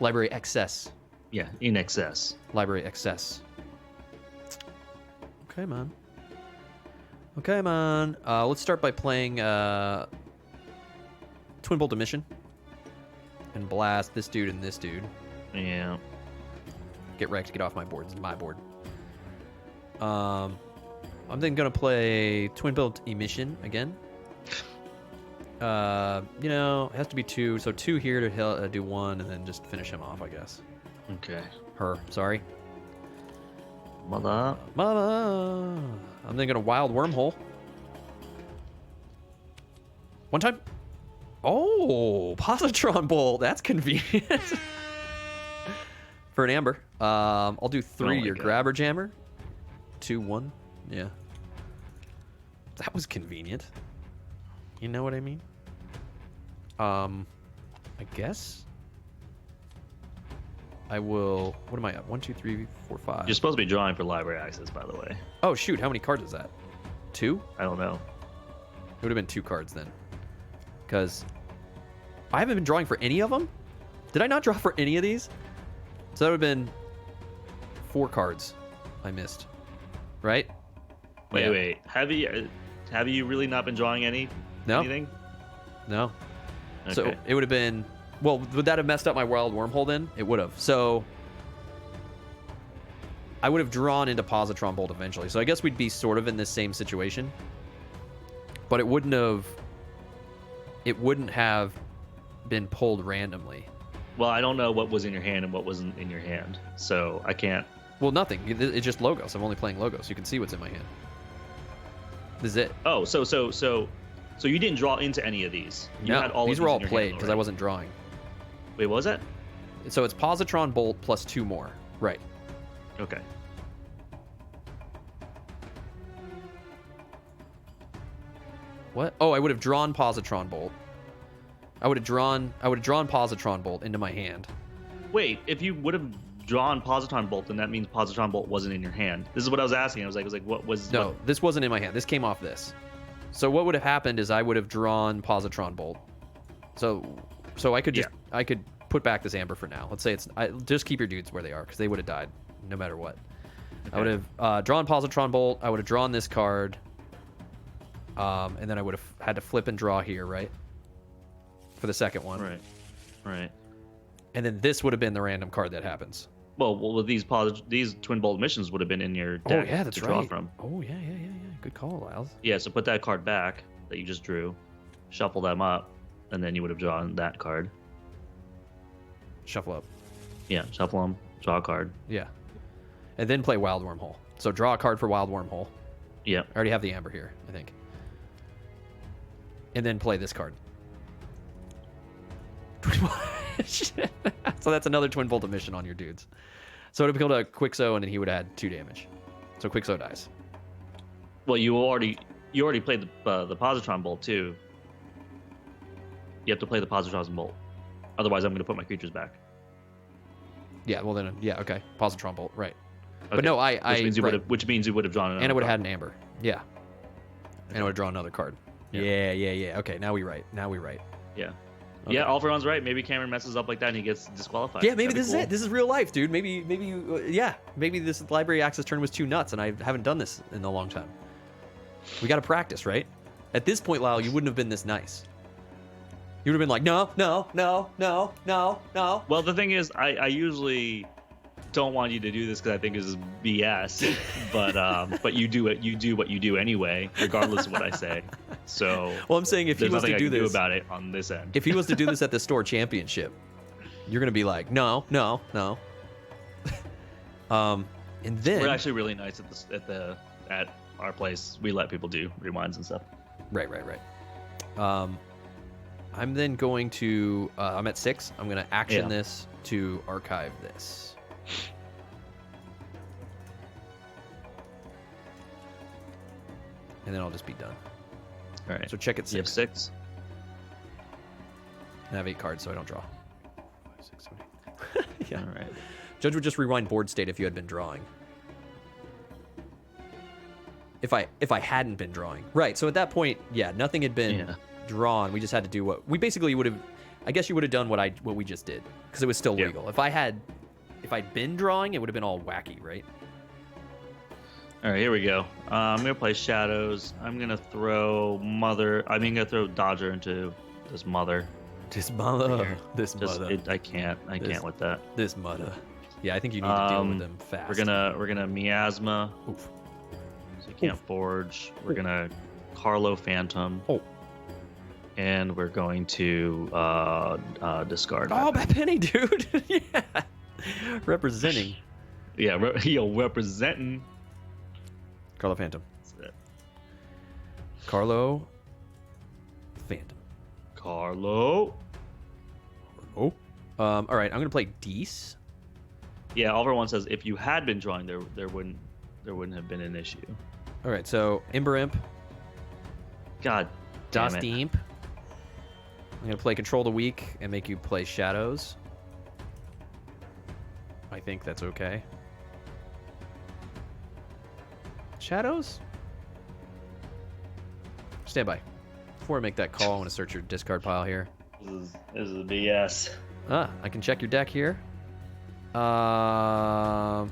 Library Excess. Yeah, in excess. Library Excess. Okay, man. Let's start by playing Twin Bolt Emission. And blast this dude and this dude. Yeah. Get wrecked, get off my board. This is my board. I'm then going to play Twin Bolt Emission again. You know, it has to be 2. So 2 here to do 1 and then just finish him off, I guess. Okay. Sorry. Mother. I'm then going to Wild Wormhole. 1 time. Oh, Positron Bolt. That's convenient. For an Amber. I'll do 3 your Grabber Jammer. 2, 1. Yeah. That was convenient. You know what I mean? I guess. I will. What am I at? 1, 2, 3, 4, 5. You're supposed to be drawing for library access, by the way. Oh shoot! How many cards is that? 2? I don't know. It would have been 2 cards then, because I haven't been drawing for any of them. Did I not draw for any of these? So that would have been 4 cards I missed, right? Wait. Have you really not been drawing anything? No. Okay. So it would have been. Well, would that have messed up my wild wormhole then? It would have. So I would have drawn into Positron Bolt eventually. So I guess we'd be sort of in this same situation. But it wouldn't have been pulled randomly. Well, I don't know what was in your hand and what wasn't in your hand, so I can't. Well, nothing. It's just logos. I'm only playing logos. You can see what's in my hand. This is it. Oh, so you didn't draw into any of these. You had all these of were all in your played hand because I wasn't drawing. Wait, what was that? So it's Positron Bolt plus 2 more. Right. Okay. What? Oh, I would have drawn Positron Bolt. I would have drawn Positron Bolt into my hand. Wait, if you would have drawn Positron Bolt, then that means Positron Bolt wasn't in your hand. This is what I was asking. I was like, what was? No, what? This wasn't in my hand. This came off this. So what would have happened is I would have drawn Positron Bolt. So I could just I could put back this amber for now. Let's say just keep your dudes where they are because they would have died no matter what. Okay. I would have drawn Positron Bolt. I would have drawn this card. And then I would have had to flip and draw here, right? For the second one. Right. And then this would have been the random card that happens. Well, these Twin Bolt missions would have been in your deck to draw from. Oh, yeah. Good call, Lyle. Yeah, so put that card back that you just drew, shuffle them up, and then you would have drawn that card. Shuffle up. Yeah, shuffle them, draw a card. Yeah. And then play Wild Wormhole. So draw a card for Wild Wormhole. Yeah. I already have the amber here, I think. And then play this card. So that's another Twin Bolt emission on your dudes. So it would have killed a Quixo, and then he would have had 2 damage. So Quixo dies. Well, you already played the Positron Bolt too. You have to play the Positron Bolt. Otherwise, I'm going to put my creatures back. Yeah, well then, okay. Positron Bolt, right. Okay. But no, which means you would have drawn another and I would have had card. an amber. Yeah. And I would have drawn another card. Yeah. Okay, now we right. Yeah. Okay. Yeah, All for One's right. Maybe Cameron messes up like that and he gets disqualified. Yeah, maybe That'd be this cool. is it. This is real life, dude. Maybe this library access turn was too nuts, and I haven't done this in a long time. We got to practice, right? At this point, Lyle, you wouldn't have been this nice. You would have been like, no. Well, the thing is, I usually don't want you to do this because I think this is BS. but you do it. You do what you do anyway, regardless of what I say. So well, I'm saying if he was to do this about it on this end, if he was to do this at the store championship, you're gonna be like, no. And then we're actually really nice at our place. We let people do rewinds and stuff. Right. I'm then going to. I'm at 6. I'm gonna action this to archive this. And then I'll just be done. All right. So check at 6. You have 6. I have 8 cards, so I don't draw. 5, 6, 7, 8. Yeah. All right. Judge would just rewind board state if you had been drawing. If I hadn't been drawing. Right. So at that point, nothing had been drawn. We just had to do what we basically would have. I guess you would have done what we just did because it was still legal. If I'd been drawing, it would have been all wacky, right? All right, here we go. I'm gonna play Shadows. I'm gonna throw Dodger into this Mother. This Mother. I can't with that. This Mother. Yeah, I think you need to deal with them fast. We're gonna Miasma. Oof. So you can't forge. We're gonna Carlo Phantom. Oh. And we're going to discard. Oh, Bad Penny, dude. Yeah. Representing. Yeah, representing. Carlo Phantom. That's it. Carlo Phantom. Carlo. Oh. All right, I'm gonna play Dees. Yeah, Oliver one says if you had been drawing, there wouldn't have been an issue. All right, so Ember Imp. God damn Das it. Die Imp. I'm gonna play Control the Weak and make you play Shadows. I think that's okay. Shadows? Stand by. Before I make that call, I want to search your discard pile here. This is BS. I can check your deck here. I'm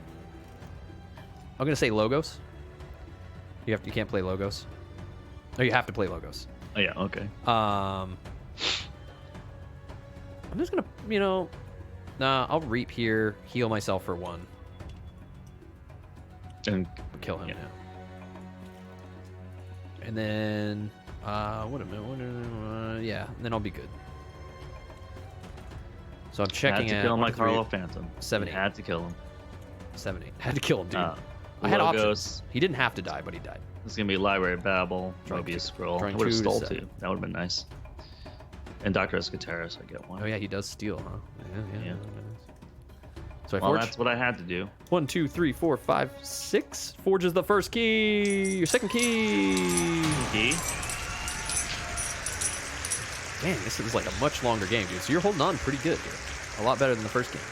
gonna say Logos. You can't play Logos. Oh, you have to play Logos. Oh yeah, okay. I'm just gonna, I'll Reap here, heal myself for 1. And Kill him yeah. now. And then, yeah, and then I'll be good. So I'm checking had to at kill my 1, 2, 3, Carlo Phantom. 7, 8. Had to kill him. 7, 8. Had to kill him, dude. I had Logos. options. He didn't have to die, but he died. This is gonna be Library of Babel, Drawing Mobius two- Scroll. I drawing would have 2 to stole 7. 2. That would have been nice. And Dr. Escoteris, I get 1. Oh yeah, he does steal, huh? Yeah. Yeah. So I Well, forge. that's what I had to do. 1, 2, 3, 4, 5, 6. Forge is the first key. Your second key. Key. Man, this is like a much longer game, dude. So you're holding on pretty good, dude. A lot better than the first game.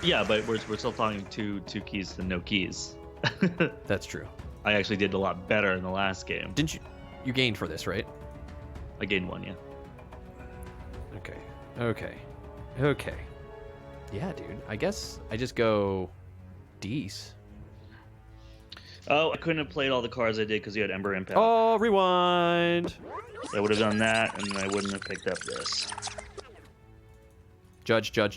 Yeah, but we're still talking two keys to no keys. That's true. I actually did a lot better in the last game. Didn't you? You gained for this, right? I gained 1, yeah. Okay. Yeah, dude. I guess I just go D's. Oh, I couldn't have played all the cards I did because you had Ember Impact. Oh, rewind. I would have done that, and then I wouldn't have picked up this. Judge. Yeah.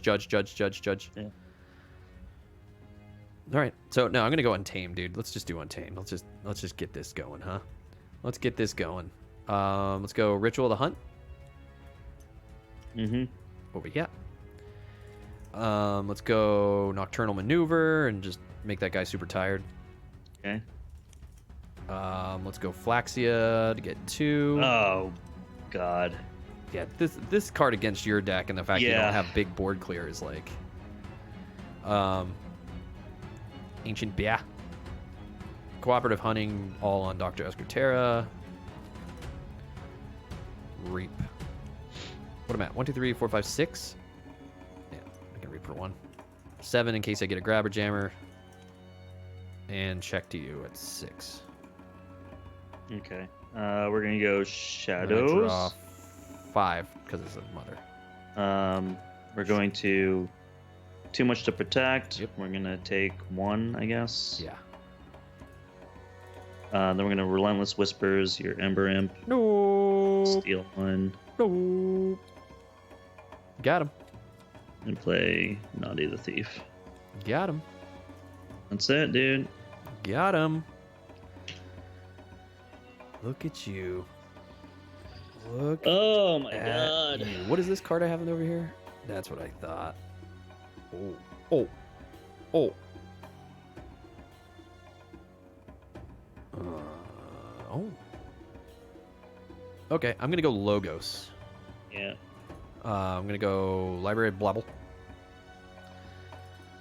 All right. So no, I'm gonna go Untamed, dude. Let's just do Untamed. Let's just get this going, huh? Let's get this going. Let's go Ritual of the Hunt. Mm-hmm. What we got? Let's go Nocturnal Maneuver and just make that guy super tired. Okay. Let's go Flaxia to get 2. Oh, God. Yeah, this card against your deck and the fact you Yeah. don't have big board clear is like, Ancient Bia. Cooperative Hunting all on Dr. Escutera. Reap. What am I at? 1, 2, 3, 4, 5, 6. Yeah, I can Reap for 1. 7 in case I get a Grabber Jammer. And check to you at 6. Okay. We're gonna go And I Shadows. draw 5 because it's a mother. We're going to too much to protect. Yep. We're gonna take 1, I guess. Yeah. Then we're gonna Relentless Whispers, your Ember Imp, No. steal 1, No. Got him. and play Naughty the Thief. Got him. That's it, dude. Got him. Look at you. Look Oh my at God. you. What is this card I have over here? That's what I thought. Oh. Oh. Oh. Okay, I'm gonna go Logos. Yeah. I'm gonna go Library of Blabble.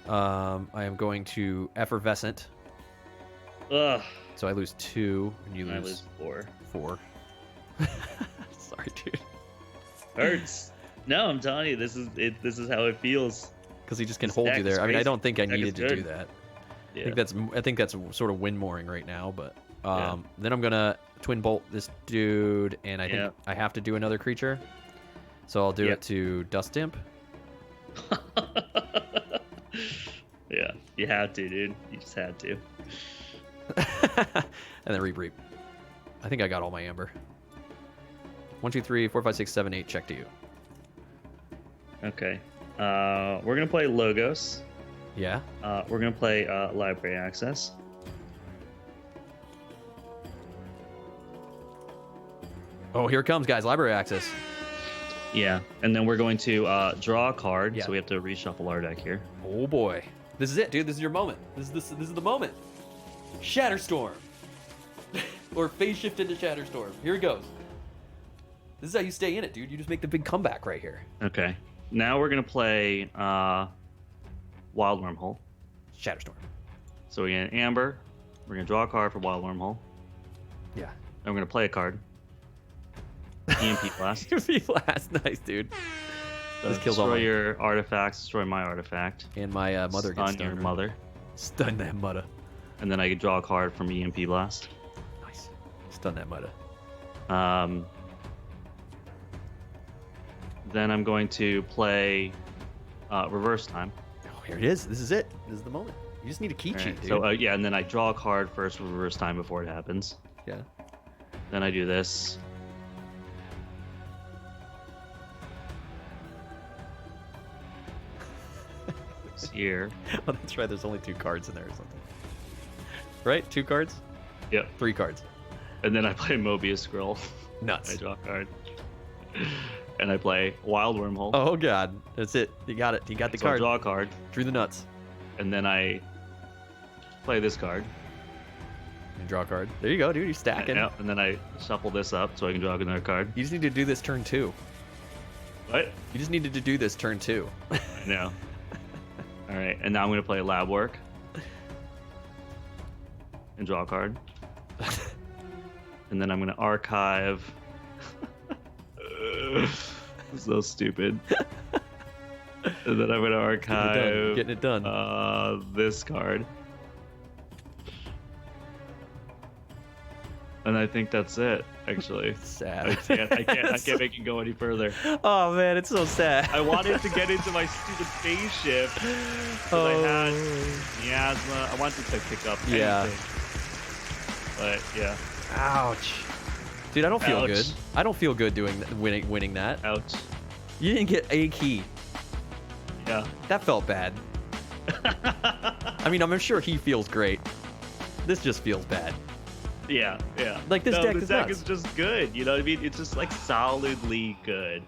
I am going to Effervescent. Ugh. So I lose 2, and you I lose lose 4. 4. Sorry, dude. Hurts. No, I'm telling you, this is it. This is how it feels. Because he just can This hold deck you is there. I mean, I crazy. don't think I This deck needed is to do good. that. Yeah. I think that's sort of windmooring right now. But Yeah. then I'm gonna Twin Bolt this dude, and I think Yeah. I have to do another creature. So I'll do Yeah. it to Dust Imp. Yeah, you had to, dude. You just had to. And then Reap. I think I got all my Amber. 1, 2, 3, 4, 5, 6, 7, 8. Check to you. Okay. We're gonna play Logos. Yeah. We're gonna play Library Access. Oh, here it comes, guys. Library access. Yeah, and then we're going to draw a card. Yeah. So we have to reshuffle our deck here. Oh boy. This is it, dude. This is your moment. This is the moment. Shatterstorm. Or phase shift into Shatterstorm. Here it goes. This is how you stay in it, dude. You just make the big comeback right here. Okay. Now we're gonna play Wild Wormhole. Shatterstorm. So we're gonna Amber. We're gonna draw a card for Wild Wormhole. Yeah. And we're gonna play a card. EMP Blast. Be last. Nice, dude. This kills all destroy my... your artifacts, destroy my artifact. And my mother gets stunned. stunned. Your mother. Stun that mother. And then I can draw a card from EMP Blast. Nice. Stun that mother. Then I'm going to play Reverse Time. Oh, here it is. This is it. This is the moment. You just need a key cheat, dude. So yeah, and then I draw a card first with Reverse Time before it happens. Yeah. Then I do this. It's here. Oh, that's right. There's only 2 cards in there or something. Right? 2 cards? Yep. 3 cards. And then I play Mobius Scroll. Nuts. I draw a card. And I play Wild Wormhole. Oh, God. That's it. You got it. You got the card. I draw a card. Drew the nuts. And then I play this card. And draw a card. There you go, dude. You're stacking. Yeah, and then I shuffle this up so I can draw another card. You just need to do this turn 2. What? You just needed to do this turn 2. I know. All right, and now I'm going to play Lab Work. And draw a card. And then I'm going to archive... so stupid. And then I'm going to archive... Getting it done. This card. And I think that's it, actually. Sad. I can't make it go any further. Oh man, it's so sad. I wanted to get into my stupid spaceship. Oh. I had miasma. I wanted to pick up anything. Yeah. But yeah. Ouch. Dude, I don't feel Ouch. good. I don't feel good winning that. Ouch. You didn't get a key. Yeah. That felt bad. I mean, I'm sure he feels great. This just feels bad. Yeah, yeah. Like, this deck is nuts. is just good. You know what I mean? It's just like solidly good.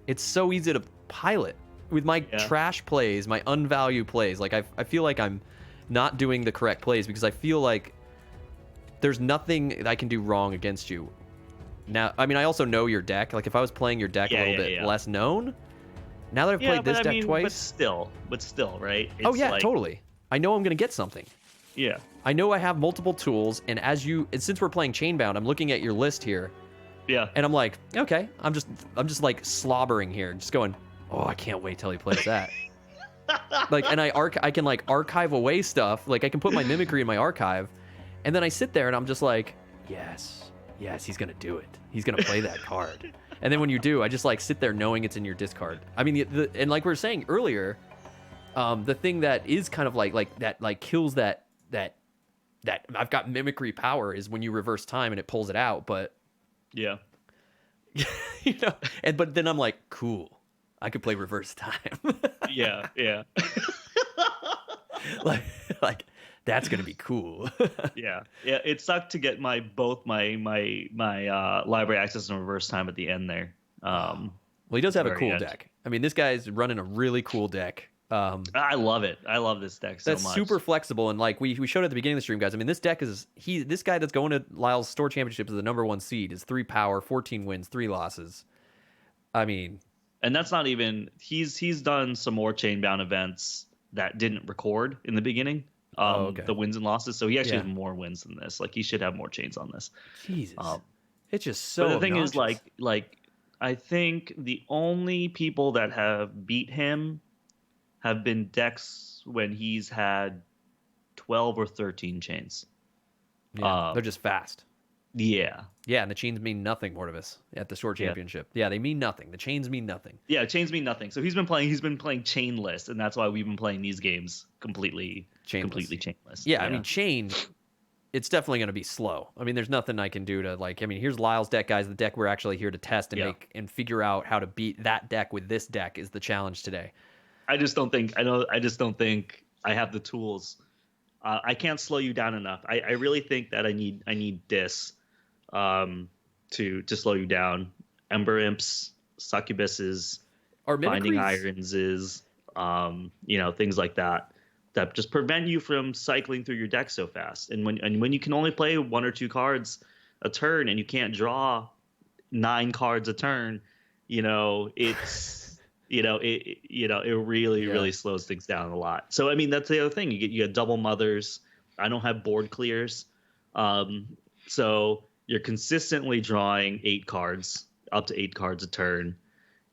It's so easy to pilot. With my trash plays, my unvalue plays, like I feel like I'm not doing the correct plays because I feel like there's nothing that I can do wrong against you. Now, I mean, I also know your deck. Like, if I was playing your deck a little bit less known, now that I've played this deck twice... But still, right? Oh, yeah, totally. I know I'm going to get something. Yeah. I know I have multiple tools, and since we're playing Chainbound, I'm looking at your list here. Yeah. And I'm like, okay, I'm just like slobbering here, just going, oh, I can't wait till he plays that. Like, and I can like archive away stuff. Like, I can put my mimicry in my archive, and then I sit there and I'm just like, yes, he's gonna do it. He's gonna play that card. And then when you do, I just like sit there knowing it's in your discard. I mean, and like we were saying earlier, the thing that is kind of like that like kills that I've got mimicry power is when you reverse time and it pulls it out. But yeah, you know, but then I'm like, cool, I could play reverse time. yeah. like that's gonna be cool. yeah. It sucked to get both my library access and reverse time at the end there. Well, he does have a cool end. deck. I mean, this guy's running a really cool deck. I love it. I love this deck so much. That's super flexible, and like we showed at the beginning of the stream, guys. I mean, this deck is this guy that's going to Lyle's Store Championship is the #1 seed. Is 3 power, 14 wins, 3 losses. I mean, and that's not even he's done some more Chainbound events that didn't record in the beginning. The wins and losses. So he actually has more wins than this. Like, he should have more chains on this. Jesus, it's just so. But the thing is, obnoxious. like I think the only people that have beat him have been decks when he's had 12 or 13 chains. Yeah, they're just fast. Yeah. Yeah, and the chains mean nothing, Mortivis, at the Store Championship. Yeah, they mean nothing. The chains mean nothing. Yeah, chains mean nothing. So he's been playing chainless, and that's why we've been playing these games completely chainless. Yeah, I mean, chain, it's definitely going to be slow. I mean, there's nothing I can do to, like, I mean, here's Lyle's deck, guys. The deck we're actually here to test and make and figure out how to beat that deck with this deck is the challenge today. I just don't think I have the tools. I can't slow you down enough. I really think that I need this to slow you down. Ember Imps, Succubuses, Binding Irons, things like that just prevent you from cycling through your deck so fast. And when you can only play 1 or 2 cards a turn and you can't draw 9 cards a turn, it's it really slows things down a lot. So I mean, that's the other thing. You get double mothers. I don't have board clears, so you're consistently drawing 8 cards, up to 8 cards a turn.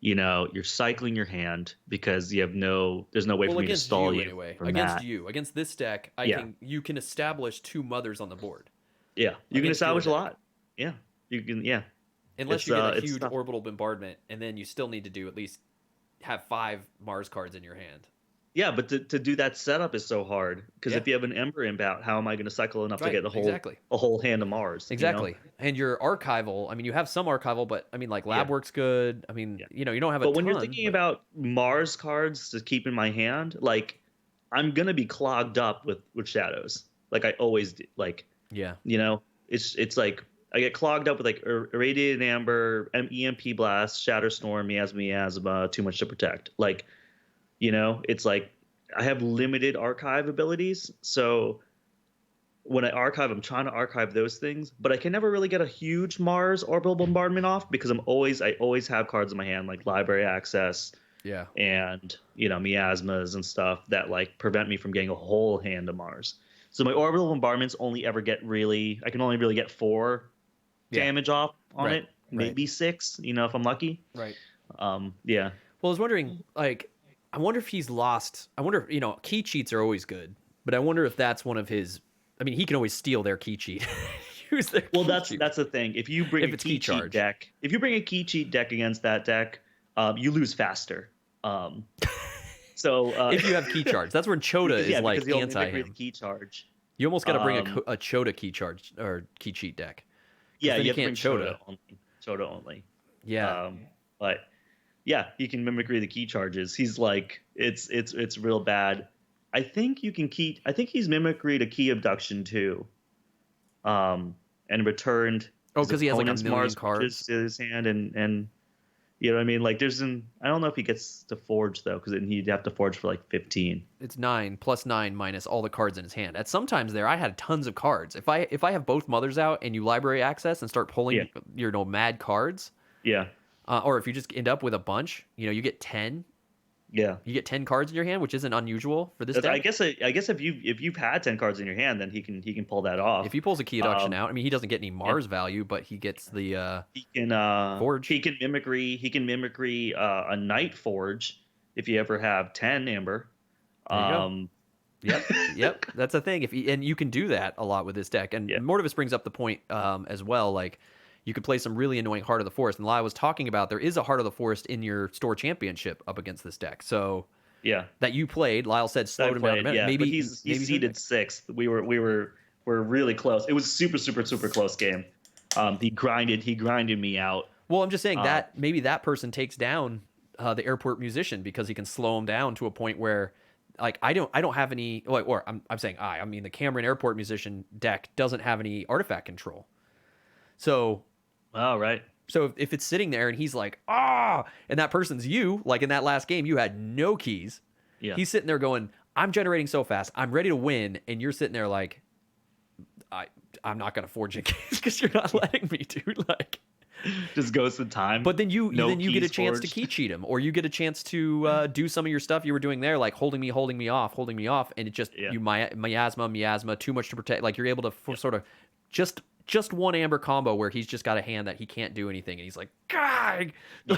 you're cycling your hand because there's no way for me to stall you anyway. from Against that. you, against this deck, you can establish 2 mothers on the board. Yeah, you can establish a lot. Yeah, you can. Yeah, unless you get a huge orbital bombardment, and then you still need to do at least have 5 Mars cards in your hand. Yeah, but to do that setup is so hard because if you have an Ember inbound, how am I going to cycle enough to get a whole hand of Mars? Exactly. And your archival, I mean, you have some archival, but I mean, like lab work's good. I mean, you don't have a ton. But when you're thinking about Mars cards to keep in my hand, like I'm going to be clogged up with shadows. Like I always do. Like, it's like I get clogged up with like Irradiated Amber, EMP Blast, Shatterstorm, Miasma, Too Much to Protect. Like, it's like I have limited archive abilities. So when I archive, I'm trying to archive those things, but I can never really get a huge Mars orbital bombardment off because I always have cards in my hand like Library Access, and miasmas and stuff that like prevent me from getting a whole hand of Mars. So my orbital bombardments I can only really get 4 damage off on it, maybe 6, if I'm lucky. Right. Well, I was wondering, like, I wonder if he's lost. I wonder if, key cheats are always good, but I wonder if that's one of his. I mean, he can always steal their key cheat. Use their. Well, that's the thing. If you bring a key cheat deck, against that deck, you lose faster. So if you have key charge, that's where Chota is like anti him. Key charge. You almost got to bring a Chota key charge or key cheat deck. Yeah, you can't Chota only. Yeah, but. Yeah, he can mimicry the key charges. He's like, it's real bad. I think he's mimicry to key abduction too. And returned. Oh, because he has like a million Mars cards to his hand, and you know what I mean. Like I don't know if he gets to forge though, because he'd have to forge for like 15. It's 9 plus 9 minus all the cards in his hand. At sometimes I had tons of cards. If I have both mothers out and you library access and start pulling mad cards. Yeah. Or if you just end up with a bunch, you get 10. Yeah, you get 10 cards in your hand, which isn't unusual for this deck. I guess if you've had 10 cards in your hand, then he can pull that off. If he pulls a key abduction out, I mean, he doesn't get any Mars value, but he gets the he can forge. He can mimicry a Night Forge if you ever have 10 Amber. Yep, that's a thing. And you can do that a lot with this deck. And Mortivis brings up the point as well, like. You could play some really annoying Heart of the Forest. And Lyle was talking about there is a Heart of the Forest in your store championship up against this deck. So that you played. Lyle said slowed him down a minute. Yeah, maybe he's seeded 6th. We were really close. It was a super close game. He grinded me out. Well, I'm just saying that maybe that person takes down the airport musician because he can slow him down to a point where like I don't have any I'm saying I mean the Cameron airport musician deck doesn't have any artifact control. So right. So if it's sitting there and he's like, and that person's you, like in that last game, you had no keys. Yeah. He's sitting there going, I'm generating so fast. I'm ready to win. And you're sitting there like, I'm not going to forge a keys because you're not letting me, dude. Like, just goes the time. But then you get a chance to key cheat him, or you get a chance to do some of your stuff you were doing there, like holding me off. And it just, miasma, too much to protect. Like you're able to sort of just one Amber combo where he's just got a hand that he can't do anything, and he's like, God! Yeah.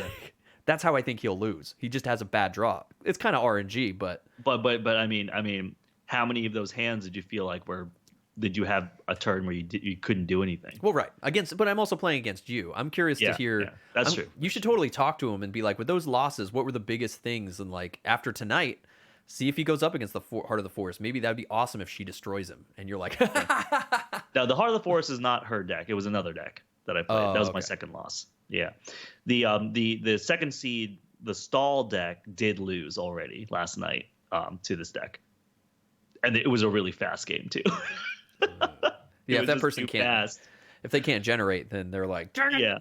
That's how I think he'll lose. He just has a bad draw. It's kind of RNG, but I mean, how many of those hands did you feel like did you have a turn where you couldn't do anything? Well, right but I'm also playing against you. I'm curious to hear. Yeah, that's true. You should totally talk to him and be like, with those losses, what were the biggest things? And like after tonight, see if he goes up against the Heart of the Forest. Maybe that'd be awesome if she destroys him. And you're like, no, the Heart of the Forest is not her deck. It was another deck that I played. That was my second loss. Yeah, the second seed, the stall deck, did lose already last night to this deck, and it was a really fast game too. If that person if they can't generate, then they're like, yeah.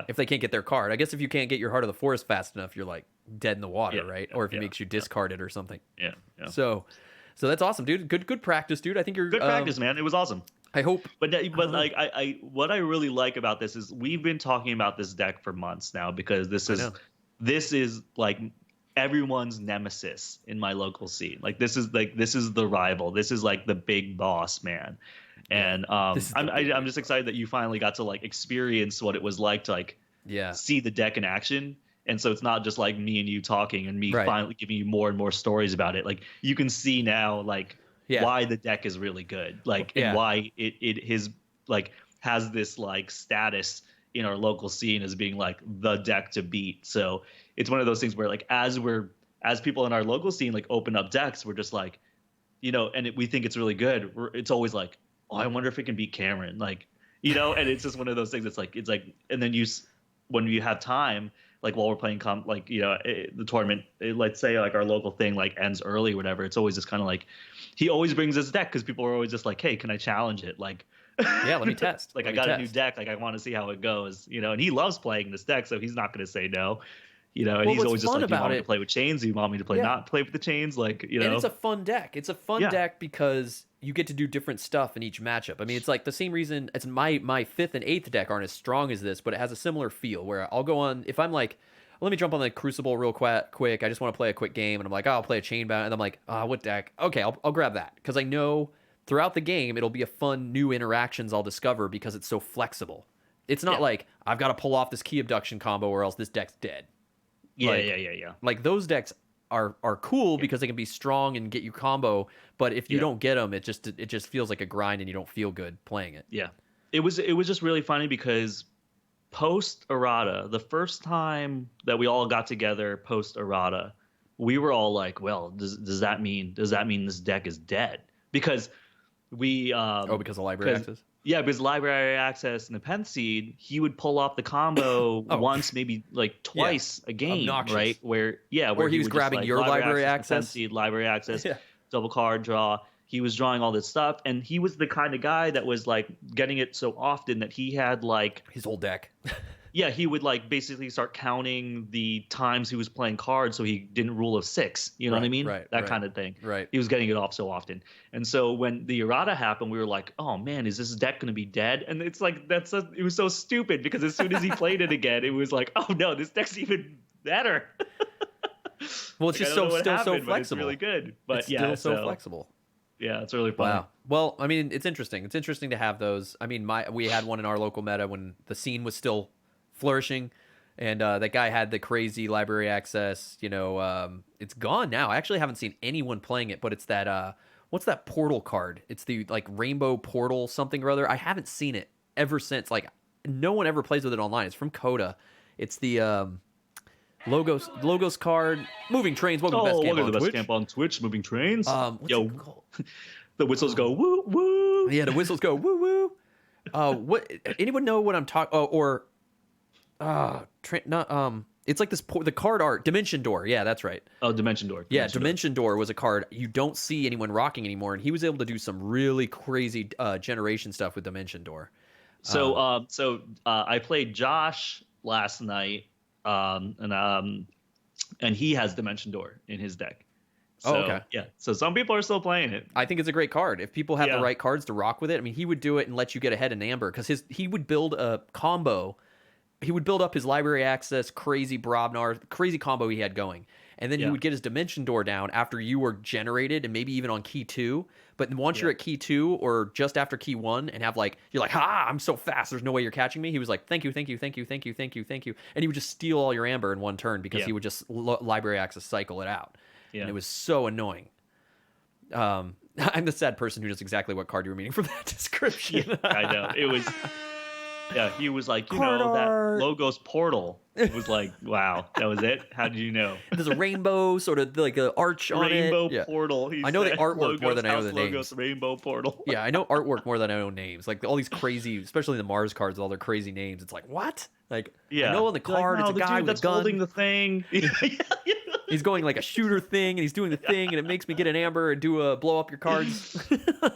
If they can't get their card, I guess if you can't get your Heart of the Forest fast enough, you're like dead in the water, right? Or if it makes you discard it or something. Yeah. So that's awesome, dude. Good practice, dude. I think you're good practice, man. It was awesome. I hope. But like what I really like about this is we've been talking about this deck for months now because this is like everyone's nemesis in my local scene. Like this is the rival. This is like the big boss, man. And I'm just excited that you finally got to like experience what it was like to like see the deck in action And so it's not just like me and you talking and me Right. finally giving you more and more stories about it. Like you can see now, like Yeah. why the deck is really good, like and why it his like has this like status in our local scene as being like the deck to beat. So it's one of those things where like as people in our local scene like open up decks, we're just like, you know, and we think it's really good. It's always like, oh, I wonder if it can beat Cameron, like, you know, and it's just one of those things. It's like, and then when you have time, like while we're playing like, you know, the tournament, let's say like our local thing like ends early or whatever, it's always just kind of like, he always brings his deck because people are always just like, hey, can I challenge it? Like, yeah, let me test. Like I got a new deck, like I want to see how it goes, you know, and he loves playing this deck, so he's not going to say no. You know, and he's always just like, you want me to play with chains? You want me to play not play with the chains? Like, you know. And it's a fun deck. It's a fun deck because you get to do different stuff in each matchup. I mean, it's like the same reason it's my 5th and 8th deck aren't as strong as this, but it has a similar feel where I'll go on, if I'm like, let me jump on the Crucible real quick. I just want to play a quick game. And I'm like, oh, I'll play a Chainbound. And I'm like, what deck? Okay, I'll grab that. Because I know throughout the game, it'll be a fun new interactions I'll discover because it's so flexible. It's not like, I've got to pull off this Key Abduction combo or else this deck's dead. Yeah. Like those decks are cool because they can be strong and get you combo, but if you don't get them, it just feels like a grind and you don't feel good playing it. Yeah, it was just really funny because post errata, the first time that we all got together post errata, we were all like, well, does that mean this deck is dead? Because we because of library access. Yeah, because library access and the pen seed, he would pull off the combo once, maybe like twice a game, obnoxious. right? Where he was grabbing just, like, your library access, pen seed, library access, double card draw. He was drawing all this stuff, and he was the kind of guy that was like getting it so often that he had like his whole deck. Yeah, he would like basically start counting the times he was playing cards so he didn't rule of 6. You know what I mean? That kind of thing. Right. He was getting it off so often. And so when the errata happened, we were like, oh man, is this deck going to be dead? And it's like, it was so stupid because as soon as he played it again, it was like, oh no, this deck's even better. Well, it's just still so flexible. It's really good. But it's still so flexible. Yeah, it's really fun. Wow. Well, I mean, it's interesting. It's interesting to have those. I mean, we had one in our local meta when the scene was still flourishing, and that guy had the crazy library access. You know, it's gone now. I actually haven't seen anyone playing it, but it's that what's that portal card? It's the like rainbow portal something or other. I haven't seen it ever since. Like no one ever plays with it online. It's from Coda. It's the Logos card. Moving Trains. Welcome to the best camp on Twitch. Moving Trains. What's it called? The whistles go woo woo. Yeah, the whistles go woo woo. What? Anyone know what I'm talking? It's like this the card art Dimension Door. Yeah, that's right. Oh, Dimension Door. Dimension Door was a card you don't see anyone rocking anymore, and he was able to do some really crazy generation stuff with Dimension Door. So I played Josh last night, and he has Dimension Door in his deck. So, okay. Yeah. So some people are still playing it. I think it's a great card. If people have the right cards to rock with it, I mean, he would do it and let you get ahead in Amber because he would build a combo. He would build up his library access, crazy Brobnar, crazy combo he had going. And then he would get his Dimension Door down after you were generated and maybe even on key 2. But once you're at key 2 or just after key 1 and have like, you're like, ha, I'm so fast. There's no way you're catching me. He was like, thank you. And he would just steal all your Amber in one turn because he would just library access cycle it out. Yeah. And it was so annoying. I'm the sad person who knows exactly what card you were meaning from that description. I know. It was... Yeah, he was like, that Logos portal. It was like, wow, that was it? How did you know? There's a rainbow, sort of like an arch on it. Rainbow portal. I know the artwork more than I know the names. Logos rainbow portal. Yeah, I know artwork more than I know names. Like all these crazy, especially the Mars cards with all their crazy names. It's like, what? Like, I know on the card, it's a guy with a gun. Holding the thing. He's going like a shooter thing, and he's doing the thing, and it makes me get an Amber and do a blow up your cards.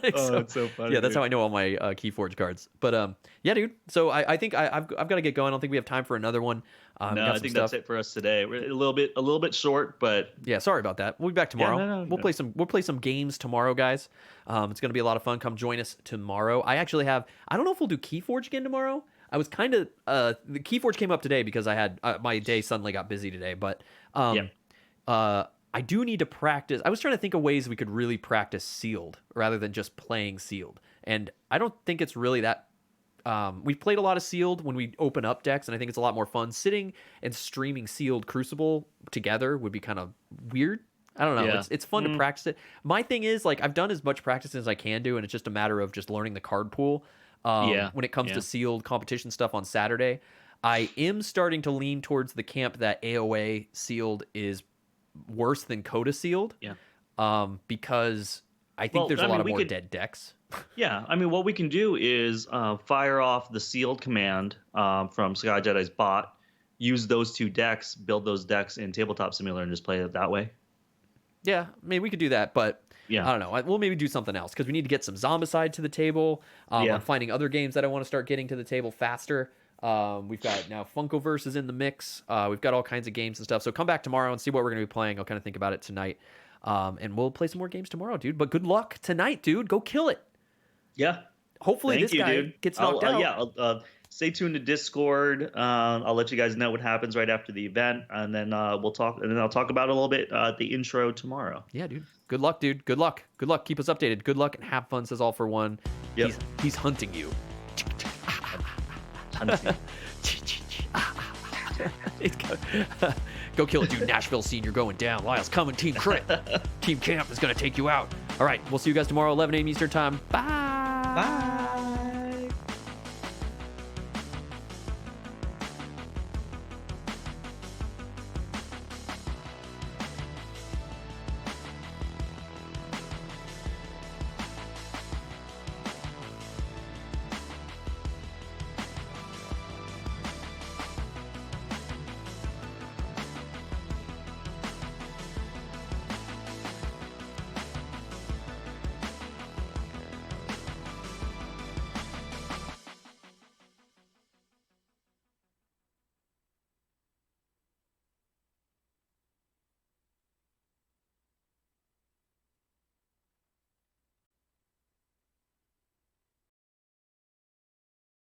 That's so funny. Yeah, that's how I know all my Keyforge cards. But yeah, dude. So I think I've got to get going. I don't think we have time for another one. No, I think that's it for us today. We're a little bit short, but yeah, sorry about that. We'll be back tomorrow. Yeah, we'll play some games tomorrow, guys. It's gonna be a lot of fun. Come join us tomorrow. I actually have. I don't know if we'll do Keyforge again tomorrow. I was kind of the Keyforge came up today because I had my day suddenly got busy today, but I do need to practice. I was trying to think of ways we could really practice sealed rather than just playing sealed. And I don't think it's really that we've played a lot of sealed when we open up decks, and I think it's a lot more fun. Sitting and streaming sealed Crucible together would be kind of weird. I don't know. Yeah. It's fun to practice it. My thing is, like, I've done as much practice as I can do, and it's just a matter of just learning the card pool. When it comes to sealed competition stuff on Saturday, I am starting to lean towards the camp that AOA sealed is worse than Coda sealed. Yeah. Because I think there's a lot of more dead decks. Yeah, I mean, what we can do is fire off the sealed command from Sky Jedi's bot, use those 2 decks, build those decks in Tabletop Simulator, and just play it that way. Yeah, maybe we could do that, but I don't know. We'll maybe do something else because we need to get some Zombicide to the table. I'm finding other games that I want to start getting to the table faster. We've got now Funkoverse is in the mix. We've got all kinds of games and stuff. So come back tomorrow and see what we're going to be playing. I'll kind of think about it tonight. And we'll play some more games tomorrow, dude. But good luck tonight, dude. Go kill it. Yeah. Hopefully this guy gets knocked out. Stay tuned to Discord. I'll let you guys know what happens right after the event, and then we'll talk. And then I'll talk about it a little bit at the intro tomorrow. Yeah, dude. Good luck, dude. Good luck. Good luck. Keep us updated. Good luck and have fun. Says All for One. Yep. He's hunting you. Go kill it, dude. Nashville scene, you're going down. Lyle's coming. Team Crit. Team Camp is going to take you out. All right. We'll see you guys tomorrow, 11 a.m. Eastern time. Bye. Bye.